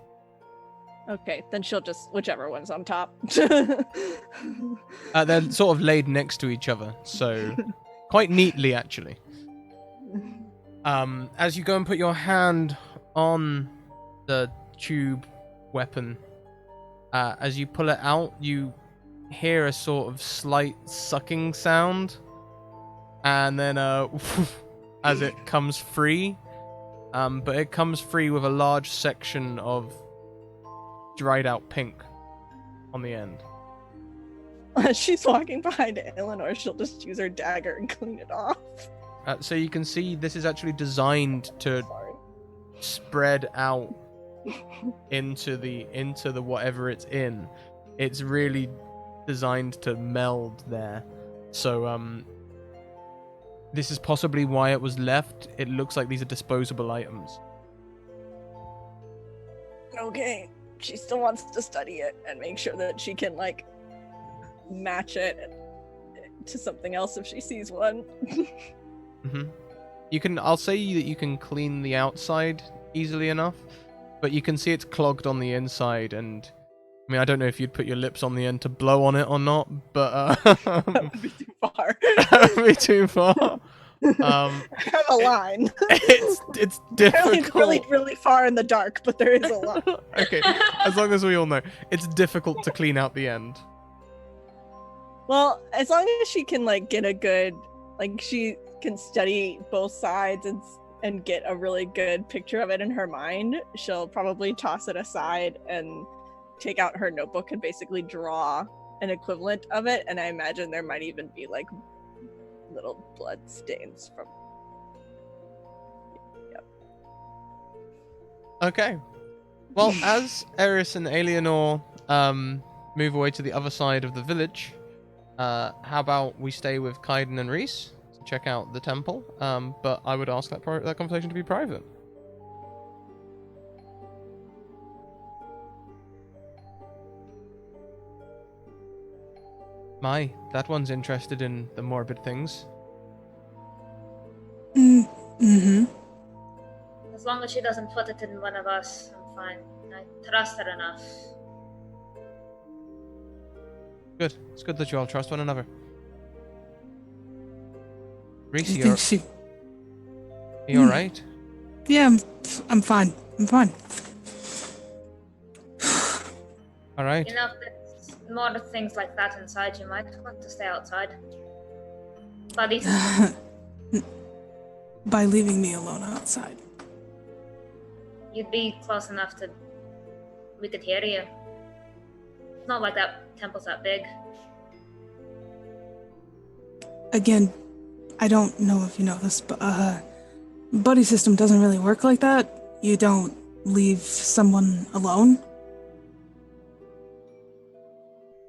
Okay, then she'll just, whichever one's on top. They're sort of laid next to each other, so quite neatly, actually. As you go and put your hand on the tube weapon, as you pull it out, you hear a sort of slight sucking sound, and then as it comes free, but it comes free with a large section of dried out pink on the end. As she's walking behind Eleanor, she'll just use her dagger and clean it off. So you can see this is actually designed to Sorry. spread out into the whatever it's in. It's really designed to meld there. So this is possibly why it was left. It looks like these are disposable items. Okay. She still wants to study it and make sure that she can like match it to something else if she sees one. I'll say that you can clean the outside easily enough, but you can see it's clogged on the inside, and I mean, I don't know if you'd put your lips on the end to blow on it or not, but That would be too far. that would be too far. I have a line. It's difficult. It's really, really far in the dark, but there is a line. Okay, as long as we all know, it's difficult to clean out the end. Well, as long as she can like get a good, like she can study both sides and get a really good picture of it in her mind, she'll probably toss it aside and take out her notebook and basically draw an equivalent of it. And I imagine there might even be like little blood stains from. Yep. Okay. Well, as Eris and Eleanor move away to the other side of the village, how about we stay with Kaiden and Reese to check out the temple? But I would ask that conversation to be private. My, that one's interested in the morbid things. Mm-hmm. As long as she doesn't put it in one of us, I'm fine. I trust her enough. Good. It's good that you all trust one another. Reese, I you think she. alright? Yeah, I'm fine. I'm fine. Alright. You know, if there's more things like that inside, you might want to stay outside. Buddies. By leaving me alone outside. You'd be close enough to... we could hear you. It's not like that temple's that big. Again, I don't know if you know this, but buddy system doesn't really work like that. You don't leave someone alone.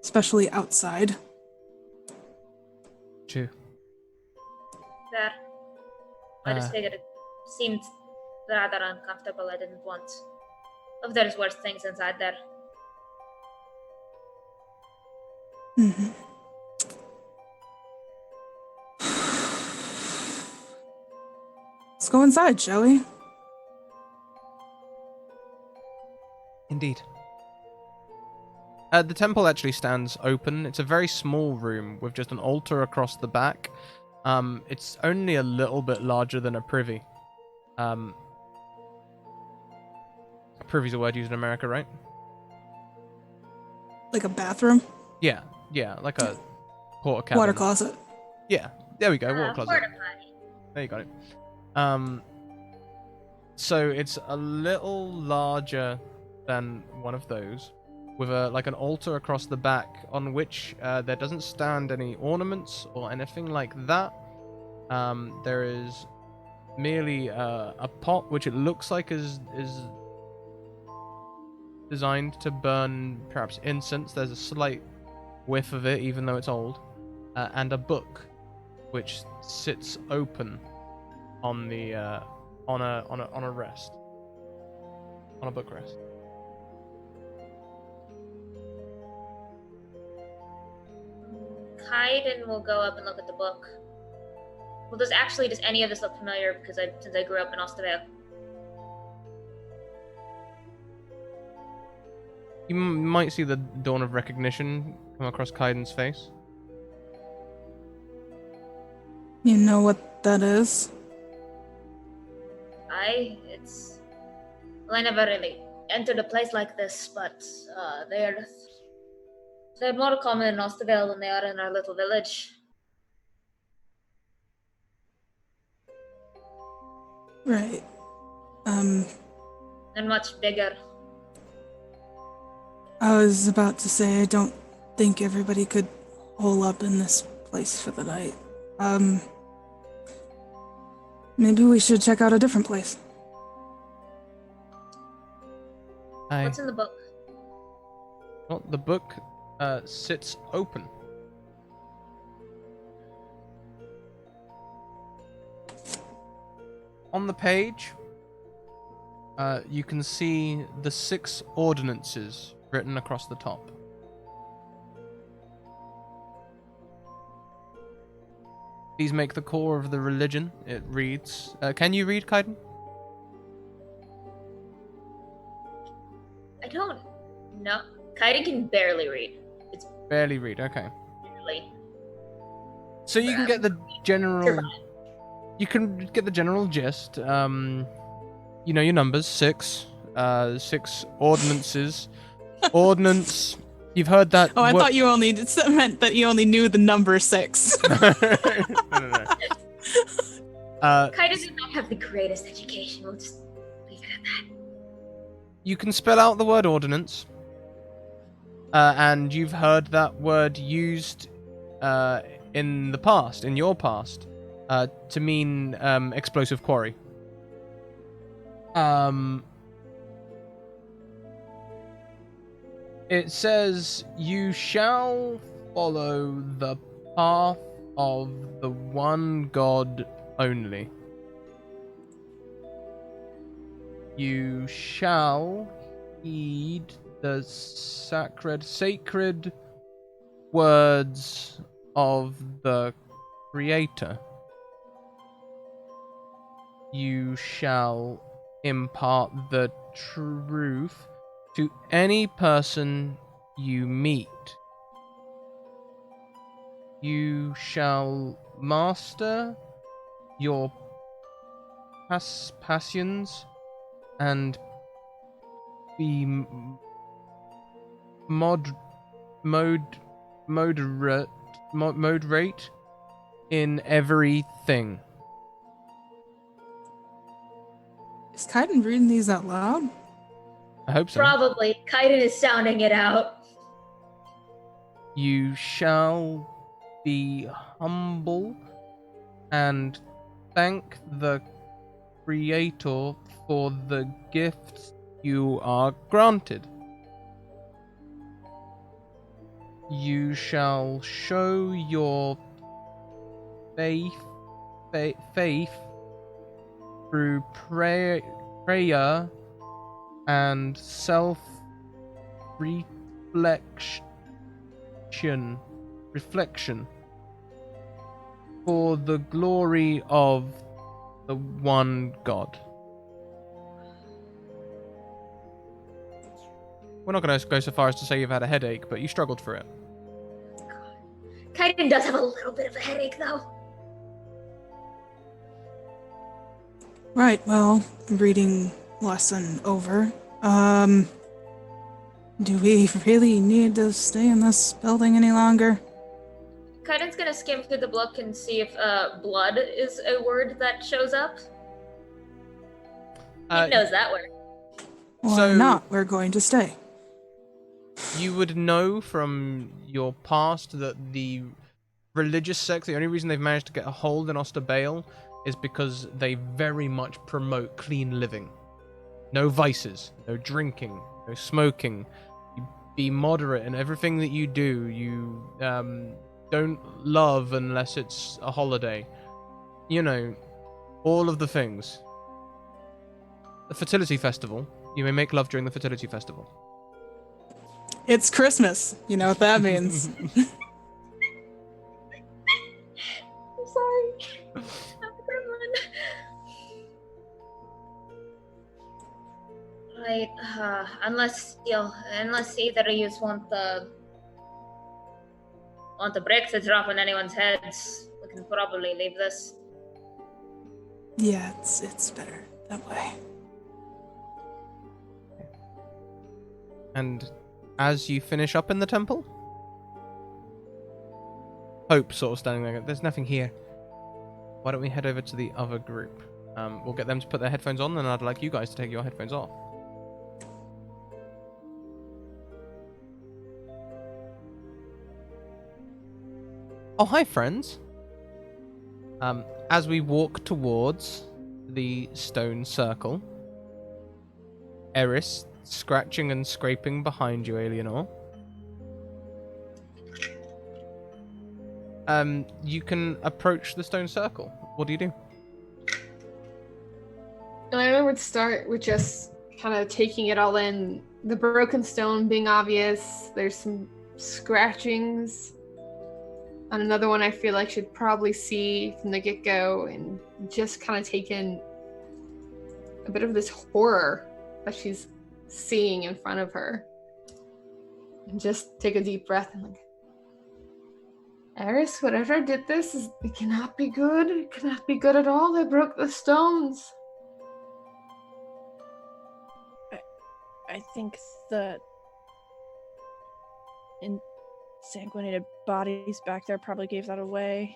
Especially outside. True. There. I just figured it seemed rather uncomfortable. I didn't want... if there's worse things inside there. Mm-hmm. Let's go inside, shall we? Indeed. The temple actually stands open. It's a very small room with just an altar across the back. It's only a little bit larger than a privy. Privy's a word used in America, right? Like a bathroom? Yeah, like a porta cabin. Water closet. Yeah, there we go, water closet. Porta potty. There you got it. So it's a little larger than one of those, with like an altar across the back on which there doesn't stand any ornaments or anything like that. There is merely a pot which it looks like is designed to burn perhaps incense. There's a slight whiff of it, even though it's old, and a book which sits open on the on a rest, on a book rest. Kaiden will go up and look at the book. Well, does any of this look familiar? Because since I grew up in Ostervale. You might see the dawn of recognition come across Kaiden's face. You know what that is? Well, I never really entered a place like this, but they're more common in Ostervale than they are in our little village. Right. They're much bigger. I was about to say I don't think everybody could hole up in this place for the night. Maybe we should check out a different place. What's in the book? Well, the book sits open. On the page, you can see the 6 ordinances written across the top. These make the core of the religion. It reads... can you read, Kaiden? I don't know. Kaiden can barely read. It's Barely read, okay. barely. So you can get the general... Survive. You can get the general gist. You know your numbers, 6. 6 ordinances. Ordinance... You've heard that... Oh, I thought you only meant that you only knew the number 6. No. Kaiden did not have the greatest education. We'll just leave it at that. You can spell out the word ordinance. And you've heard that word used in the past, in your past, to mean explosive quarry. It says, you shall follow the path of the one God only. You shall heed the sacred words of the Creator. You shall impart the truth to any person you meet. You shall master your passions and be moderate in everything. Is Kaiden reading these out loud? I hope so. Probably. Kaiden is sounding it out. You shall be humble and thank the Creator for the gifts you are granted. You shall show your faith through prayer and reflection for the glory of the one God. We're not going to go so far as to say you've had a headache, but you struggled through it. Kaiden does have a little bit of a headache, though. Right, well, reading lesson over. Do we really need to stay in this building any longer? Kaiden's gonna skim through the book and see if blood is a word that shows up. He knows that word. Why not? We're going to stay. You would know from your past that the religious sects, the only reason they've managed to get a hold in Osterbale is because they very much promote clean living. No vices, no drinking, no smoking. You be moderate in everything that you do. You don't love unless it's a holiday. You know, all of the things. The fertility festival. You may make love during the fertility festival. It's Christmas. You know what that means. I'm sorry. I'm a gremlin. Right, unless either of you want the bricks to drop on anyone's heads, we can probably leave this. Yeah, it's better that way. And as you finish up in the temple, Hope sort of standing there. There's nothing here. Why don't we head over to the other group? We'll get them to put their headphones on, and I'd like you guys to take your headphones off. Oh, hi, friends. As we walk towards the stone circle, Eris scratching and scraping behind you, Eleanor. You can approach the stone circle. What do you do? Elena would start with just kind of taking it all in. The broken stone being obvious. There's some scratchings on another one I feel like should probably see from the get-go, and just kind of take in a bit of this horror that she's seeing in front of her. And just take a deep breath and like, Eris, whatever did this, it cannot be good. It cannot be good at all. They broke the stones. I think the insanguinated bodies back there probably gave that away.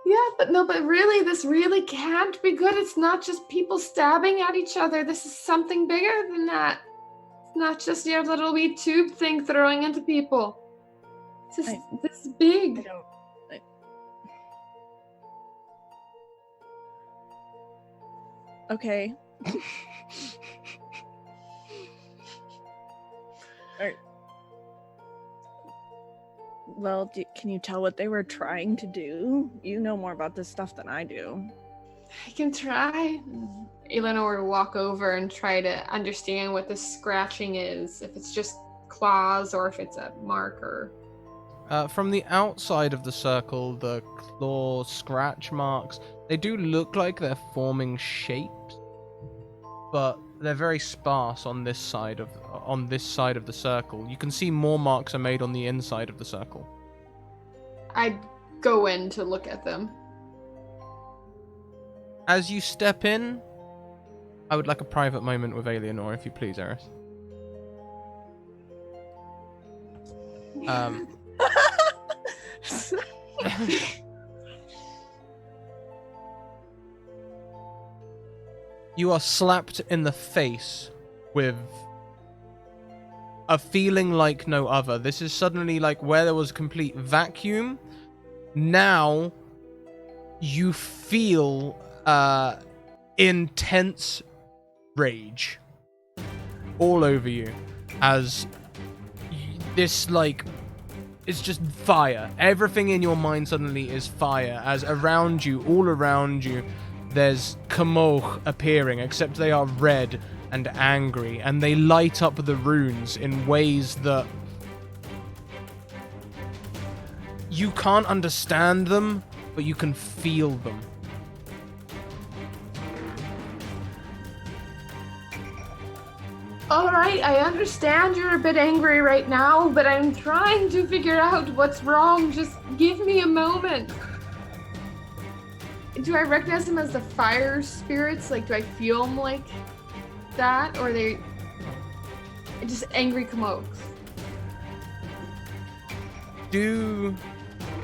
Yeah, but really, this really can't be good. It's not just people stabbing at each other. This is something bigger than that. It's not just your little wee tube thing throwing into people. This is big. Okay. Alright. Well, can you tell what they were trying to do? You know more about this stuff than I do. I can try. Eleanor will walk over and try to understand what this scratching is. If it's just claws or if it's a marker. From the outside of the circle, the claw scratch marks, they do look like they're forming shapes, but they're very sparse on this side of the circle. You can see more marks are made on the inside of the circle. I'd go in to look at them. As you step in, I would like a private moment with Eleanor, if you please, Eris. You are slapped in the face with a feeling like no other. This is suddenly like where there was a complete vacuum. Now you feel intense rage all over you as this like it's just fire. Everything in your mind suddenly is fire as around you, all around you, there's Kamoch appearing, except they are red and angry, and they light up the runes in ways that you can't understand them, but you can feel them. Alright, I understand you're a bit angry right now, but I'm trying to figure out what's wrong. Just give me a moment. Do I recognize them as the fire spirits? Like, do I feel them like that? Or are they just angry Kamoks?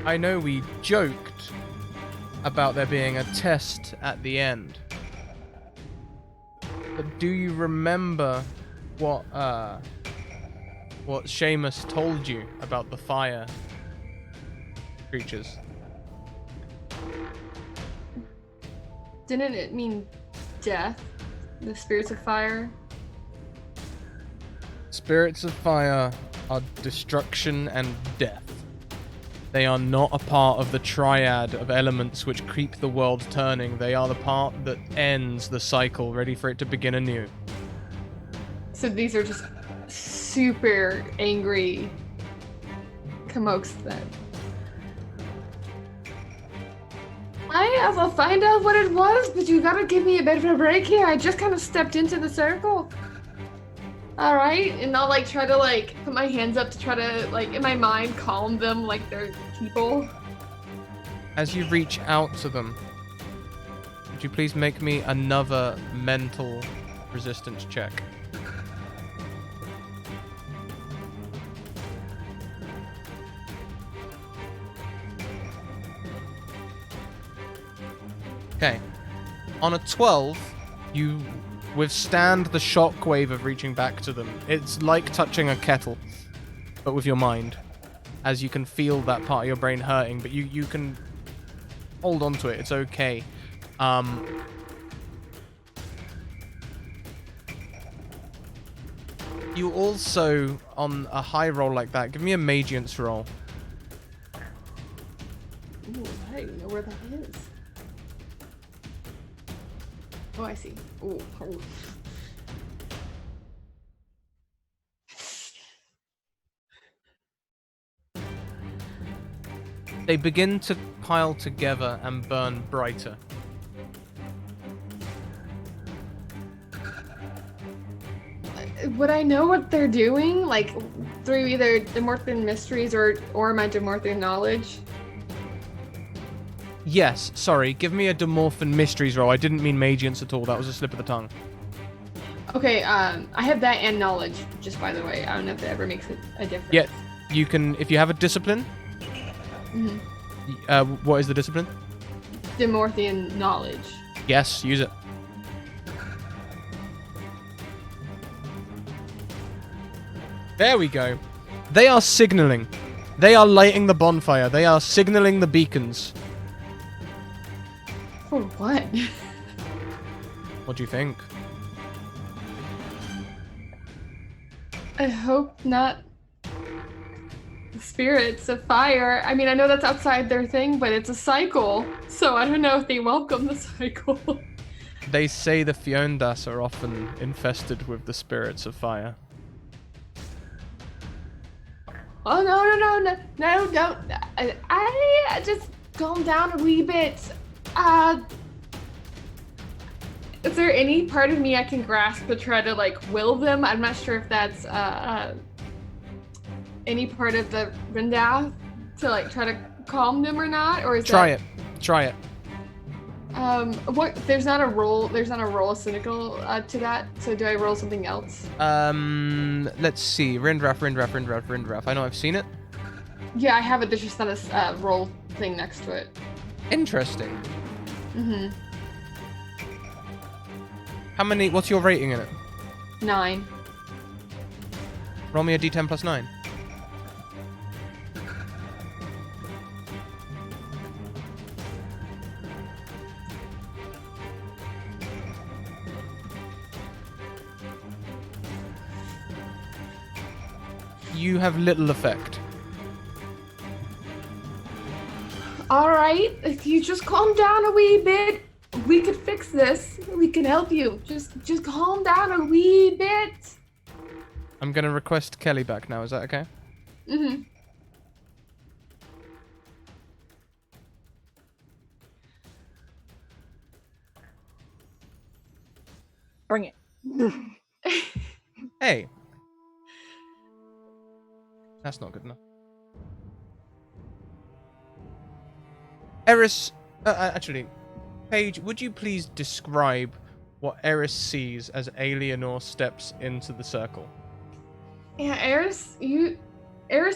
I know we joked about there being a test at the end, but do you remember what Seamus told you about the fire creatures? Didn't it mean death? The spirits of fire? Spirits of fire are destruction and death. They are not a part of the triad of elements which keep the world turning. They are the part that ends the cycle, ready for it to begin anew. So these are just super angry Kamoks then. I will find out what it was, but you gotta give me a bit of a break here. I just kind of stepped into the circle. Alright, and I'll like try to like put my hands up to try to like in my mind calm them like they're people. As you reach out to them, would you please make me another mental resistance check? Okay. On a 12, you withstand the shockwave of reaching back to them. It's like touching a kettle, but with your mind. As you can feel that part of your brain hurting, but you can hold on to it. It's okay. You also, on a high roll like that, give me a magiance roll. Ooh, I don't even know where that is. Oh, I see. Ooh. Oh. They begin to pile together and burn brighter. Would I know what they're doing? Like, through either Demorthian mysteries or my Demorthian knowledge? Yes, sorry. Give me a Demorphin Mysteries roll. I didn't mean magiance at all. That was a slip of the tongue. Okay, I have that and knowledge, just by the way. I don't know if that ever makes a difference. Yeah, you can, if you have a discipline. What is the discipline? Demorthian knowledge. Yes, use it. There we go. They are signaling. They are lighting the bonfire. They are signaling the beacons. For what? What do you think? I hope not the spirits of fire. I mean, I know that's outside their thing, but it's a cycle. So I don't know if they welcome the cycle. They say the Fiondas are often infested with the spirits of fire. Oh, no, don't. I just calm down a wee bit. Is there any part of me I can grasp to try to, like, will them? I'm not sure if that's, any part of the Rindath to, like, try to calm them or not? Or is Try it. What, there's not a roll cynical, to that, so do I roll something else? Let's see. Rindrath. I know I've seen it. Yeah, I have it, there's just not a, roll thing next to it. Interesting. Mm-hmm. What's your rating in it? 9. Roll me a d10 plus 9. You have little effect. Alright, if you just calm down a wee bit, we could fix this. We can help you. Just calm down a wee bit. I'm gonna request Kelly back now, is that okay? Mm-hmm. Bring it. Hey. That's not good enough. Eris, actually, Paige, would you please describe what Eris sees as Alienor steps into the circle? Yeah, Eris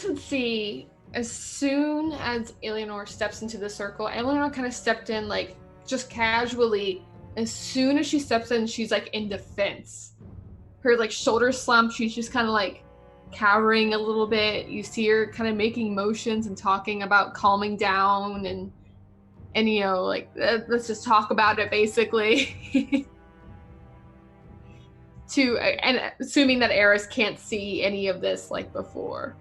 would see as soon as Eleanor steps into the circle. Eleanor kind of stepped in, like, just casually. As soon as she steps in, she's, like, in defense. Her, like, shoulders slump. She's just kind of, like, cowering a little bit. You see her kind of making motions and talking about calming down and you know, like, let's just talk about it, basically. And assuming that Eris can't see any of this like before.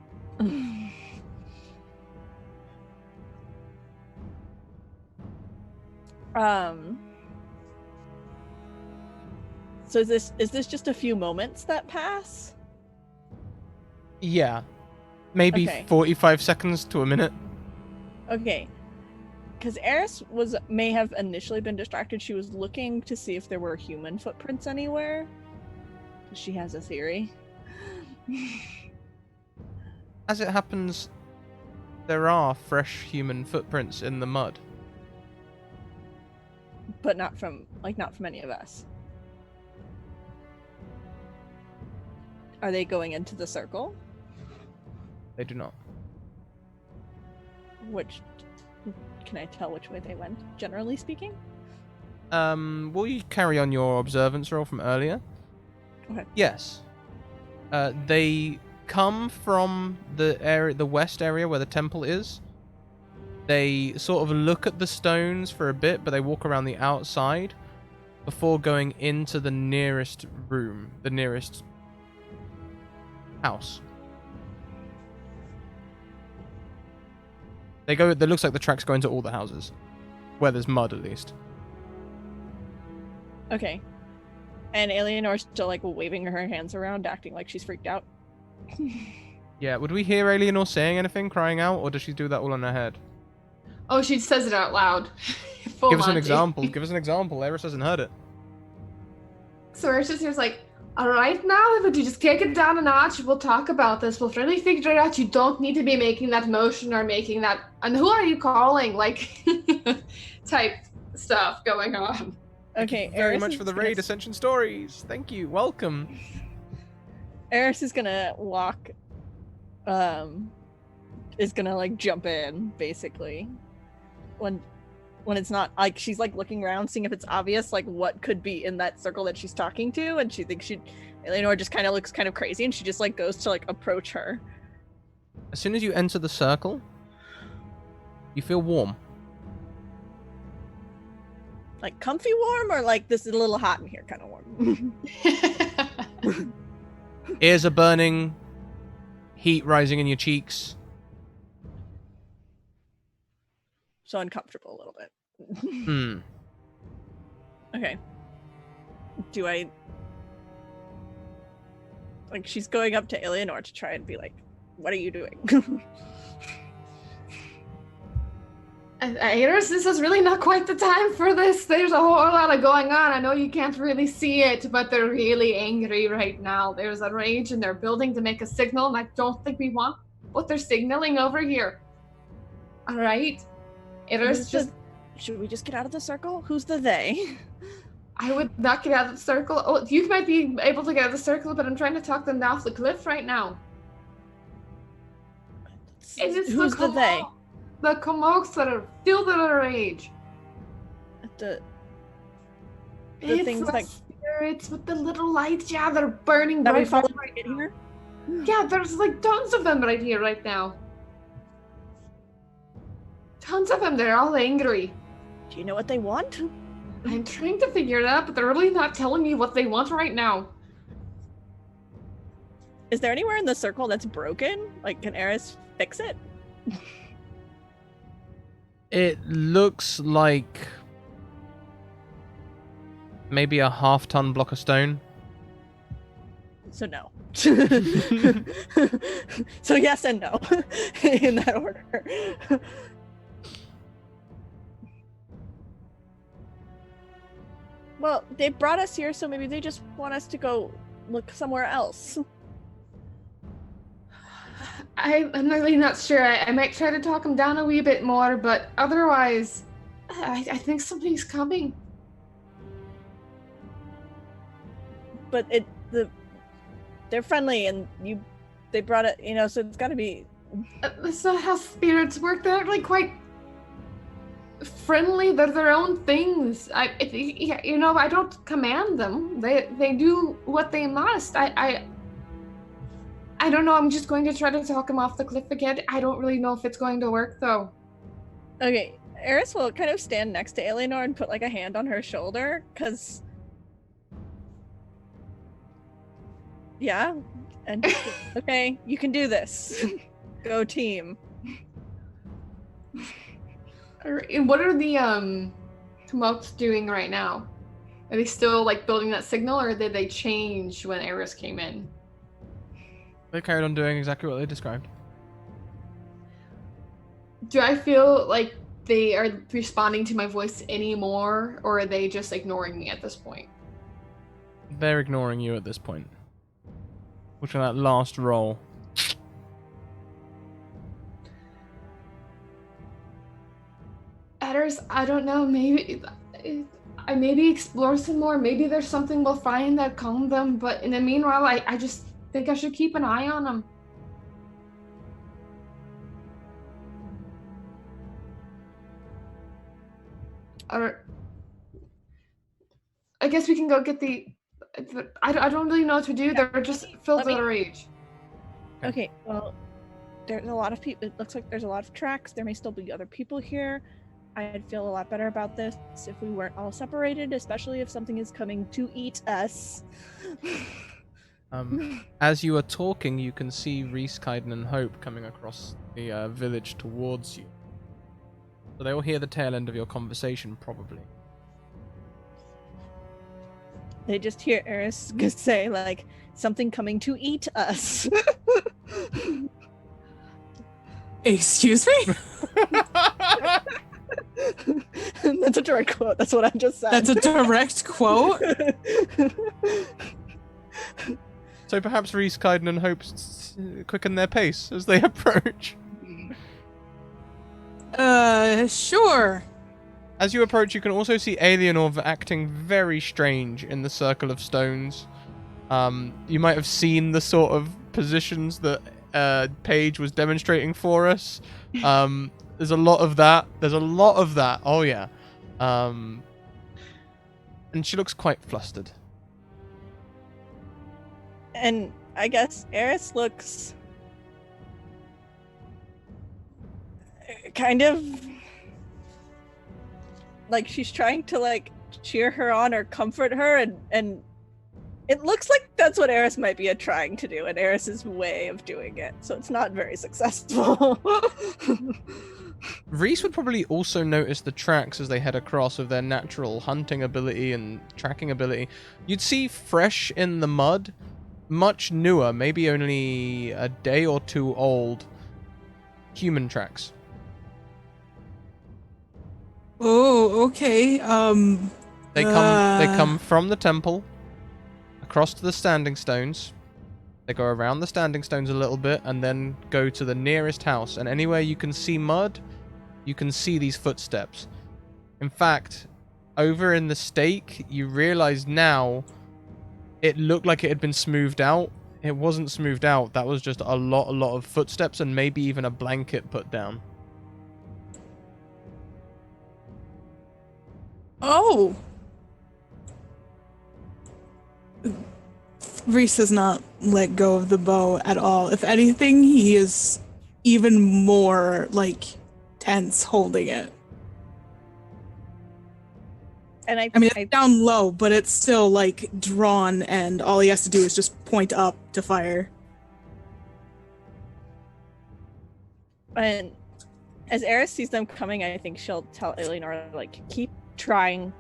So is this just a few moments that pass? Yeah. Maybe Okay. 45 seconds to a minute. Okay. Because Eris may have initially been distracted. She was looking to see if there were human footprints anywhere. She has a theory. As it happens, there are fresh human footprints in the mud. But not from any of us. Are they going into the circle? They do not. Can I tell which way they went, generally speaking? Will you carry on your observance roll from earlier? Okay. Yes. They come from the west area where the temple is, They sort of look at the stones for a bit, but they walk around the outside before going into the nearest room, the nearest house. They go. It looks like the tracks go into all the houses, where there's mud at least. Okay. And Eleanor's still like waving her hands around, acting like she's freaked out. Yeah, would we hear Eleanor saying anything, crying out, or does she do that all in her head? Oh, she says it out loud. Full Give us an Monty. example. Give us an example. Eris hasn't heard it. So her sister's like, all right now, would you just take it down a notch? We'll talk about this. We'll really figure it out. You don't need to be making that motion or making that. And who are you calling? Like, type stuff going on. Okay, Thank you very Eris much is for the gonna- raid, Ascension Stories. Thank you. Welcome. Eris is gonna walk. Is gonna like jump in basically. When it's not like she's like looking around, seeing if it's obvious like what could be in that circle that she's talking to, and she thinks Eleanor just kind of looks kind of crazy, and she just like goes to like approach her. As soon as you enter the circle, you feel warm. Like comfy warm, or like this is a little hot in here kind of warm. Ears are burning, heat rising in your cheeks. So uncomfortable a little bit. Hmm. Okay. Do I like she's going up to Eleanor to try and be like, what are you doing? Iris, this is really not quite the time for this. There's a whole lot of going on. I know you can't really see it, but they're really angry right now. There's a rage in their building to make a signal, and I don't think we want what they're signaling over here. All right? Iris, Should we just get out of the circle? Who's the they? I would not get out of the circle. Oh, you might be able to get out of the circle, but I'm trying to talk them off the cliff right now. Who's the they? The Komok's that are filled with rage. The It's things the that spirits with the little lights. Yeah, they're burning. that we bright followed right to get here? Yeah, there's like tons of them right here, right now. Tons of them. They're all angry. Do you know what they want? I'm trying to figure it out, but they're really not telling me what they want right now. Is there anywhere in the circle that's broken? Like, can Eris fix it? It looks like maybe a half-ton block of stone. So no. So yes and no, in that order. Well, they brought us here, so maybe they just want us to go look somewhere else. I'm really not sure. I might try to talk them down a wee bit more, but otherwise, I think somebody's coming. But they're friendly, and they brought it, so it's got to be. That's not how spirits work. They're like quite friendly. They're their own things. I don't command them. They do what they must. I don't know. I'm just going to try to talk him off the cliff again. I don't really know if it's going to work though. Okay, Eris will kind of stand next to Eleanor and put like a hand on her shoulder, because yeah, and okay, you can do this. Go team. And what are the Komoks doing right now? Are they still like building that signal, or did they change when Eris came in? They carried on doing exactly what they described. Do I feel like they are responding to my voice anymore, or are they just ignoring me at this point? They're ignoring you at this point. Which on that last roll. Eris, I don't know. Maybe I maybe explore some more. Maybe there's something we'll find that calm them. But in the meanwhile, I just think I should keep an eye on them. Or I guess we can go get the. I don't really know what to do. They're just filled with rage. Okay, well, there's a lot of people. It looks like there's a lot of tracks. There may still be other people here. I'd feel a lot better about this if we weren't all separated, especially if something is coming to eat us. As you are talking, you can see Reese, Kaiden, and Hope coming across the village towards you. So they will hear the tail end of your conversation, probably. They just hear Eris say, like, something coming to eat us. Excuse me? That's a direct quote. That's what I just said. That's a direct quote? So perhaps Reese, Kaiden, and Hope quicken their pace as they approach. Sure. As you approach, you can also see Alienor acting very strange in the circle of stones. You might have seen the sort of positions that Paige was demonstrating for us. There's a lot of that. Oh, yeah. And she looks quite flustered. And I guess Eris looks kind of like she's trying to like cheer her on or comfort her, and it looks like that's what Eris might be trying to do, and Eris's way of doing it, so it's not very successful. Reese would probably also notice the tracks as they head across with their natural hunting ability and tracking ability. You'd see fresh in the mud, much newer, maybe only a day or two old, human tracks. Oh, okay. They come from the temple, across to the standing stones. They go around the standing stones a little bit, and then go to the nearest house. And anywhere you can see mud, you can see these footsteps. In fact, over in the stake, you realize now it looked like it had been smoothed out. It wasn't smoothed out. That was just a lot of footsteps and maybe even a blanket put down. Oh. Reese has not let go of the bow at all. If anything, he is even more, like, tense holding it. And I mean, it's down low, but it's still, like, drawn, and all he has to do is just point up to fire. And as Eris sees them coming, I think she'll tell Alienor, like, keep trying,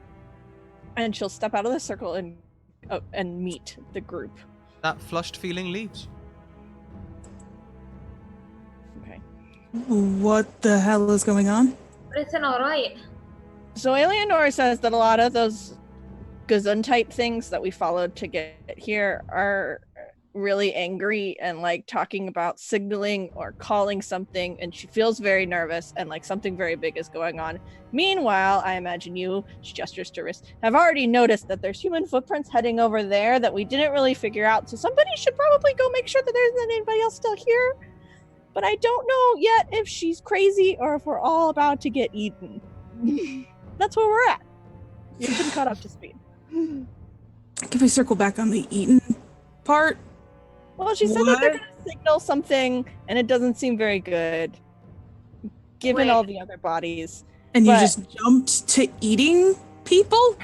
and she'll step out of the circle and meet the group. That flushed feeling leaves. Okay. What the hell is going on? Everything alright? So Alienor says that a lot of those Gesundheit things that we followed to get here are really angry and like talking about signaling or calling something, and she feels very nervous and like something very big is going on. Meanwhile, I imagine you, she gestures to Riss, have already noticed that there's human footprints heading over there that we didn't really figure out, so somebody should probably go make sure that there isn't anybody else still here. But I don't know yet if she's crazy or if we're all about to get eaten. That's where we're at. You've been caught up to speed. Can we circle back on the eaten part? Well, she said that they're going to signal something, and it doesn't seem very good, given all the other bodies. And you just jumped to eating people?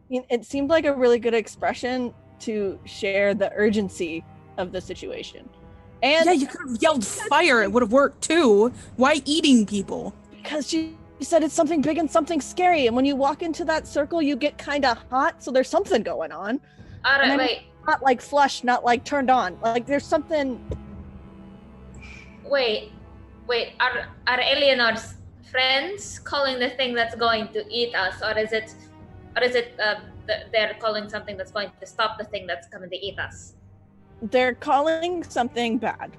It seemed like a really good expression to share the urgency of the situation. And yeah, you could have yelled fire. It would have worked too. Why eating people? Because she said it's something big and something scary, and when you walk into that circle, you get kind of hot, so there's something going on. All right, wait. Not like flushed, not like turned on. Like there's something. Wait. Are Eleanor's friends calling the thing that's going to eat us, or is it they're calling something that's going to stop the thing that's coming to eat us? They're calling something bad,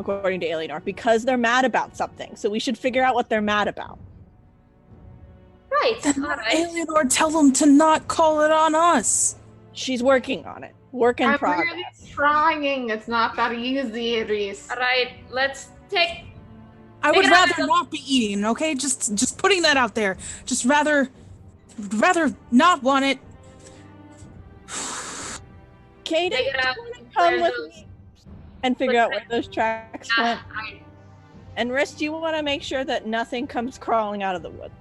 according to Alienor, because they're mad about something. So we should figure out what they're mad about. Right. Then all right. Alienor, tell them to not call it on us. She's working on it. Work in progress. I'm really trying. It's not that easy, Reese. All right. Let's take. I would rather not be eating. Okay, just putting that out there. Just rather not want it. Kaden, Take it out. come Where with those me. and figure out where those tracks went. I, And Rist, you want to make sure that nothing comes crawling out of the woods.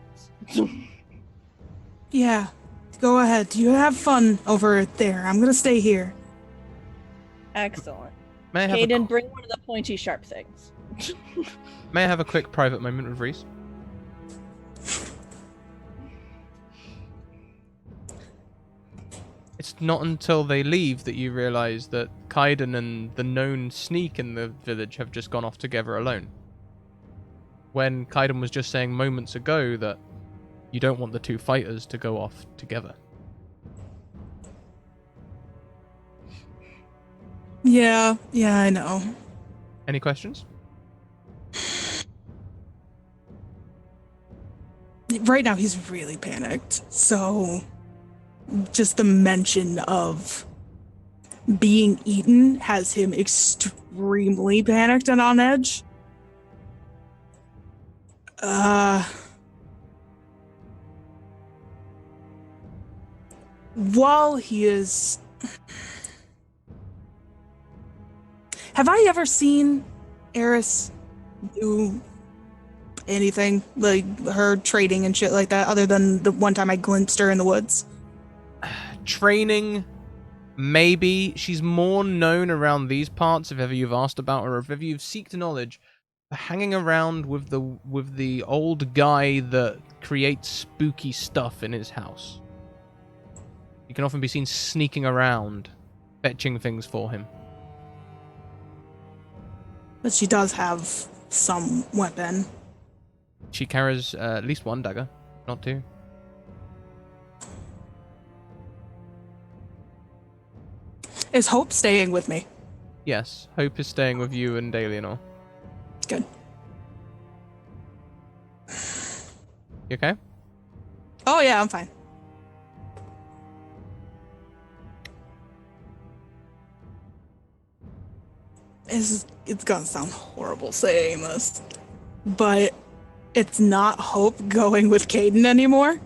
Yeah, go ahead. You have fun over there. I'm gonna stay here. Excellent. May I have Caden, bring one of the pointy sharp things. May I have a quick private moment with Reese? It's not until they leave that you realize that Kaiden and the known sneak in the village have just gone off together alone. When Kaiden was just saying moments ago that you don't want the two fighters to go off together. Yeah, I know. Any questions? Right now he's really panicked, so just the mention of being eaten has him extremely panicked and on edge. While he is... Have I ever seen Eris do anything, like her trading and shit like that, other than the one time I glimpsed her in the woods? Training, maybe. She's more known around these parts, if ever you've asked about her, if ever you've seeked knowledge, for hanging around with the old guy that creates spooky stuff in his house. You can often be seen sneaking around, fetching things for him. But she does have some weapon. She carries at least one dagger, not two. Is Hope staying with me? Yes, Hope is staying with you and Dalianor. Good. You okay? Oh yeah, I'm fine. It's gonna sound horrible saying this, but it's not Hope going with Caden anymore.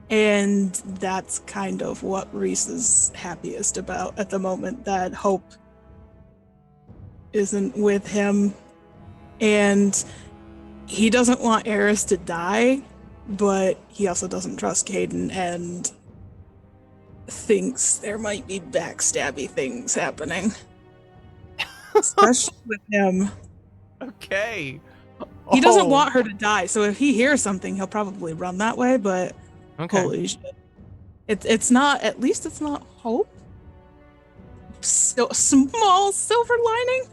And that's kind of what Reese is happiest about at the moment, that Hope isn't with him. And he doesn't want Eris to die, but he also doesn't trust Caden and thinks there might be backstabby things happening. Especially with him. Okay. He doesn't want her to die, so if he hears something, he'll probably run that way, but Okay. holy shit. It's not, at least it's not Hope. So, small silver lining.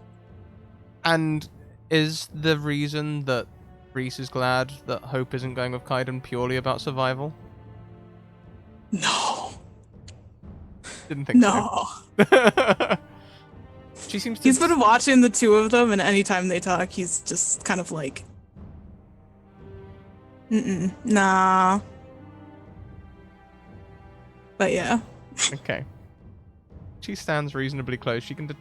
And is the reason that Reese is glad that Hope isn't going with Kaiden purely about survival? No. Didn't think No. so. She seems to... He's been watching the two of them, and anytime they talk, he's just kind of like, nah. But yeah. Okay. She stands reasonably close. She can...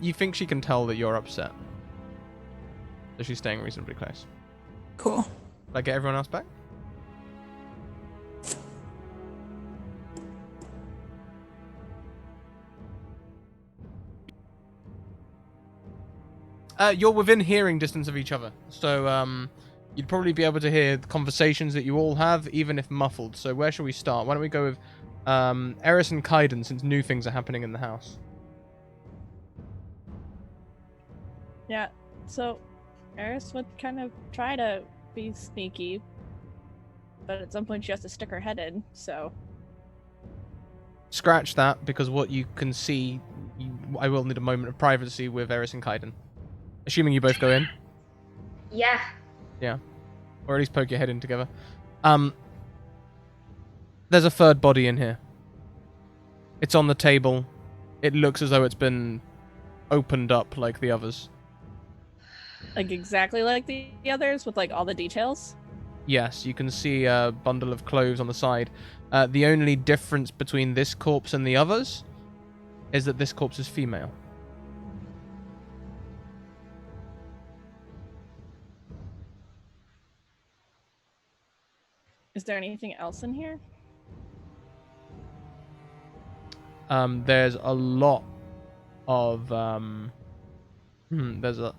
you think she can tell that you're upset. So she's staying reasonably close. Cool. Did I get everyone else back? You're within hearing distance of each other, so you'd probably be able to hear the conversations that you all have, even if muffled. So where shall we start? Why don't we go with Eris and Kaiden, since new things are happening in the house. Yeah, so Eris would kind of try to be sneaky, but at some point she has to stick her head in, so... Scratch that, because what you can see, I will need a moment of privacy with Eris and Kaiden. Assuming you both go in. Yeah. Yeah. Or at least poke your head in together. There's a third body in here. It's on the table. It looks as though it's been opened up like the others. Like exactly like the others, with like all the details? Yes, you can see a bundle of clothes on the side. The only difference between this corpse and the others is that this corpse is female. Is there anything else in here? There's a lot of There's a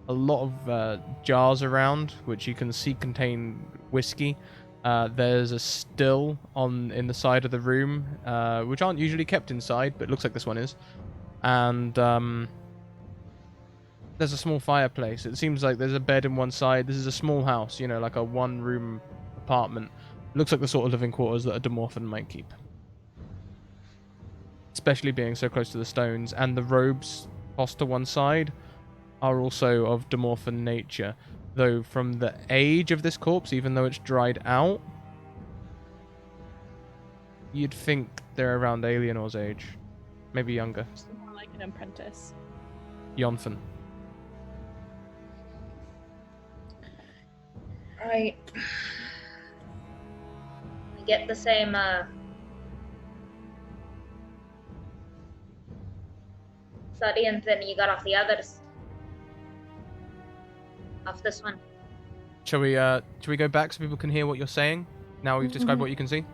lot of jars around, which you can see contain whiskey. There's a still in the side of the room, which aren't usually kept inside, but it looks like this one is. And there's a small fireplace. It seems like there's a bed in one side. This is a small house, like a one-room apartment. It looks like the sort of living quarters that a Demorphin might keep. Especially being so close to the stones. And the robes tossed to one side are also of Demorphin nature. Though from the age of this corpse, even though it's dried out, you'd think they're around Alienor's age. Maybe younger. More like an apprentice. Yonfen. Right. We get the same study and then you got off the others. Off this one. Shall we go back so people can hear what you're saying? Now we've described what you can see?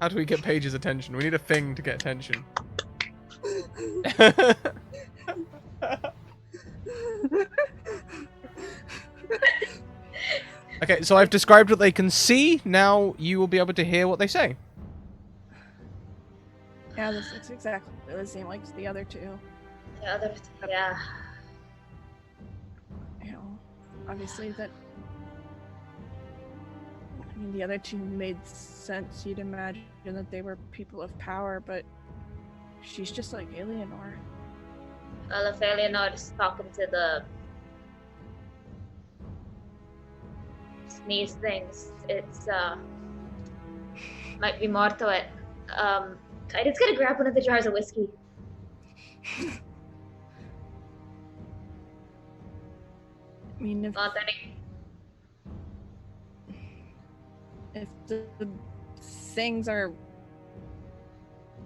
How do we get Paige's attention? We need a thing to get attention. Okay, so I've described what they can see. Now you will be able to hear what they say. Yeah, this looks exactly the same like the other two. The other, yeah. Obviously that. I mean, the other two made sense. You'd imagine that they were people of power, but she's just like Alienor. Well, if Eleanor is talking to the sneeze things, it's might be more to it. Kaiden's gonna grab one of the jars of whiskey. I mean, Not any. if the things are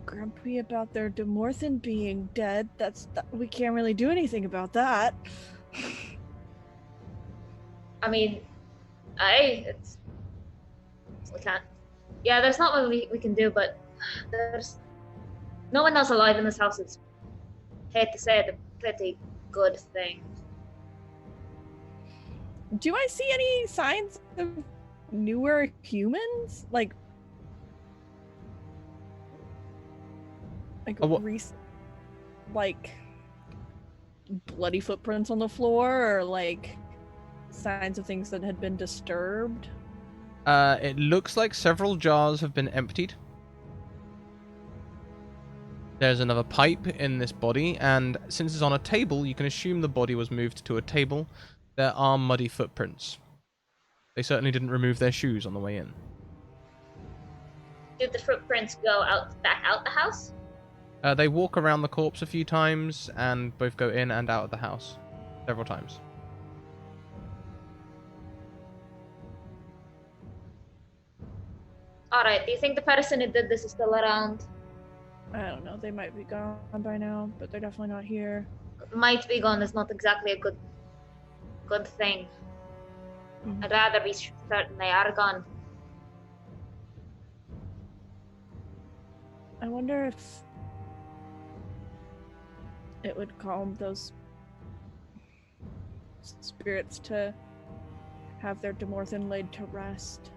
grumpy about their Demorphin being dead, we can't really do anything about that. I mean, we can't. Yeah, there's not much we can do, but there's no one else alive in this house. Is, hate to say it, a pretty good thing. Do I see any signs of newer humans? Like bloody footprints on the floor, or like signs of things that had been disturbed? It looks like several jars have been emptied. There's another pipe in this body, and since it's on a table, you can assume the body was moved to a table. There are muddy footprints. They certainly didn't remove their shoes on the way in. Did the footprints go back out the house? They walk around the corpse a few times, and both go in and out of the house several times. Alright, do you think the person who did this is still around? I don't know. They might be gone by now, but they're definitely not here. Might be gone is not exactly a good thing. Mhm. I'd rather be certain they are gone. I wonder if it would calm those spirits to have their Demorphin laid to rest.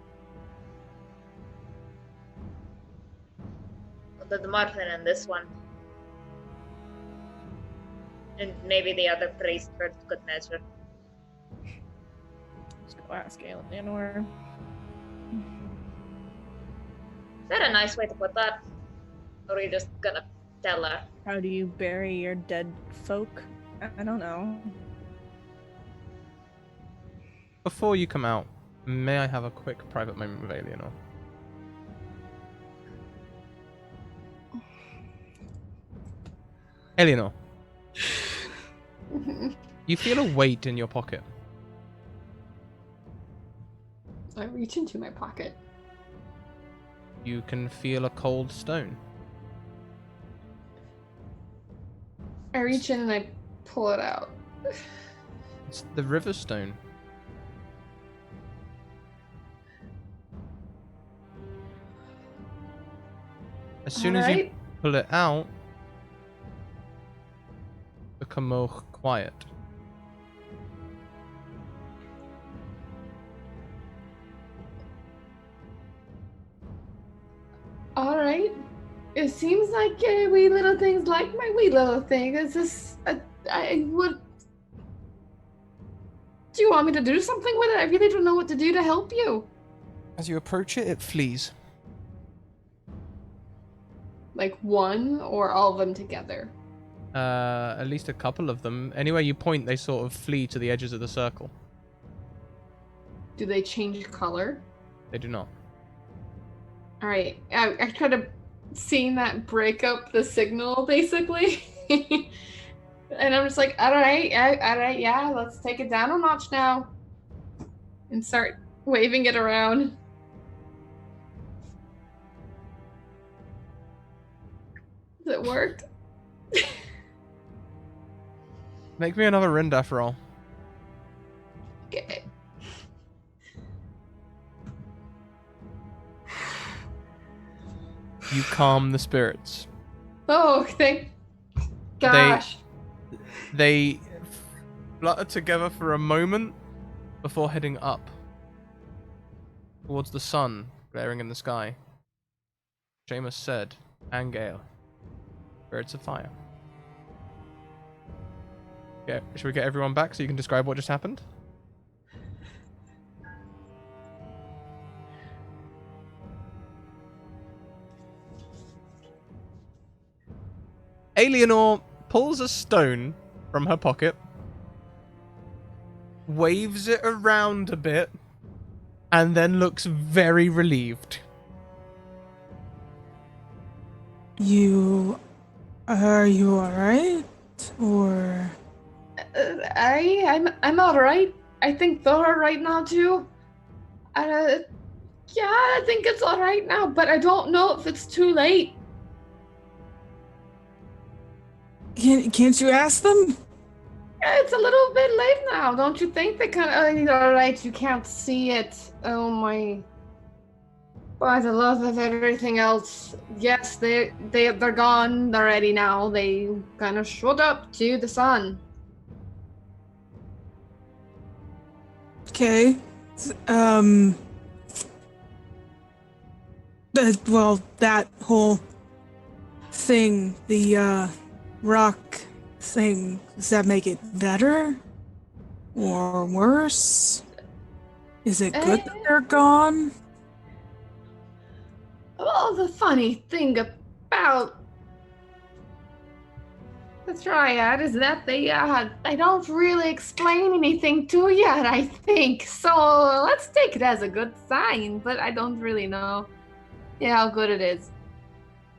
The Demorphin and this one. And maybe the other priest for good measure. Let's go ask Eleanor. Is that a nice way to put that? Or are you just gonna tell her? How do you bury your dead folk? I don't know. Before you come out, may I have a quick private moment with Alienor? Alienor, you feel a weight in your pocket. I reach into my pocket. You can feel a cold stone. I reach in and I pull it out. It's the river stone. As soon as you Alright. pull it out, become more quiet. Alright. It seems like wee little things like my wee little thing. It's just, I would. Do you want me to do something with it? I really don't know what to do to help you. As you approach it, it flees. Like one or all of them together? At least a couple of them. Anywhere you point, they sort of flee to the edges of the circle. Do they change color? They do not. Alright. I try to seeing that break up the signal, basically. And I'm just like, alright, yeah, let's take it down a notch now. And start waving it around. Has it worked? Make me another Rindaf roll. Okay. You calm the spirits. Oh, thank gosh. They flutter together for a moment before heading up towards the sun glaring in the sky. Seamus said, and Gale, spirits of fire. Yeah, should we get everyone back so you can describe what just happened? Alienor pulls a stone from her pocket, waves it around a bit, and then looks very relieved. Are you alright? Or... I'm alright. I think they're alright now too. Yeah, I think it's alright now, but I don't know if it's too late. Can't you ask them? Yeah, it's a little bit late now, don't you think? They kind of, alright, you can't see it. Oh my. By the love of everything else. Yes, they're gone already now. They kind of showed up to the sun. Okay. Well, that whole thing, the rock thing, does that make it better? Or worse? Is it good that they're gone? Well, the funny thing about the triad is that they don't really explain anything to you yet, I think. So let's take it as a good sign, but I don't really know how good it is.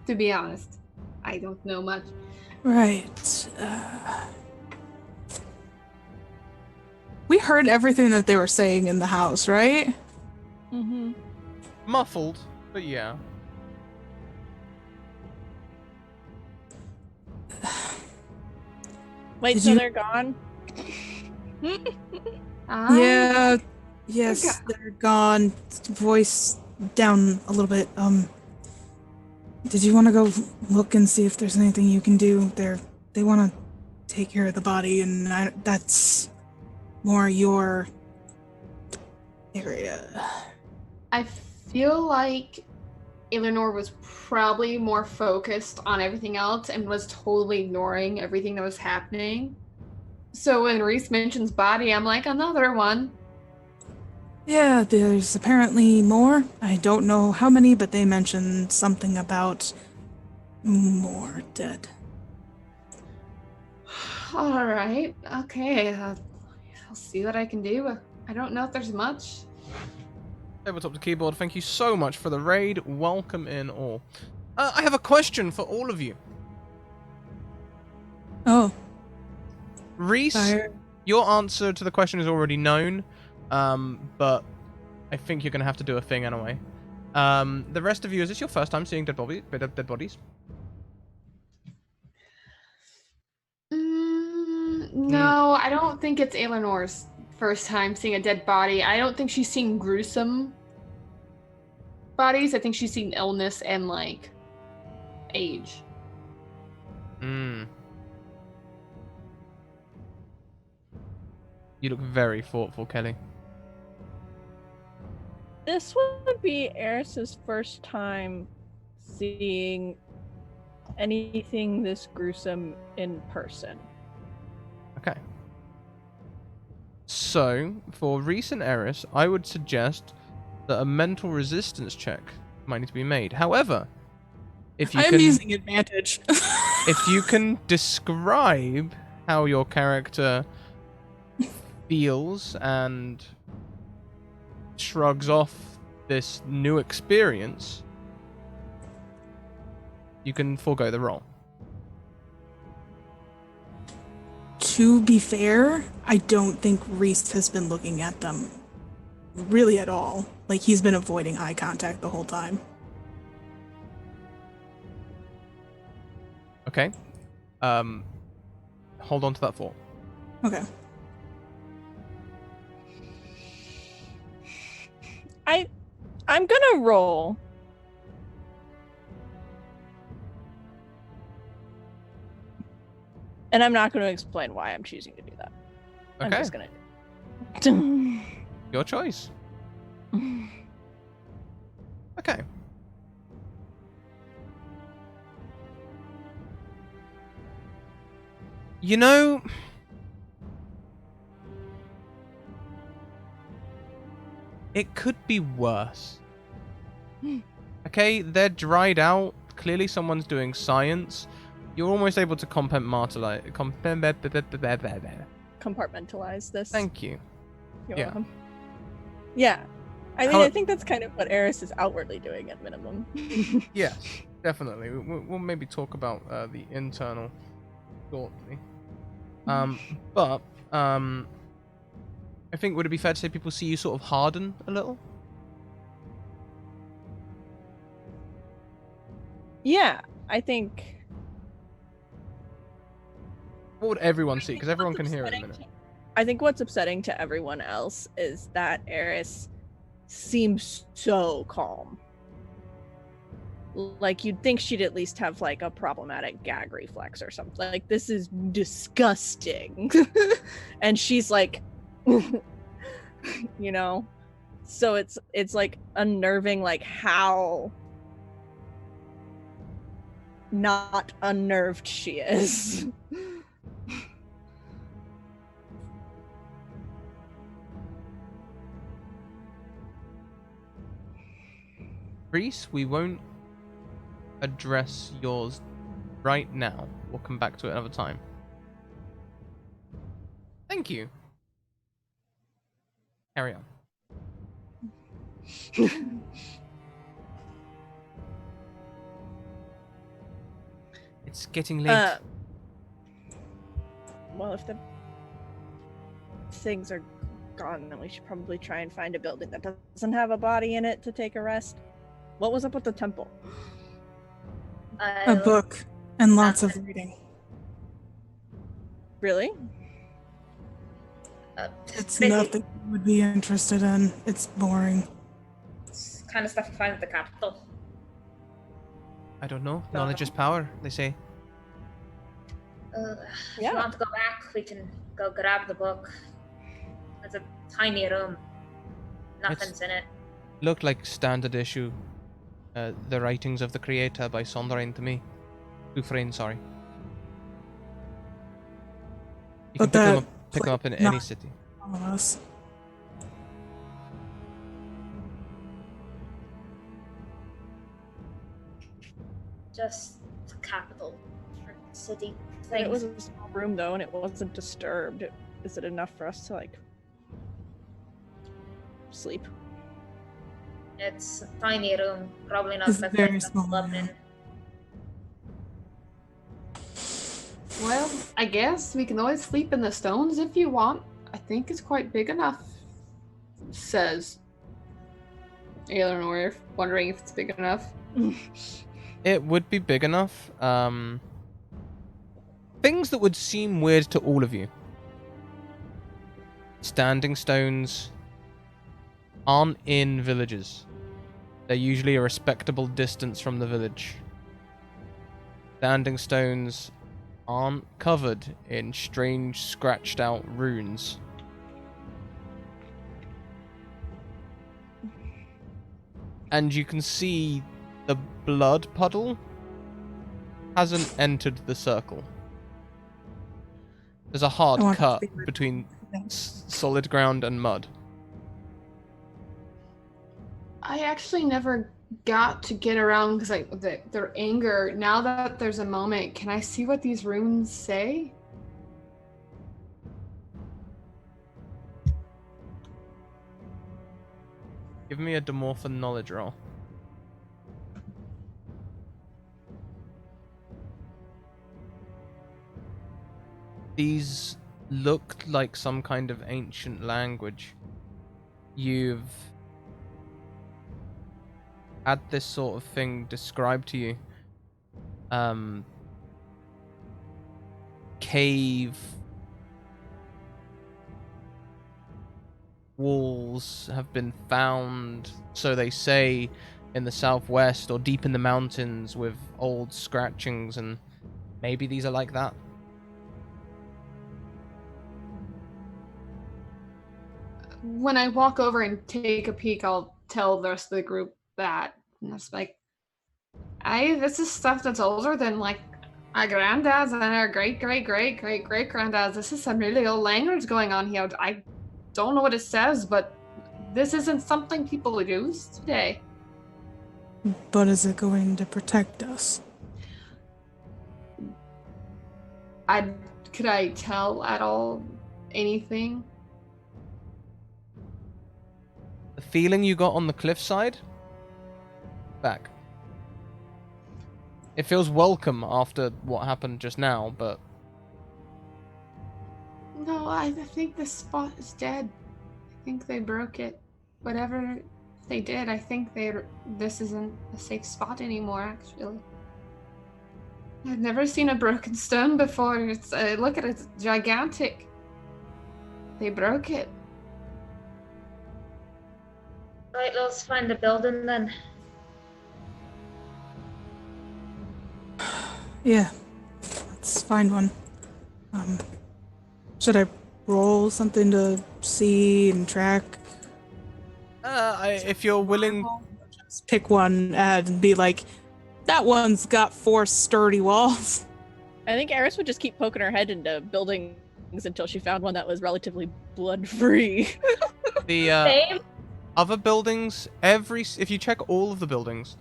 To be honest, I don't know much. Right. We heard everything that they were saying in the house, right? Mm-hmm. Muffled, but yeah. Wait, Did so you- they're gone? Yeah. Yes, they're gone. Voice down a little bit. Did you want to go look and see if there's anything you can do? They want to take care of the body, and that's more your area. I feel like Eleanor was probably more focused on everything else and was totally ignoring everything that was happening. So when Reese mentions body, I'm like, another one. Yeah, there's apparently more. I don't know how many, but they mentioned something about more dead. All right. Okay. I'll see what I can do. I don't know if there's much. Tabletop to keyboard, thank you so much for the raid. Welcome in all. I have a question for all of you. Oh. Reese, Fire. your answer to the question is already known, but I think you're going to have to do a thing anyway. The rest of you, is this your first time seeing dead bodies? No, I don't think it's Eleanor's first time seeing a dead body. I don't think she's seen gruesome bodies. I think she's seen illness and like age. You look very thoughtful, Kelly. This would be Eris's first time seeing anything this gruesome in person. Okay. So, for recent Eris, I would suggest that a mental resistance check might need to be made. However, if you I am can, using advantage. if you can describe how your character feels and shrugs off this new experience, you can forego the roll. To be fair, I don't think Reese has been looking at them really at all. Like, he's been avoiding eye contact the whole time. Okay. Hold on to that thought. Okay. I'm gonna roll. And I'm not gonna explain why I'm choosing to do that. I'm Okay. just gonna Your choice. Okay. You know, it could be worse. Okay, they're dried out. Clearly someone's doing science. You're almost able to compartmentalize this. Thank you. You're yeah. welcome. Yeah. I mean, How- I think that's kind of what Eris is outwardly doing at minimum. Yes, definitely. We'll maybe talk about the internal shortly. But I think would it be fair to say people see you sort of harden a little? Yeah, I think. What would everyone see? think Because everyone what's can hear it in a upsetting minute. I think what's upsetting to everyone else is that Eris seems so calm. Like, you'd think she'd at least have like a problematic gag reflex or something. Like, this is disgusting. And she's like, you know? So it's like unnerving, like how not unnerved she is. Reese, we won't address yours right now. We'll come back to it another time. Thank you. Carry on. It's getting late. Well, if the things are gone, then we should probably try and find a building that doesn't have a body in it to take a rest. What was up with the temple? A book and lots of reading. Really? It's nothing you would be interested in. It's boring. It's kind of stuff you find at the capital. I don't know. Knowledge is power, they say. If Yeah. you want to go back, we can go grab the book. It's a tiny room. Nothing's in it. Looked like standard issue. The Writings of the Creator by Sondheim to me. Dufresne, sorry. You can But that, pick them up in not- any city. All of us. Just the capital city It thing. was a small room though, and it wasn't disturbed. Is it enough for us to like sleep? It's a tiny room. Probably not It's the very kind of small, club yeah. in. Well, I guess we can always sleep in the stones if you want. I think it's quite big enough, says Eleanor, wondering if it's big enough. It would be big enough. Things that would seem weird to all of you. Standing stones aren't in villages. They're usually a respectable distance from the village. standing stones aren't covered in strange scratched out runes. And you can see the blood puddle hasn't entered the circle. There's a hard I want cut to see between solid ground and mud. I actually never got to get around because their anger. Now that there's a moment, can I see what these runes say? Give me a Demorphin knowledge roll. These look like some kind of ancient language. You've had this sort of thing described to you. Cave walls have been found, so they say, in the southwest or deep in the mountains with old scratchings, and maybe these are like that. When I walk over and take a peek, I'll tell the rest of the group that. And it's like, this is stuff that's older than like our granddads and our great granddads. This is some really old language going on here. I don't know what it says, but this isn't something people use today. But is it going to protect us? Could I tell at all anything? The feeling you got on the cliffside? Back. It feels welcome after what happened just now, but... No, I think this spot is dead. I think they broke it. Whatever they did, I think this isn't a safe spot anymore, actually. I've never seen a broken stone before. It's look at it, it's gigantic. They broke it. Right, let's find the building then. Yeah, let's find one. Should I roll something to see and track? If you're willing... Just pick one and be like, that one's got 4 sturdy walls. I think Eris would just keep poking her head into buildings until she found one that was relatively blood-free. The Same. other buildings, if you check all of the buildings,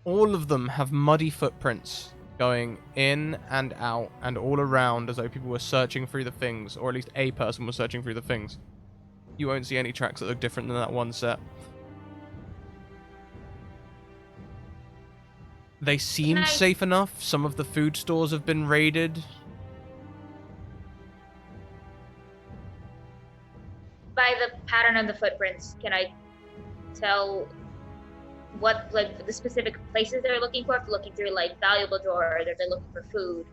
all of them have muddy footprints going in and out and all around, as though people were searching through the things, or at least a person was searching through the things. You won't see any tracks that look different than that one set. They seem safe enough. Some of the food stores have been raided. By the pattern of the footprints, can I tell what, like, the specific places they're looking for? If they're looking through, like, valuable drawers, or they're looking for food,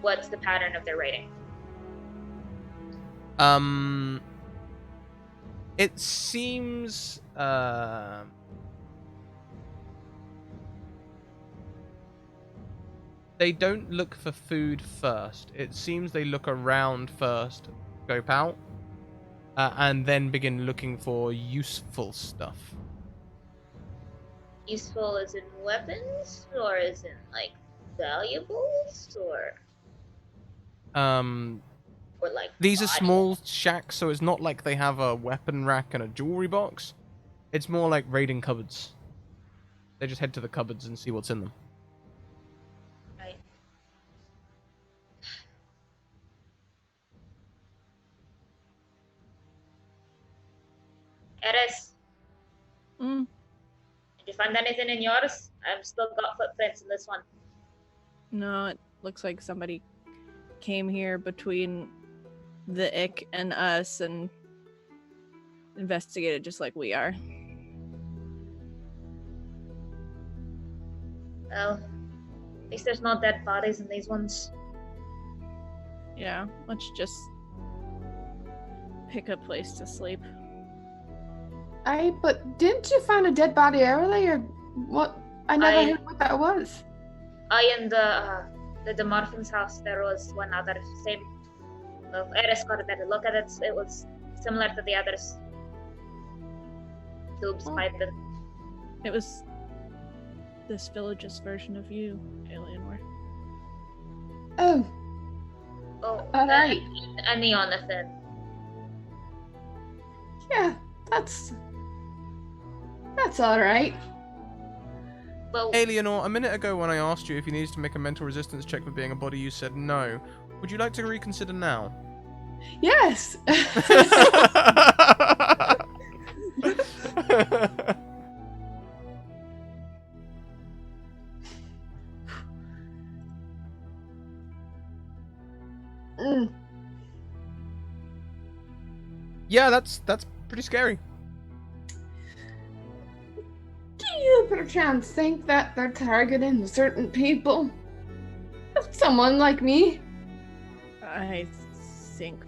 what's the pattern of their raiding? It seems, they don't look for food first. It seems they look around first, scope out, and then begin looking for useful stuff. Useful as in weapons, or as in, like, valuables, or like these are bodies? small shacks, so it's not like they have a weapon rack and a jewelry box. It's more like raiding cupboards. They just head to the cupboards and see what's in them. Right. Eris, Mm. did you find anything in yours? I've still got footprints in this one. No, it looks like somebody came here between the Ick and us and investigated just like we are. Well, at least there's no dead bodies in these ones. Yeah, let's just pick a place to sleep. But didn't you find a dead body earlier? What? I never heard what that was. In the Demorphin's house, there was one other same. Well, Eris got a better look at it. It was similar to the others. Tubes, piping. It was this village's version of you, Eleanor. Oh, Oh, all right. a Neonathan. Yeah, that's all right. Well, Hey, Leonor, a minute ago when I asked you if you needed to make a mental resistance check for being a body, you said no. Would you like to reconsider now? Yes. Mm. Yeah, that's pretty scary. Do you perchance think that they're targeting certain people? Someone like me? I think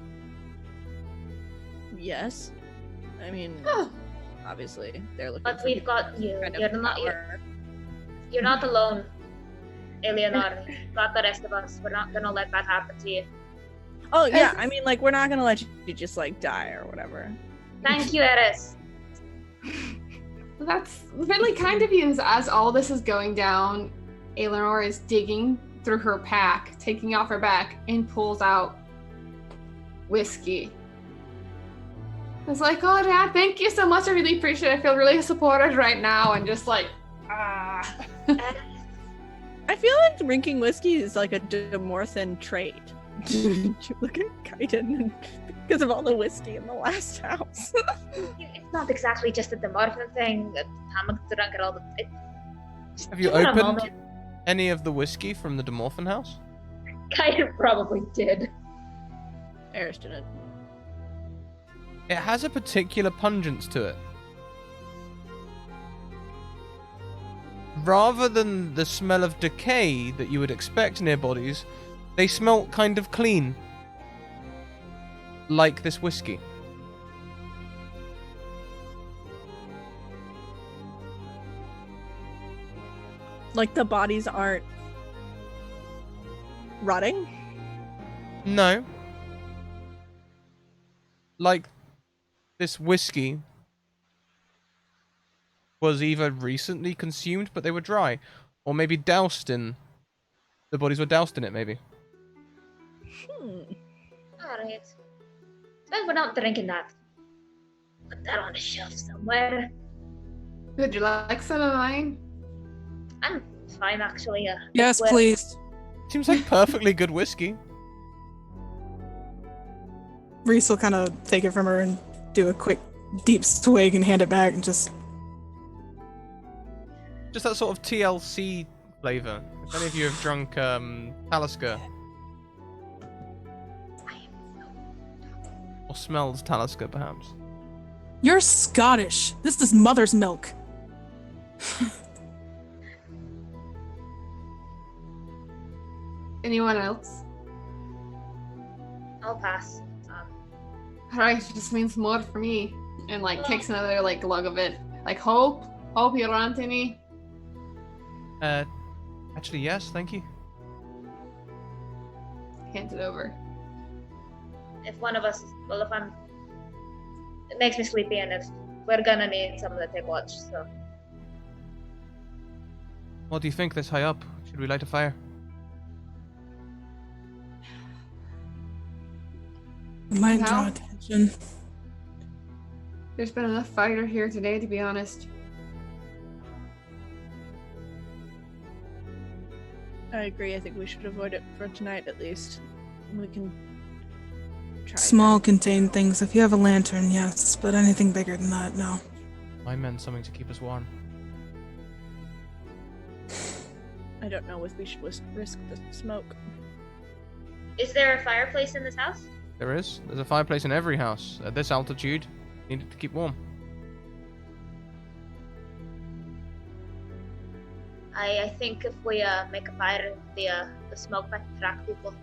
yes. I mean, Huh. obviously they're looking. but for we've got you. kind of You're not alone, Eleanor. You've got the rest of us. We're not gonna let that happen to you. Oh yeah, I mean, like we're not gonna let you just like die or whatever. Thank you, Eris. That's really kind of you. As all this is going down, Eleanor is digging through her pack, taking off her back, and pulls out whiskey. It's like, oh, Dad, thank you so much. I really appreciate it. I feel really supported right now, and just like, ah. I feel like drinking whiskey is like a Demorphin trait. You look at Kaiden because of all the whiskey in the last house. It's not exactly just a Demorphin thing. I'm drunk at all the. Have you Give it a opened moment. any of the whiskey from the Demorphin house? Kind of probably did. Eris didn't. It has a particular pungence to it. Rather than the smell of decay that you would expect near bodies, they smell kind of clean. Like this whiskey. Like the bodies aren't rotting. No. Like this whiskey was either recently consumed, but they were dry, or maybe doused in. The bodies were doused in it, maybe. Alright. Well, we're not drinking that. Put that on a shelf somewhere. Would you like some of mine? I'm fine, actually. Yes, Well, please. Seems like perfectly good whiskey. Reese will kind of take it from her and do a quick deep swig and hand it back and just. Just that sort of TLC flavor. If any of you have drunk Talisker. Or smells Talisker, perhaps. You're Scottish. This is mother's milk. Anyone else? I'll pass. Alright, it just means more for me. And like takes another like lug of it. Like Hope you want any? Actually, yes, thank you. Hand it over. If one of us, well, if I'm, it makes me sleepy, and if we're gonna need someone to take watch, so. What do you think this high up? Should we light a fire? It might No. draw attention. There's been enough fire here today, to be honest. I agree. I think we should avoid it for tonight, at least. We can try. Small contained things. If you have a lantern, yes, but anything bigger than that, no. I meant something to keep us warm. I don't know if we should risk the smoke. Is there a fireplace in this house? There is. There's a fireplace in every house. At this altitude, need it to keep warm. I think if we make a fire, the smoke might attract people.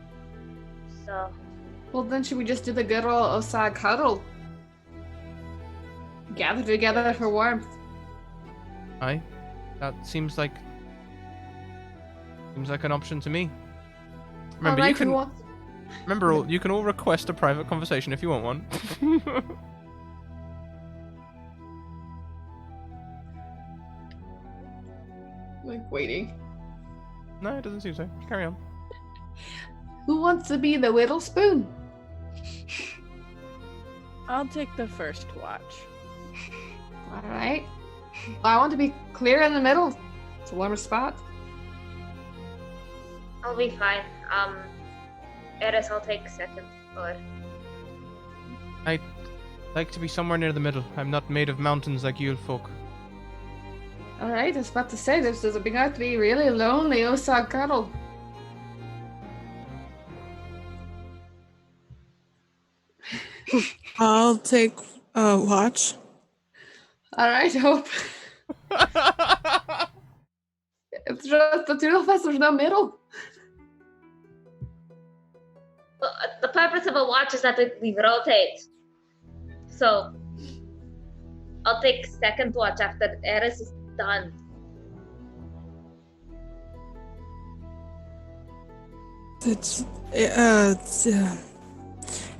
So, Well, then should we just do the good old Osag cuddle? Gather together for warmth. Aye. That seems like Seems like an option to me. Remember, Alright, you can. who wants- You can all request a private conversation if you want one. Like waiting. No, it doesn't seem so. Carry on. Who wants to be the little spoon? I'll take the first watch. Alright. I want to be clear in the middle. It's a warmer spot. I'll be fine. Eris, I'll take second. Or I like to be somewhere near the middle. I'm not made of mountains like you folk. Alright, I was about to say this is about to be really lonely Osa cuddle. I'll take watch. Alright, Hope. It's just the two of us, there's no middle. well, the purpose of a watch is that we rotate. So I'll take second watch after Eris is done.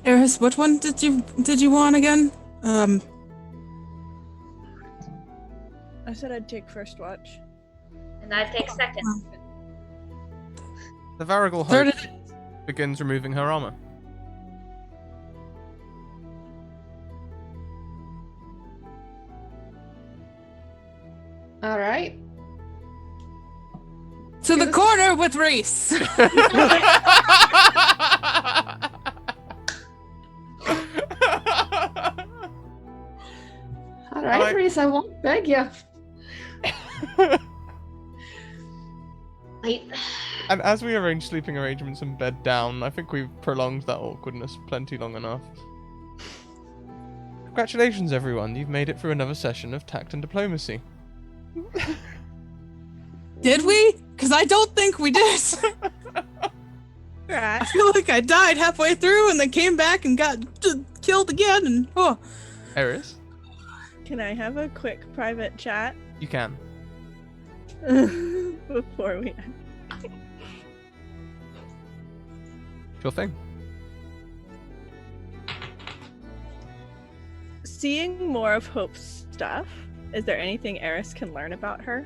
Eris, what one did you want again? I said I'd take first watch. And I take second. The Varigal Third. host begins removing her armor. Alright. To the corner with Reese. Alright, Reese, I won't beg you. And as we arrange sleeping arrangements and bed down, I think we've prolonged that awkwardness plenty long enough. Congratulations, everyone. You've made it through another session of Tact and Diplomacy. Did we? Because I don't think we did. I feel like I died halfway through and then came back and got killed again. And Eris, Can I have a quick private chat you can. before we end? Sure thing. Seeing more of Hope's stuff, is there anything Eris can learn about her?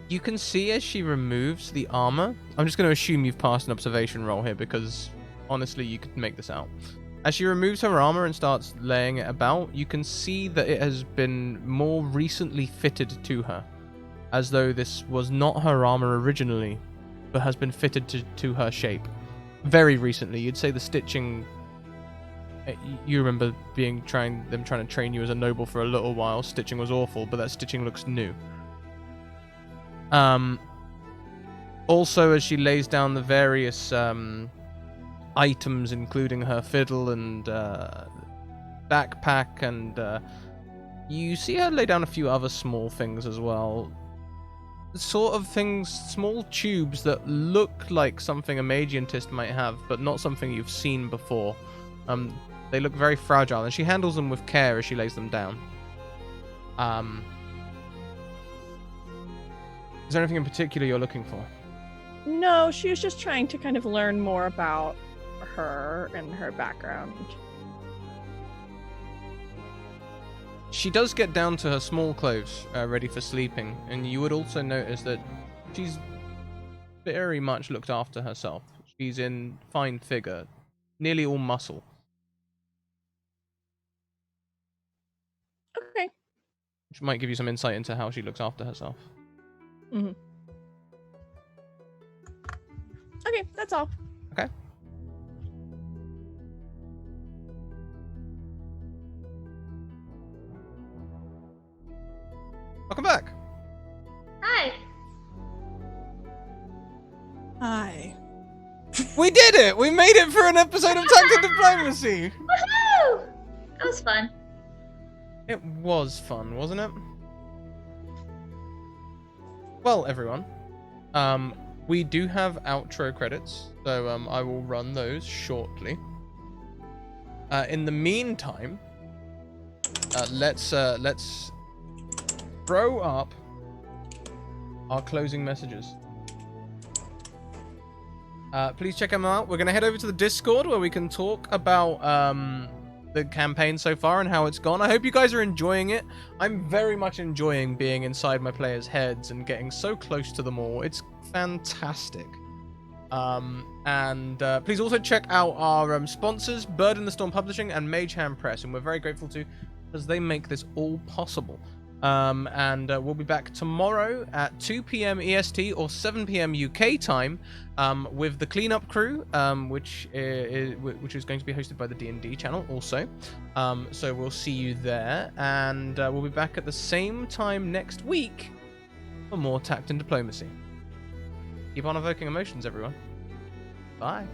You can see as she removes the armor. I'm just going to assume you've passed an observation roll here because honestly, you could make this out. As she removes her armor and starts laying it about, you can see that it has been more recently fitted to her, as though this was not her armor originally, but has been fitted to her shape. Very recently, you'd say the stitching. You remember trying to train you as a noble for a little while. Stitching was awful, but that stitching looks new. Also, as she lays down the various items, including her fiddle and backpack, and you see her lay down a few other small things as well. Sort of things, small tubes that look like something a magiantist might have, but not something you've seen before. They look very fragile, and she handles them with care as she lays them down. Is there anything in particular you're looking for? No, she was just trying to kind of learn more about her and her background. She does get down to her small clothes, ready for sleeping, and you would also notice that she's very much looked after herself. She's in fine figure, nearly all muscle. Okay. Which might give you some insight into how she looks after herself. Mm-hmm. Okay, that's all. Okay. Welcome back. Hi. Hi. We did it! We made it for an episode of Tact and Diplomacy! Woohoo! That was fun. It was fun, wasn't it? Well, everyone, we do have outro credits, so I will run those shortly. In the meantime, let's throw up our closing messages. Please check them out. We're going to head over to the Discord where we can talk about the campaign so far and how it's gone. I hope you guys are enjoying it. I'm very much enjoying being inside my players' heads and getting so close to them all. It's fantastic. Please also check out our sponsors, Bird in the Storm Publishing and Mage Hand Press, and we're very grateful to because they make this all possible. We'll be back tomorrow at 2 p.m. EST or 7 p.m. UK time with the cleanup crew, which is going to be hosted by the D&D channel also. So we'll see you there, and we'll be back at the same time next week for more Tact and Diplomacy. Keep on evoking emotions, everyone. Bye.